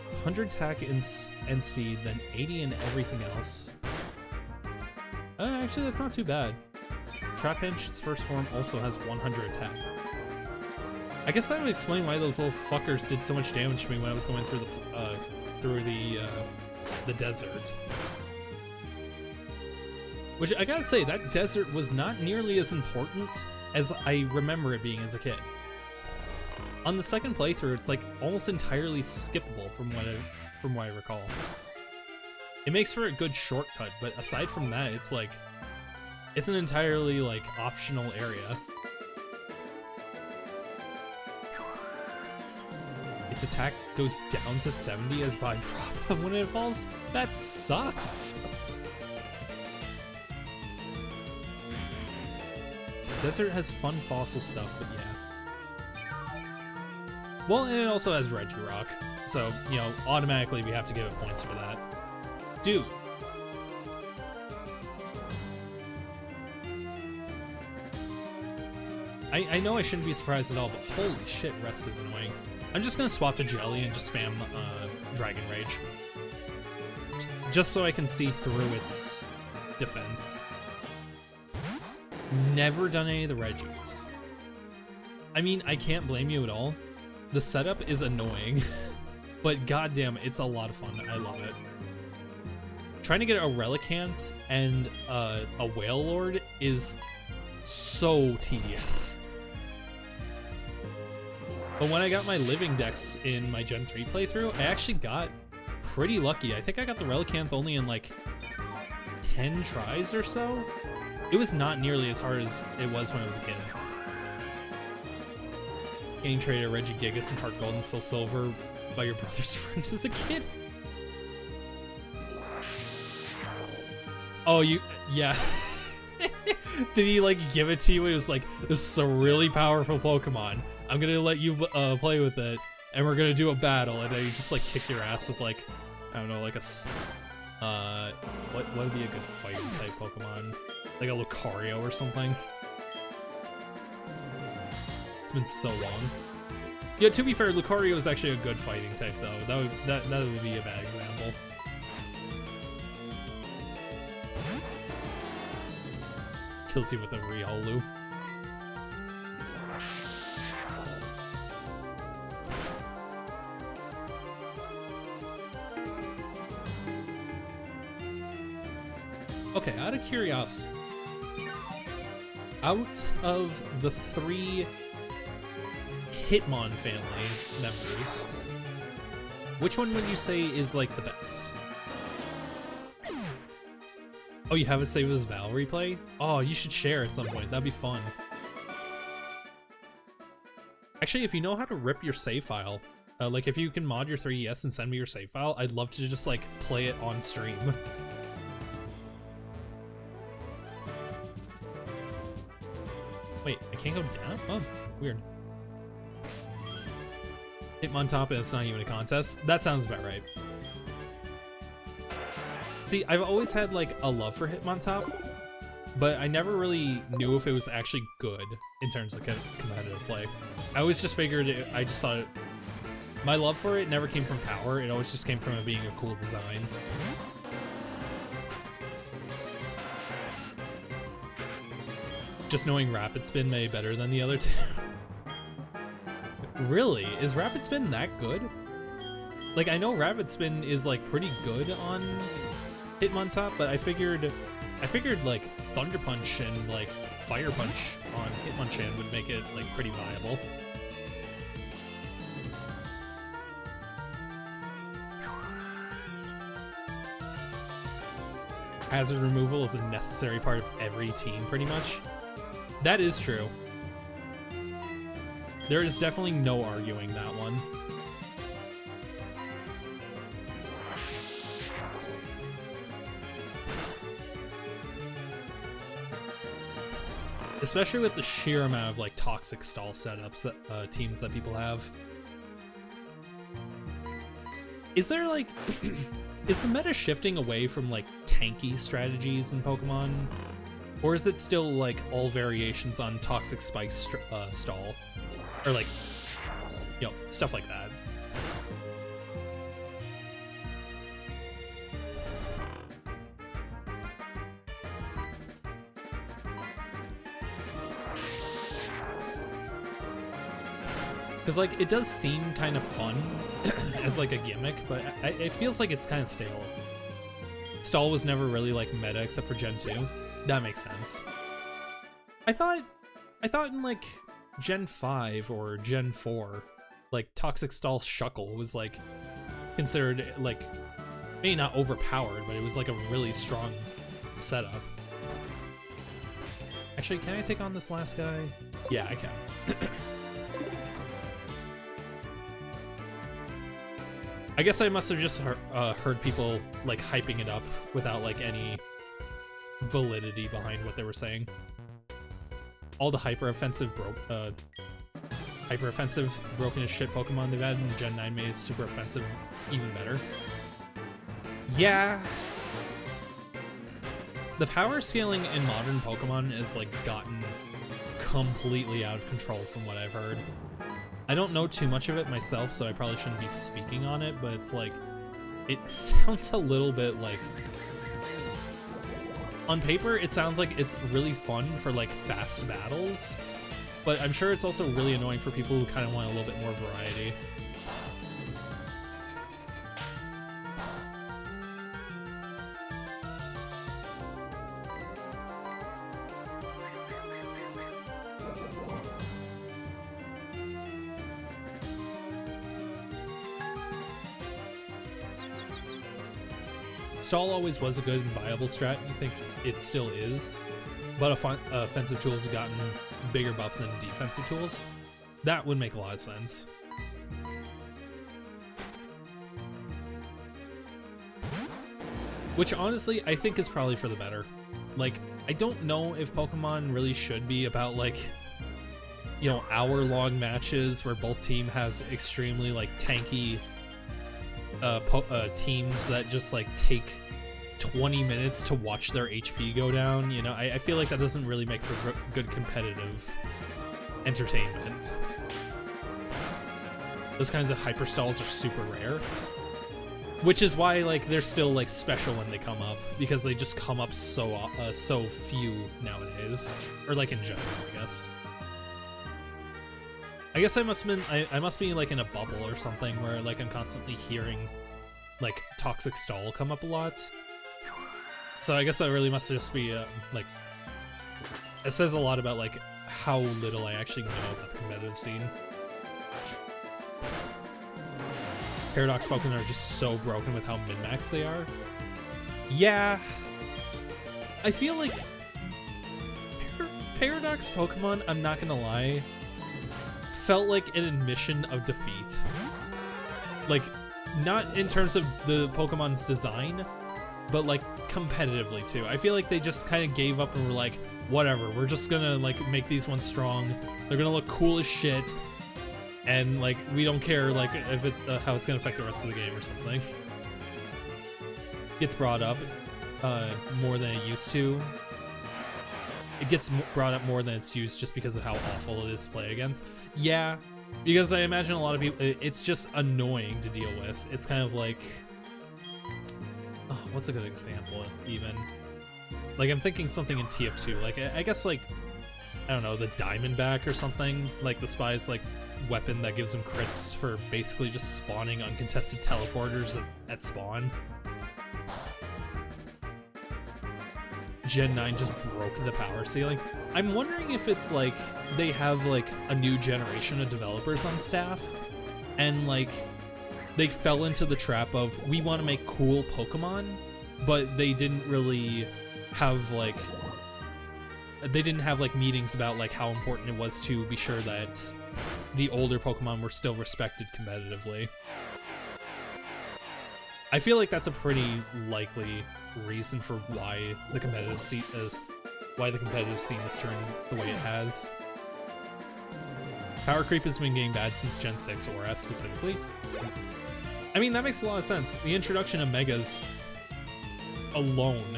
It's 100 attack and speed, then 80 in everything else. Actually, that's not too bad. Trapinch's first form also has 100 attack. I guess that would explain why those little fuckers did so much damage to me when I was going through the desert. Which, I gotta say, that desert was not nearly as important as I remember it being as a kid. On the second playthrough, it's like almost entirely skippable from what I recall. It makes for a good shortcut, but aside from that, it's like, it's an entirely, like, optional area. Its attack goes down to 70 as by problem when it falls? That sucks! Desert has fun fossil stuff, but yeah. Well, and it also has Regirock, so, you know, automatically we have to give it points for that. Dude! I know I shouldn't be surprised at all, but holy shit, Rest is annoying. I'm just gonna swap to Jelly and just spam Dragon Rage. Just so I can see through its defense. Never done any of the Reggies. I mean, I can't blame you at all. The setup is annoying, but goddamn, it's a lot of fun. I love it. Trying to get a Relicanth and a Whale Lord is so tedious. But when I got my living decks in my Gen 3 playthrough, I actually got pretty lucky. I think I got the Relicanth only in like 10 tries or so. It was not nearly as hard as it was when I was a kid. Getting traded Regigigas and HeartGold and Soul Silver by your brother's friend as a kid. Oh, yeah. Did he like give it to you? It was like, this is a really powerful Pokemon. I'm gonna let you play with it. and we're gonna do a battle, and I just like kick your ass with like, I don't know, like a what would be a good fighting type Pokemon? Like a Lucario or something. It's been so long. Yeah, to be fair, Lucario is actually a good fighting type though. That would be a bad example. Kills you with a Riolu. Okay, out of curiosity, out of the 3 Hitmon family members, which one would you say is like the best? Oh, you have it saved as Battle Replay? Oh, you should share at some point. That'd be fun. Actually, if you know how to rip your save file, like if you can mod your 3DS and send me your save file, I'd love to just like play it on stream. Wait, I can't go down? Oh, weird. Hitmontop, and it's not even a contest? That sounds about right. See, I've always had like a love for Hitmontop, but I never really knew if it was actually good in terms of competitive play. I always just figured I just thought my love for it never came from power, it always just came from it being a cool design. Just knowing Rapid Spin may be better than the other two. Really? Is Rapid Spin that good? Like, I know Rapid Spin is like pretty good on Hitmontop, but I figured like Thunder Punch and like Fire Punch on Hitmonchan would make it like pretty viable. Hazard removal is a necessary part of every team, pretty much. That is true. There is definitely no arguing that one. Especially with the sheer amount of like toxic stall setups that teams that people have. Is there like is the meta shifting away from like tanky strategies in Pokemon? Or is it still like all variations on toxic spike stall? Or like, you know, stuff like that. Because like it does seem kind of fun as like a gimmick, but it feels like it's kind of stale. Stall was never really like meta except for Gen 2. That makes sense. I thought in like Gen 5 or Gen 4, like Toxic Stall Shuckle was like considered like maybe not overpowered, but it was like a really strong setup. Actually, can I take on this last guy? Yeah, I can. I guess I must have just heard people like hyping it up without like any validity behind what they were saying. All the hyper offensive broken as shit Pokemon they've added in Gen 9 made super offensive even better. Yeah. The power scaling in modern Pokemon has like gotten completely out of control from what I've heard. I don't know too much of it myself, so I probably shouldn't be speaking on it, but it's like, it sounds a little bit like, on paper, it sounds like it's really fun for like fast battles, but I'm sure it's also really annoying for people who kind of want a little bit more variety. Stall always was a good and viable strat. I think it still is, but offensive tools have gotten bigger buff than defensive tools. That would make a lot of sense. Which honestly, I think is probably for the better. Like, I don't know if Pokemon really should be about like you know, hour-long matches where both team has extremely like tanky teams that just like take 20 minutes to watch their HP go down. You know, I feel like that doesn't really make for good competitive entertainment. Those kinds of hyperstalls are super rare, which is why like they're still like special when they come up, because they just come up so few nowadays, or like in general, I guess. I guess I must be like in a bubble or something where like I'm constantly hearing like toxic stall come up a lot. So I guess that really must just be like, it says a lot about like how little I actually know about the competitive scene. Paradox Pokemon are just so broken with how min-max they are. Yeah, I feel like Paradox Pokemon, I'm not gonna lie, felt like an admission of defeat. Like, not in terms of the Pokemon's design, but like competitively too. I feel like they just kind of gave up and were like, whatever, we're just gonna like make these ones strong. They're gonna look cool as shit. And like, we don't care like if it's how it's gonna affect the rest of the game or something. Gets brought up more than it used to. It gets brought up more than it's used just because of how awful it is to play against. Yeah, because I imagine a lot of people, it's just annoying to deal with. It's kind of like, oh, what's a good example even? Like, I'm thinking something in TF2. Like, I guess like, I don't know, the Diamondback or something. Like the spy's like weapon that gives them crits for basically just spawning uncontested teleporters at spawn. Gen 9 just broke the power ceiling. I'm wondering if it's like they have like a new generation of developers on staff and like they fell into the trap of, we want to make cool Pokemon, but they didn't really have like, they didn't have like meetings about like how important it was to be sure that the older Pokemon were still respected competitively. I feel like that's a pretty likely reason for why the competitive scene is turned the way it has. Power creep has been getting bad since Gen 6 or S specifically. I mean, that makes a lot of sense. The introduction of Megas alone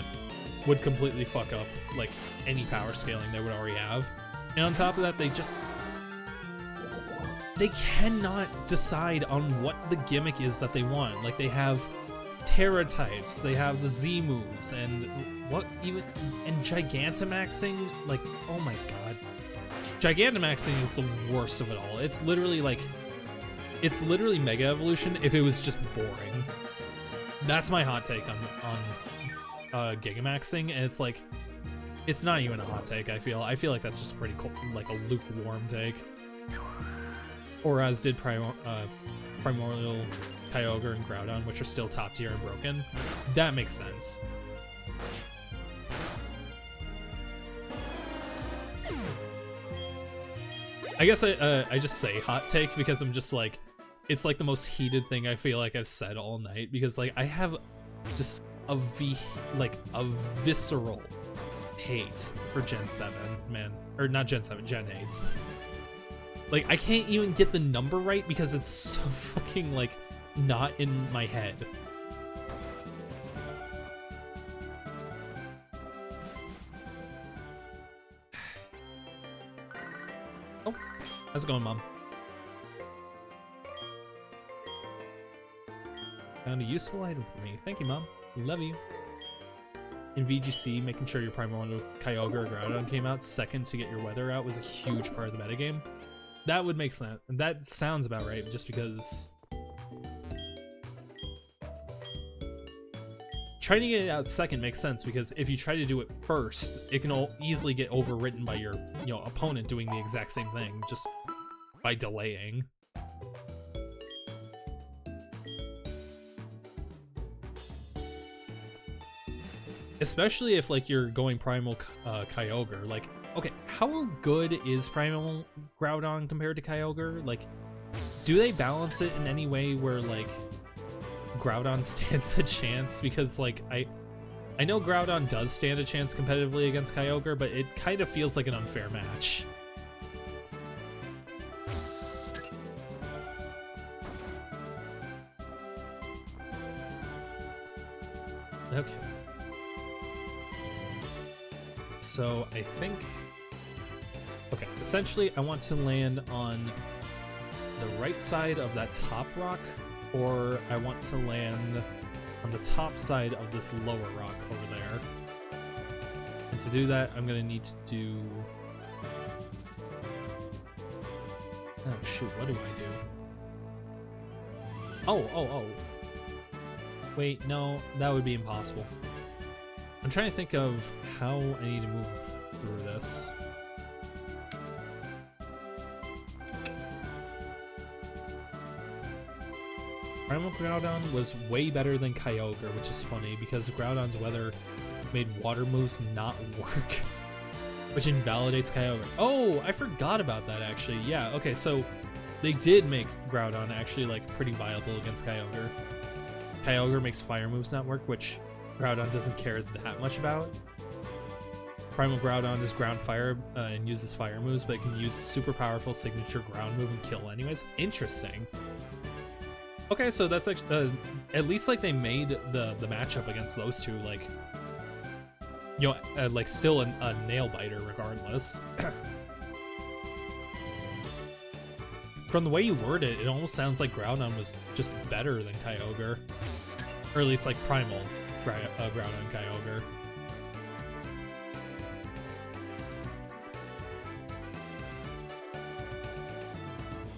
would completely fuck up like any power scaling they would already have. And on top of that, they cannot decide on what the gimmick is that they want. Like, they have Terra types, they have the Z moves, and Gigantamaxing, like, oh my god. Gigantamaxing is the worst of it all. It's literally Mega Evolution if it was just boring. That's my hot take on Gigamaxing, and it's like, it's not even a hot take, I feel like that's just pretty cool, like a lukewarm take. Or as did Primordial Kyogre and Groudon, which are still top tier and broken. That makes sense. I guess I just say hot take because I'm just like, it's like the most heated thing I feel like I've said all night, because like I have just a visceral hate for Gen 7, man. Or not Gen 7, Gen 8. Like, I can't even get the number right because it's so fucking, like, not in my head. Oh, how's it going, Mom? Found a useful item for me. Thank you, Mom. Love you. In VGC, making sure your Primordial Kyogre or Groudon came out second to get your weather out was a huge part of the metagame. That would make sense. That sounds about right, just because trying to get it out second makes sense, because if you try to do it first, it can easily get overwritten by your opponent doing the exact same thing just by delaying. Especially if like you're going Primal Kyogre, like, okay, how good is Primal Groudon compared to Kyogre? Like, do they balance it in any way where, like, Groudon stands a chance? Because, like, I know Groudon does stand a chance competitively against Kyogre, but it kind of feels like an unfair match. Okay. So I think... Okay, essentially I want to land on the right side of that top rock, or I want to land on the top side of this lower rock over there. And to do that, I'm gonna need to do... Oh shoot, what do I do? Oh. Wait, no, that would be impossible. I'm trying to think of how I need to move through this. Primal Groudon was way better than Kyogre, which is funny because Groudon's weather made water moves not work, which invalidates Kyogre. Oh, I forgot about that actually. Yeah, okay, so they did make Groudon actually like pretty viable against Kyogre. Kyogre makes fire moves not work, which Groudon doesn't care that much about. Primal Groudon is ground fire and uses fire moves, but it can use super powerful signature ground move and kill anyways. Interesting. Okay, so that's like at least like they made the matchup against those two like, you know, like still a nail biter regardless. From the way you word it, it almost sounds like Groudon was just better than Kyogre, or at least like Primal Groudon Kyogre.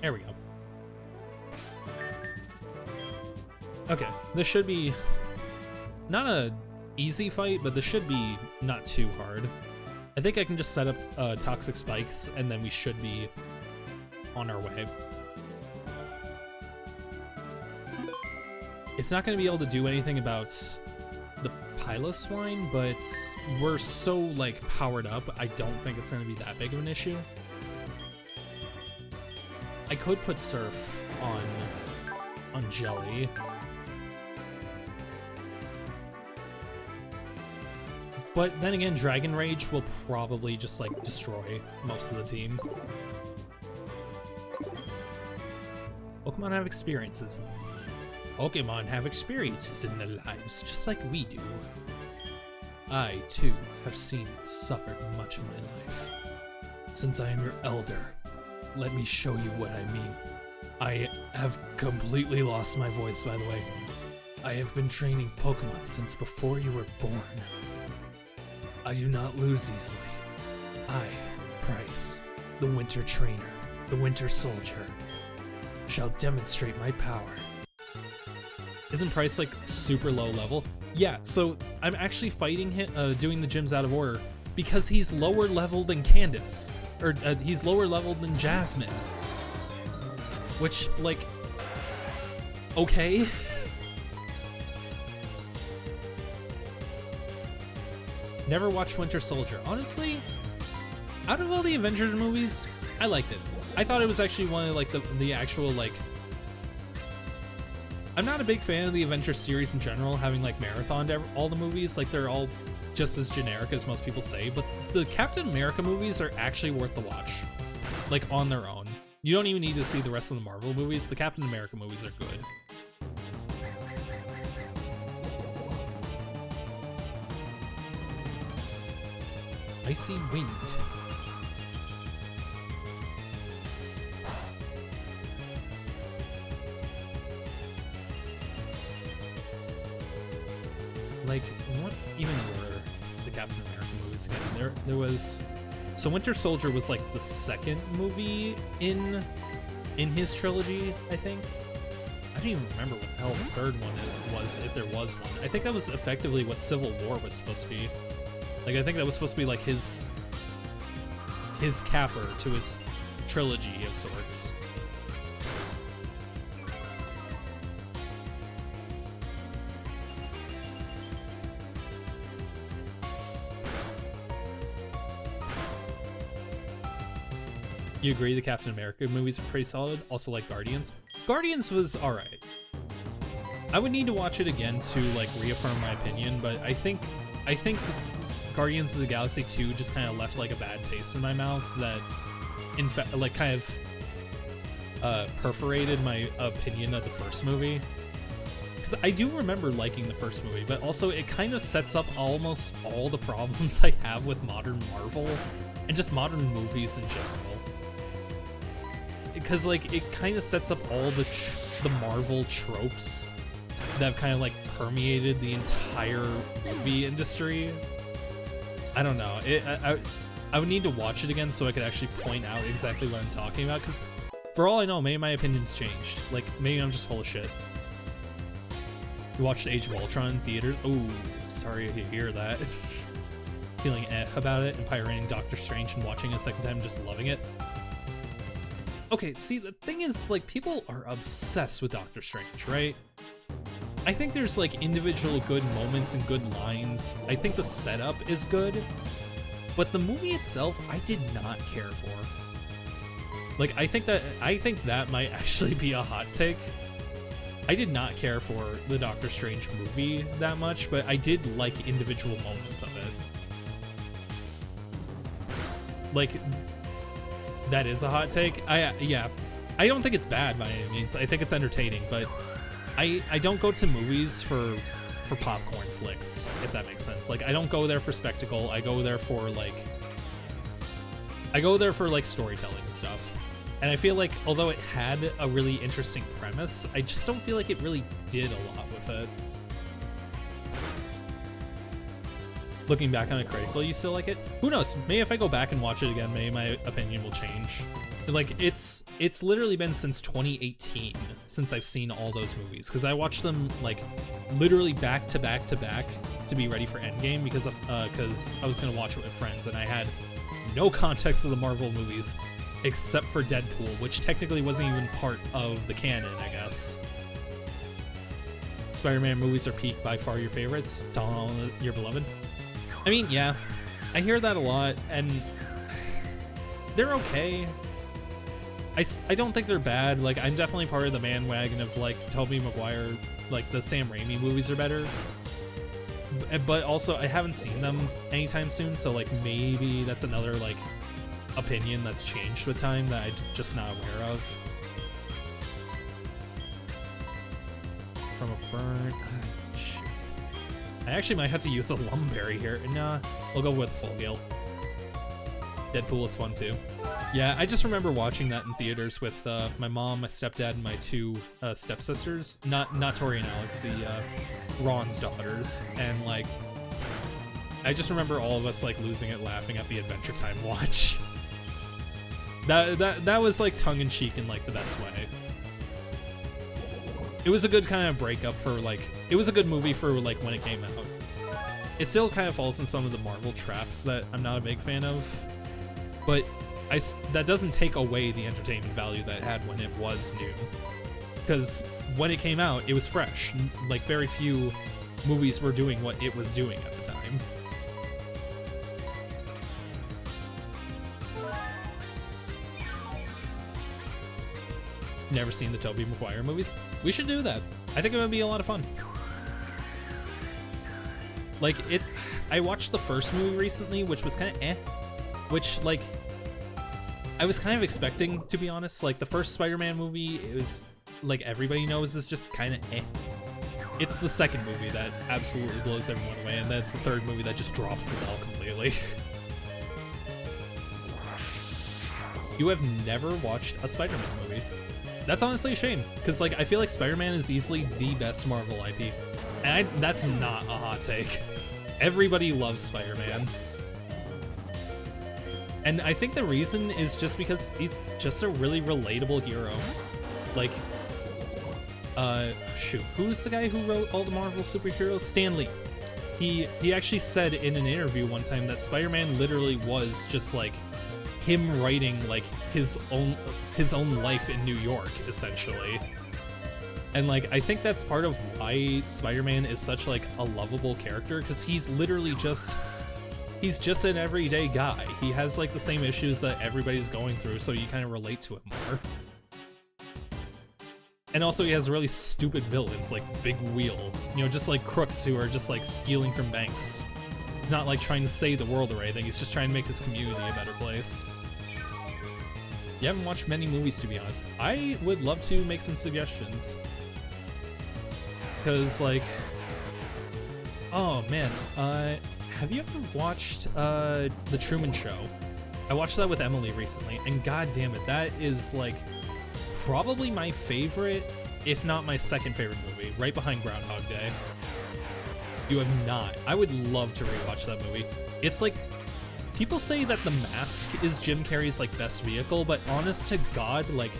There we go. Okay, this should be not a easy fight, but this should be not too hard. I think I can just set up toxic spikes and then we should be on our way. It's not going to be able to do anything about the Piloswine, but we're so like powered up, I don't think it's going to be that big of an issue. I could put Surf on Jelly. But then again, Dragon Rage will probably just like destroy most of the team. Pokemon have experiences. Pokemon have experiences in their lives, just like we do. I, too, have seen and suffered much of my life. Since I am your elder, let me show you what I mean. I have completely lost my voice, by the way. I have been training Pokemon since before you were born. I do not lose easily. I, Price, the Winter Trainer, the Winter Soldier, shall demonstrate my power. Isn't Price like super low level? Yeah, so I'm actually fighting him, doing the gyms out of order because he's lower level than Candace, or he's lower level than Jasmine. Which, like, okay. Never watched Winter Soldier. Honestly, out of all the Avengers movies, I liked it. I thought it was actually one of like the actual like. I'm not a big fan of the Avengers series in general, having like marathoned all the movies. Like they're all just as generic as most people say. But the Captain America movies are actually worth the watch, like on their own. You don't even need to see the rest of the Marvel movies. The Captain America movies are good. Icy Wind. Like, what even were the Captain America movies again? There was... So Winter Soldier was like the second movie in his trilogy, I think. I don't even remember what the hell the third one was, if there was one. I think that was effectively what Civil War was supposed to be. Like, I think that was supposed to be like his capper to his trilogy of sorts. You agree the Captain America movies were pretty solid? Also like Guardians? Guardians was alright. I would need to watch it again to like reaffirm my opinion, but I think Guardians of the Galaxy 2 just kind of left like a bad taste in my mouth that in fact like kind of perforated my opinion of the first movie. because I do remember liking the first movie, but also it kind of sets up almost all the problems I have with modern Marvel and just modern movies in general. Because like it kind of sets up all the Marvel tropes that have kind of like permeated the entire movie industry. I don't know. I would need to watch it again so I could actually point out exactly what I'm talking about, because for all I know, maybe my opinion's changed. Like, maybe I'm just full of shit. You watched Age of Ultron in theaters? Oh, sorry to hear that. Feeling about it and pirating Doctor Strange and watching it a second time, just loving it. Okay, see, the thing is, like, people are obsessed with Doctor Strange, right? I think there's, like, individual good moments and good lines. I think the setup is good. But the movie itself, I did not care for. Like, I think that might actually be a hot take. I did not care for the Doctor Strange movie that much, but I did like individual moments of it. Like, that is a hot take. Yeah, I don't think it's bad by any means. I think it's entertaining, but I don't go to movies for popcorn flicks, if that makes sense. Like, I don't go there for spectacle. I go there for storytelling and stuff. And I feel like, although it had a really interesting premise, I just don't feel like it really did a lot with it. Looking back on it critically, you still like it? Who knows? Maybe if I go back and watch it again, maybe my opinion will change. Like, it's literally been since 2018 since I've seen all those movies, because I watched them like literally back to back to back to be ready for Endgame, because I was gonna watch it with friends and I had no context of the Marvel movies except for Deadpool, which technically wasn't even part of the canon, I guess. Spider-Man movies are peak by far your favorites. Tom Holland, your beloved. I mean, yeah, I hear that a lot, and they're okay. I don't think they're bad. Like, I'm definitely part of the bandwagon of, like, Tobey Maguire, like, the Sam Raimi movies are better. But also, I haven't seen them anytime soon, so, like, maybe that's another, like, opinion that's changed with time that I'm just not aware of. From a burn... shit. I actually might have to use the Lumberry here. Nah, I'll go with Full Gale. Deadpool is fun too. Yeah, I just remember watching that in theaters with my mom, my stepdad, and my two stepsisters. Not Tori and Alex, the Ron's daughters. And like, I just remember all of us like losing it laughing at the Adventure Time watch. That was like tongue in cheek in like the best way. It was a good kind of breakup for like, it was a good movie for like when it came out. It still kind of falls in some of the Marvel traps that I'm not a big fan of, but that doesn't take away the entertainment value that it had when it was new. Because when it came out, it was fresh. Like, very few movies were doing what it was doing at the time. Never seen the Tobey Maguire movies? We should do that. I think it would be a lot of fun. Like, I watched the first movie recently, which was kind of eh. Which, like, I was kind of expecting, to be honest. Like, the first Spider-Man movie, it was, like, everybody knows is just kind of eh. It's the second movie that absolutely blows everyone away, and that's the third movie that just drops the ball completely. You have never watched a Spider-Man movie. That's honestly a shame, because, like, I feel like Spider-Man is easily the best Marvel IP. And that's not a hot take. Everybody loves Spider-Man. And I think the reason is just because he's just a really relatable hero. Like, shoot, who's the guy who wrote all the Marvel superheroes? Stan Lee. He actually said in an interview one time that Spider-Man literally was just like him writing like his own life in New York, essentially. And like, I think that's part of why Spider-Man is such like a lovable character, because he's literally just an everyday guy. He has like the same issues that everybody's going through, so you kind of relate to it more. And also he has really stupid villains like Big Wheel, you know, just like crooks who are just like stealing from banks. He's not like trying to save the world or anything, he's just trying to make his community a better place. You haven't watched many movies, to be honest. I would love to make some suggestions. Because, like, oh man, have you ever watched The Truman Show? I watched that with Emily recently, and god damn it, that is like probably my favorite, if not my second favorite movie, right behind Groundhog Day. You have not. I would love to rewatch that movie. It's like, people say that The Mask is Jim Carrey's like best vehicle, but honest to God, like,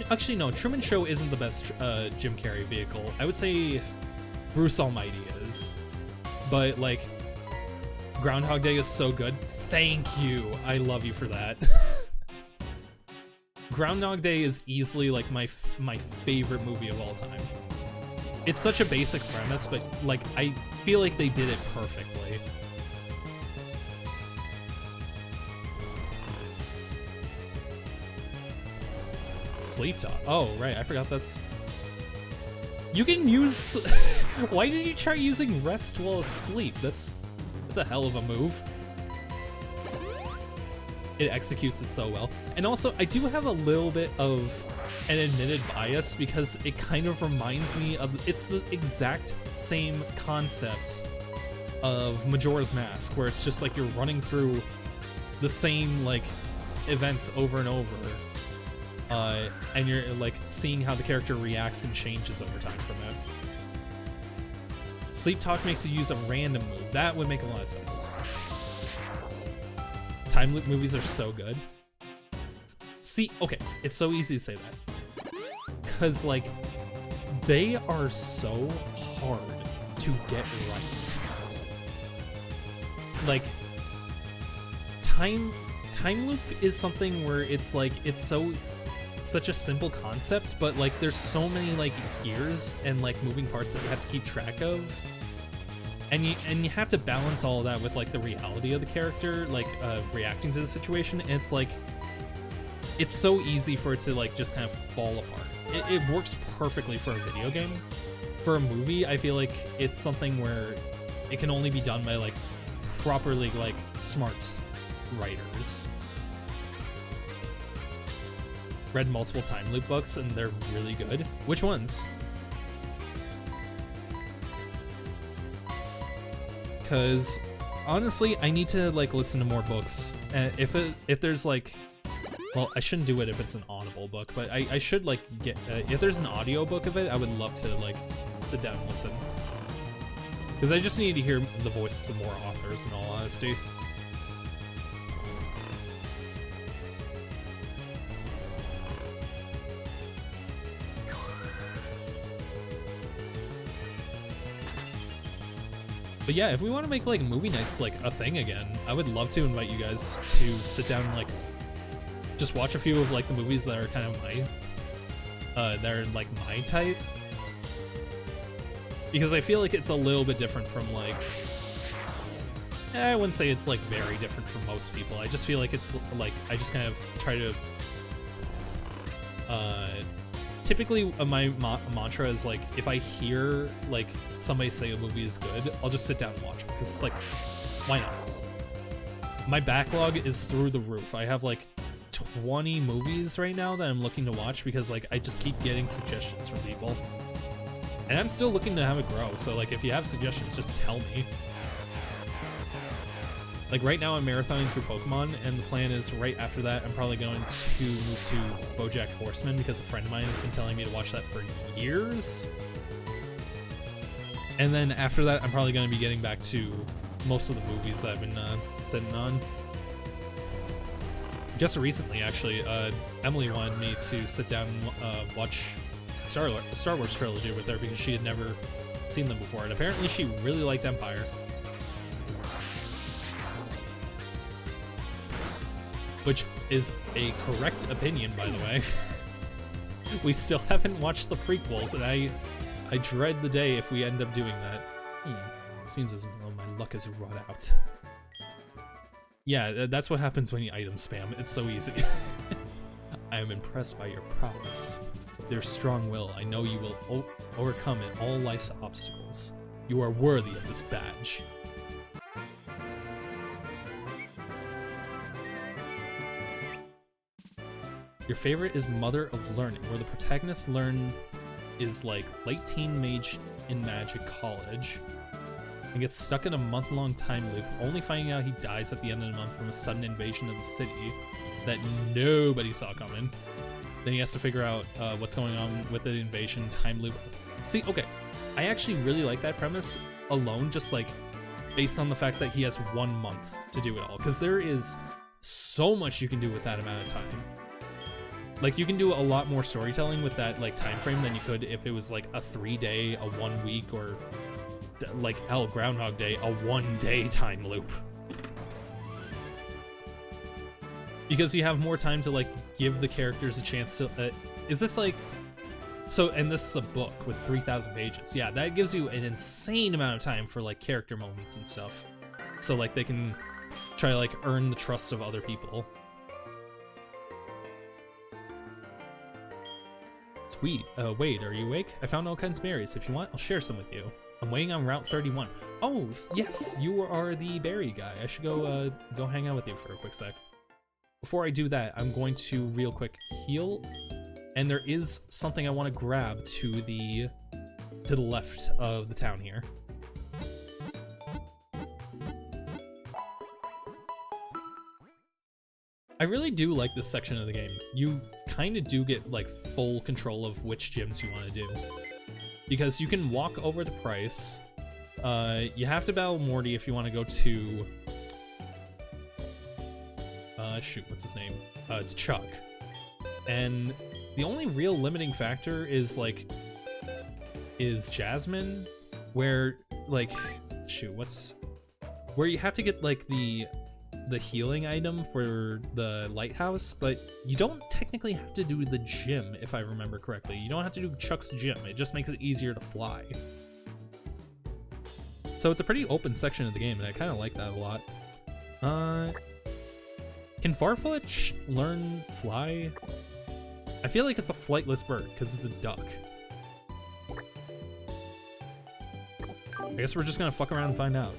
actually no, Truman Show isn't the best Jim Carrey vehicle. I would say Bruce Almighty is, but like, Groundhog Day is so good. Thank you. I love you for that. Groundhog Day is easily like my favorite movie of all time. It's such a basic premise, but like I feel like they did it perfectly. Sleep talk. Oh, right. I forgot that's... You can use... Why did you try using rest while asleep? That's a hell of a move. It executes it so well. And also, I do have a little bit of an admitted bias because it kind of reminds me of... It's the exact same concept of Majora's Mask, where it's just like you're running through the same, like, events over and over. And you're like seeing how the character reacts and changes over time from it. Sleep talk makes you use a random move. That would make a lot of sense. Time loop movies are so good. See, okay, it's so easy to say that. Cause like, they are so hard to get right. Like, time loop is something where it's like, it's such a simple concept, but like there's so many like gears and like moving parts that you have to keep track of, and you have to balance all of that with like the reality of the character, like reacting to the situation. And it's like, it's so easy for it to like just kind of fall apart. It works perfectly for a video game. For a movie, I feel like it's something where it can only be done by like properly like smart writers. Read multiple time loop books and they're really good. Which ones? Because honestly, I need to like listen to more books. If there's like, well, I shouldn't do it if it's an Audible book, but I should like get if there's an audio book of it, I would love to like sit down and listen. Because I just need to hear the voices of more authors, in all honesty. But yeah, if we want to make like movie nights like a thing again, I would love to invite you guys to sit down and like just watch a few of like the movies that are kind of my type. Because I feel like it's a little bit different from like, I wouldn't say it's like very different from most people. I just feel like it's like, I just kind of try to, typically my mantra is like, if I hear like somebody say a movie is good, I'll just sit down and watch it, because it's like, why not? My backlog is through the roof. I have like 20 movies right now that I'm looking to watch because like I just keep getting suggestions from people, and I'm still looking to have it grow. So like, if you have suggestions, just tell me. Like right now I'm marathoning through Pokemon, and the plan is right after that I'm probably going to move to BoJack Horseman, because a friend of mine has been telling me to watch that for years. And then after that I'm probably going to be getting back to most of the movies that I've been sitting on. Just recently, actually, Emily wanted me to sit down and watch Star Wars trilogy with her, because she had never seen them before, and apparently she really liked Empire. Which is a correct opinion, by the way. We still haven't watched the prequels, and I dread the day if we end up doing that. Seems as though my luck has run out. Yeah, that's what happens when you item spam. It's so easy. I am impressed by your prowess. With your strong will, I know you will overcome in all life's obstacles. You are worthy of this badge. Your favorite is Mother of Learning, where the protagonists learn is like late teen mage in Magic College and gets stuck in a month-long time loop, only finding out he dies at the end of the month from a sudden invasion of the city that nobody saw coming. Then he has to figure out what's going on with the invasion time loop. See, okay, I actually really like that premise alone, just like based on the fact that he has 1 month to do it all, because there is so much you can do with that amount of time. Like, you can do a lot more storytelling with that like time frame than you could if it was like a 3-day, a 1 week, or like hell, Groundhog Day, a 1-day time loop. Because you have more time to like give the characters a chance to is this like, so, and this is a book with 3,000 pages. Yeah, that gives you an insane amount of time for like character moments and stuff, so like they can try to like earn the trust of other people. Sweet. Wade, are you awake? I found all kinds of berries. If you want, I'll share some with you. I'm waiting on Route 31. Oh, yes, you are the berry guy. I should go hang out with you for a quick sec. Before I do that, I'm going to real quick heal, and there is something I want to grab to the left of the town here. I really do like this section of the game. You kind of do get like full control of which gyms you want to do, because you can walk over the price. You have to battle Morty if you want to go to shoot, what's his name? It's Chuck. And the only real limiting factor is Jasmine, where like, shoot, where you have to get like the healing item for the lighthouse, but you don't technically have to do the gym, if I remember correctly. You don't have to do Chuck's gym. It just makes it easier to fly. So it's a pretty open section of the game, and I kind of like that a lot. Can Farfetch learn fly? I feel like it's a flightless bird because it's a duck. I guess we're just gonna fuck around and find out.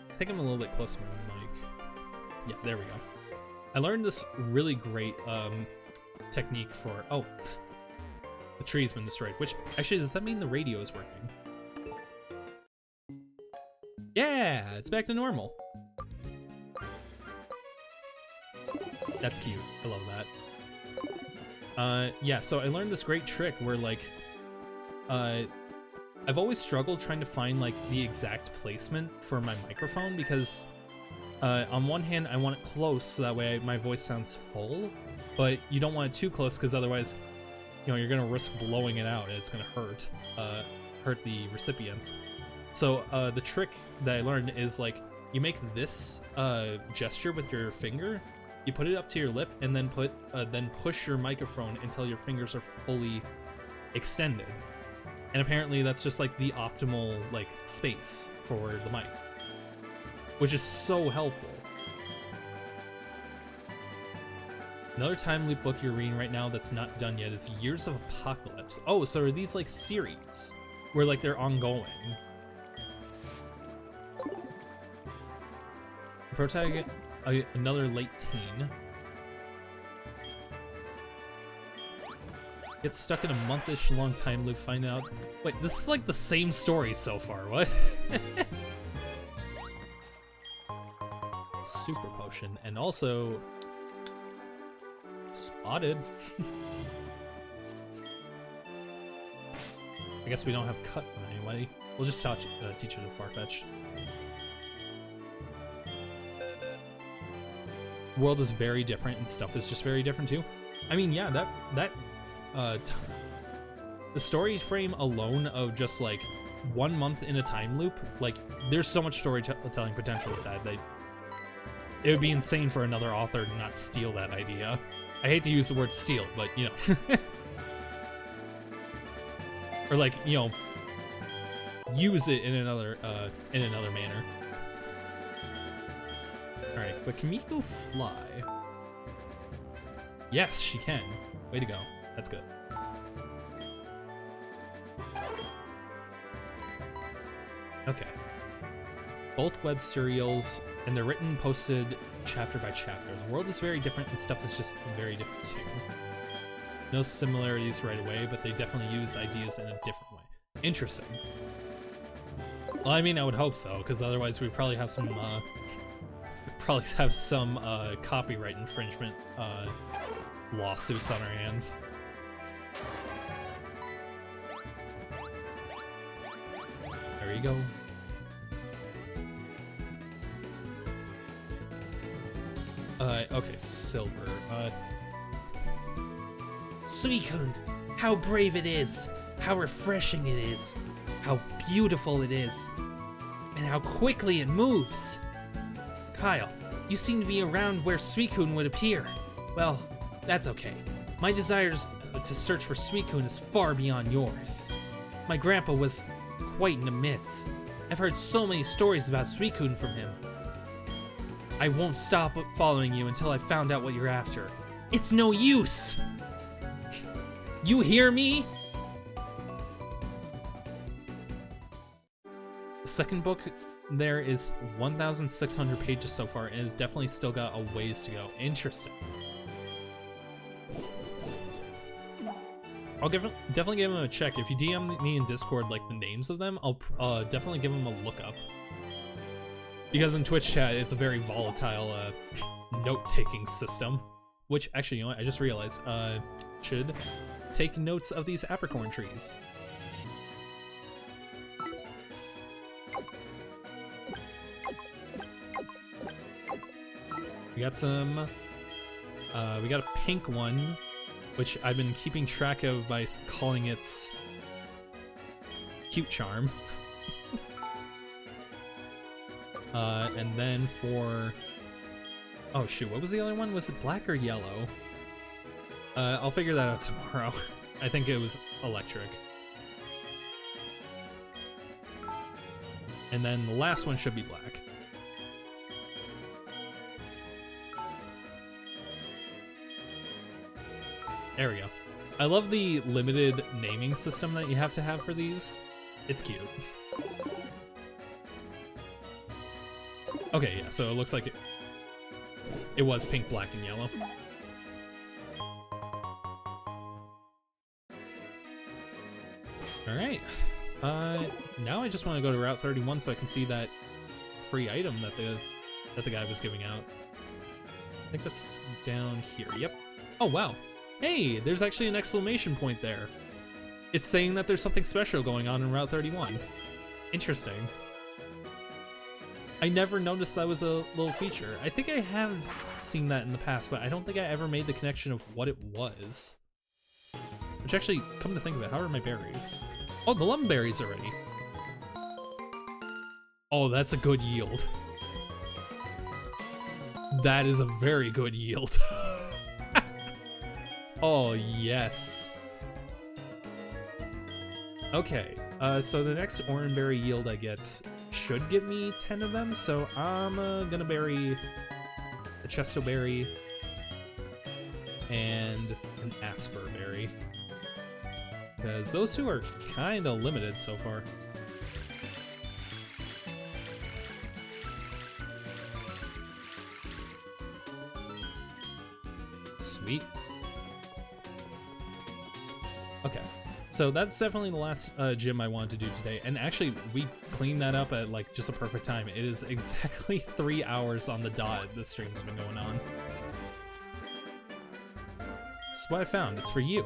I think I'm a little bit closer to the mic. Yeah, there we go. I learned this really great technique for, oh, the tree's been destroyed, which actually, does that mean the radio is working? Yeah, it's back to normal. That's cute. I love that. Yeah, so I learned this great trick where like I've always struggled trying to find like the exact placement for my microphone, because on one hand I want it close so that way my voice sounds full, but you don't want it too close because otherwise, you know, you're gonna risk blowing it out and it's gonna hurt the recipients. So the trick that I learned is like, you make this gesture with your finger, you put it up to your lip, and then push your microphone until your fingers are fully extended. And apparently that's just like the optimal like space for the mic, which is so helpful. Another time loop book you're reading right now that's not done yet is Years of Apocalypse. Oh, so are these like series where like they're ongoing? Protagonist, another late teen, gets stuck in a month-ish long time loop, find out. Wait, this is like the same story so far, what? Super potion, and also spotted. I guess we don't have cut on anybody. We'll just teach her to Farfetch. World is very different and stuff is just very different too. I mean, yeah, the story frame alone of just like 1 month in a time loop, like there's so much storytelling potential with that. It would be insane for another author to not steal that idea. I hate to use the word steal, but you know. Or like, you know, use it in another manner. Alright, but can Miko fly? Yes, she can. Way to go. That's good. Okay. both web serials, and they're written and posted chapter by chapter. The world is very different, and stuff is just very different too. No similarities right away, but they definitely use ideas in a different way. Interesting. Well, I mean, I would hope so, because otherwise we'd probably have some, copyright infringement, lawsuits on our hands. There you go. Okay, Silver. Suicune, how brave it is, how refreshing it is, how beautiful it is, and how quickly it moves. Kyle, you seem to be around where Suicune would appear. Well, that's okay. My desires to search for Suicune is far beyond yours. My grandpa was quite in the midst. I've heard so many stories about Suicune from him. I won't stop following you until I've found out what you're after. It's no use! You hear me? The second book there is 1,600 pages so far, and it's definitely still got a ways to go. Interesting. I'll definitely give them a check. If you DM me in Discord, like, the names of them, I'll definitely give them a look up. Because in Twitch chat, it's a very volatile note-taking system. Which, actually, you know what? I just realized, should take notes of these apricorn trees. We got some, we got a pink one, which I've been keeping track of by calling it Cute Charm. And then for, oh shoot, what was the other one? Was it black or yellow? I'll figure that out tomorrow. I think it was electric. And then the last one should be black. There we go. I love the limited naming system that you have to have for these. It's cute. Okay, yeah, so it looks like it was pink, black, and yellow. Alright. Now I just want to go to Route 31 so I can see that free item that the guy was giving out. I think that's down here. Yep. Oh, wow. Hey, there's actually an exclamation point there. It's saying that there's something special going on in Route 31. Interesting. I never noticed that was a little feature. I think I have seen that in the past, but I don't think I ever made the connection of what it was. Which actually, come to think of it, how are my berries? Oh, the lemon berries already. Oh, that's a good yield. That is a very good yield. Oh, yes. Okay, so the next oranberry yield I get should give me 10 of them, so I'm gonna berry a Chesto berry and an Asper berry, because those two are kind of limited so far. Sweet. Okay. So that's definitely the last gym I wanted to do today, and actually we cleaned that up at like just a perfect time. It is exactly 3 hours on the dot this stream's been going on. This is what I found. It's for you.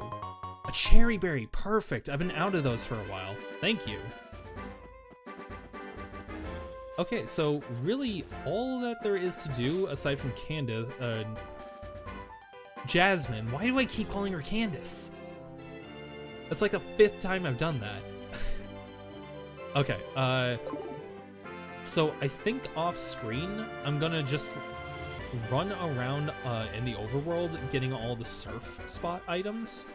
A cherry berry. Perfect. I've been out of those for a while. Thank you. Okay, so really all that there is to do aside from Candace, Jasmine. Why do I keep calling her Candace? That's like the 5th time I've done that. Okay, so I think off screen, I'm gonna just run around in the overworld getting all the surf spot items.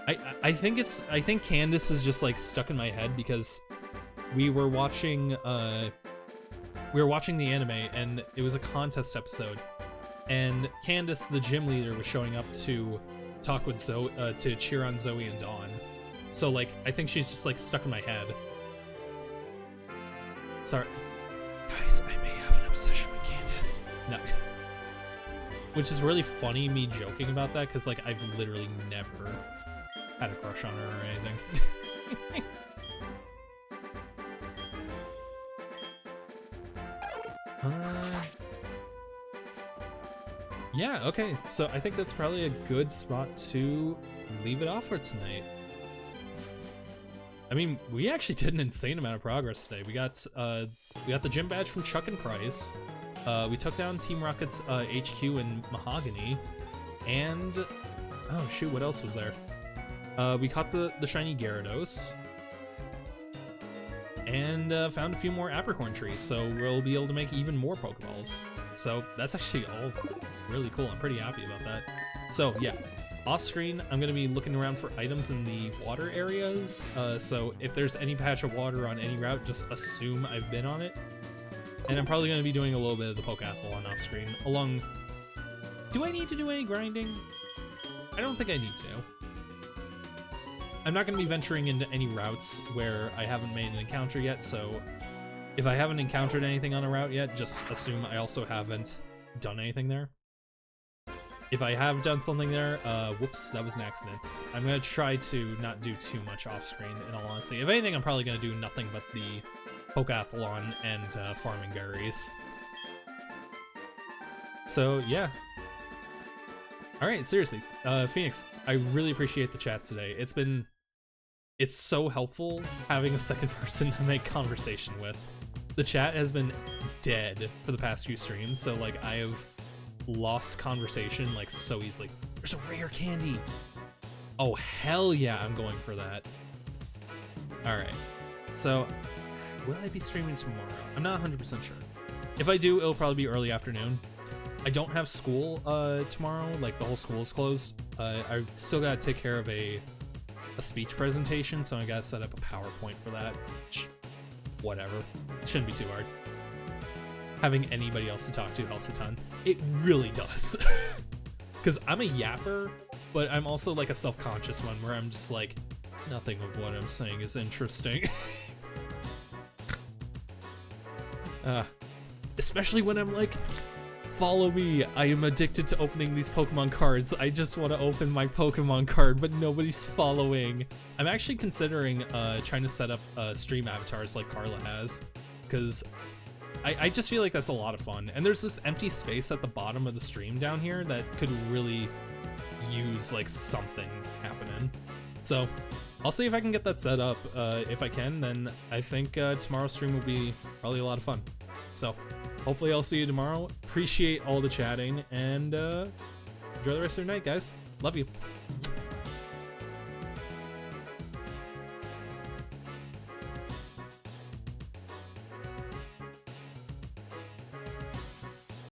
I think Candace is just like stuck in my head because we were watching the anime and it was a contest episode, and Candace, the gym leader, was showing up to talk with Zoe, to cheer on Zoe and Dawn. So like, I think she's just like stuck in my head. Sorry. Guys, I may have an obsession with Candace. No. Which is really funny, me joking about that, because, like, I've literally never had a crush on her or anything. Yeah, okay. So I think that's probably a good spot to leave it off for tonight. I mean, we actually did an insane amount of progress today. We got the gym badge from Chuck and Price. We took down Team Rocket's HQ in Mahogany, and oh shoot, what else was there? We caught the shiny Gyarados, and found a few more apricorn trees, so we'll be able to make even more Pokeballs. So that's actually all really cool. I'm pretty happy about that. So yeah, off screen, I'm gonna be looking around for items in the water areas. So if there's any patch of water on any route, just assume I've been on it. And I'm probably gonna be doing a little bit of the Pokeathlon off screen. Along, do I need to do any grinding? I don't think I need to. I'm not gonna be venturing into any routes where I haven't made an encounter yet, so if I haven't encountered anything on a route yet, just assume I also haven't done anything there. If I have done something there, whoops, that was an accident. I'm gonna try to not do too much off screen, in all honesty. If anything, I'm probably gonna do nothing but the Pokeathlon and farming berries. So yeah. Alright, seriously, Phoenix, I really appreciate the chats today. It's so helpful having a second person to make conversation with. The chat has been dead for the past few streams, so like I have lost conversation like so easily. There's a rare candy. Oh hell yeah, I'm going for that. Alright, so will I be streaming tomorrow? I'm not 100% sure. If I do, it'll probably be early afternoon. I don't have school tomorrow, like the whole school is closed. I still gotta take care of a speech presentation, so I gotta set up a PowerPoint for that. Which, whatever, it shouldn't be too hard. Having anybody else to talk to helps a ton. It really does. Because I'm a yapper, but I'm also like a self-conscious one where I'm just like, nothing of what I'm saying is interesting. Especially when I'm like, follow me, I am addicted to opening these Pokemon cards. I just want to open my Pokemon card, but nobody's following. I'm actually considering trying to set up stream avatars like Carla has, because I just feel like that's a lot of fun. And there's this empty space at the bottom of the stream down here that could really use like something happening. So I'll see if I can get that set up. If I can, then I think tomorrow's stream will be probably a lot of fun. So hopefully I'll see you tomorrow. Appreciate all the chatting, and enjoy the rest of your night, guys. Love you.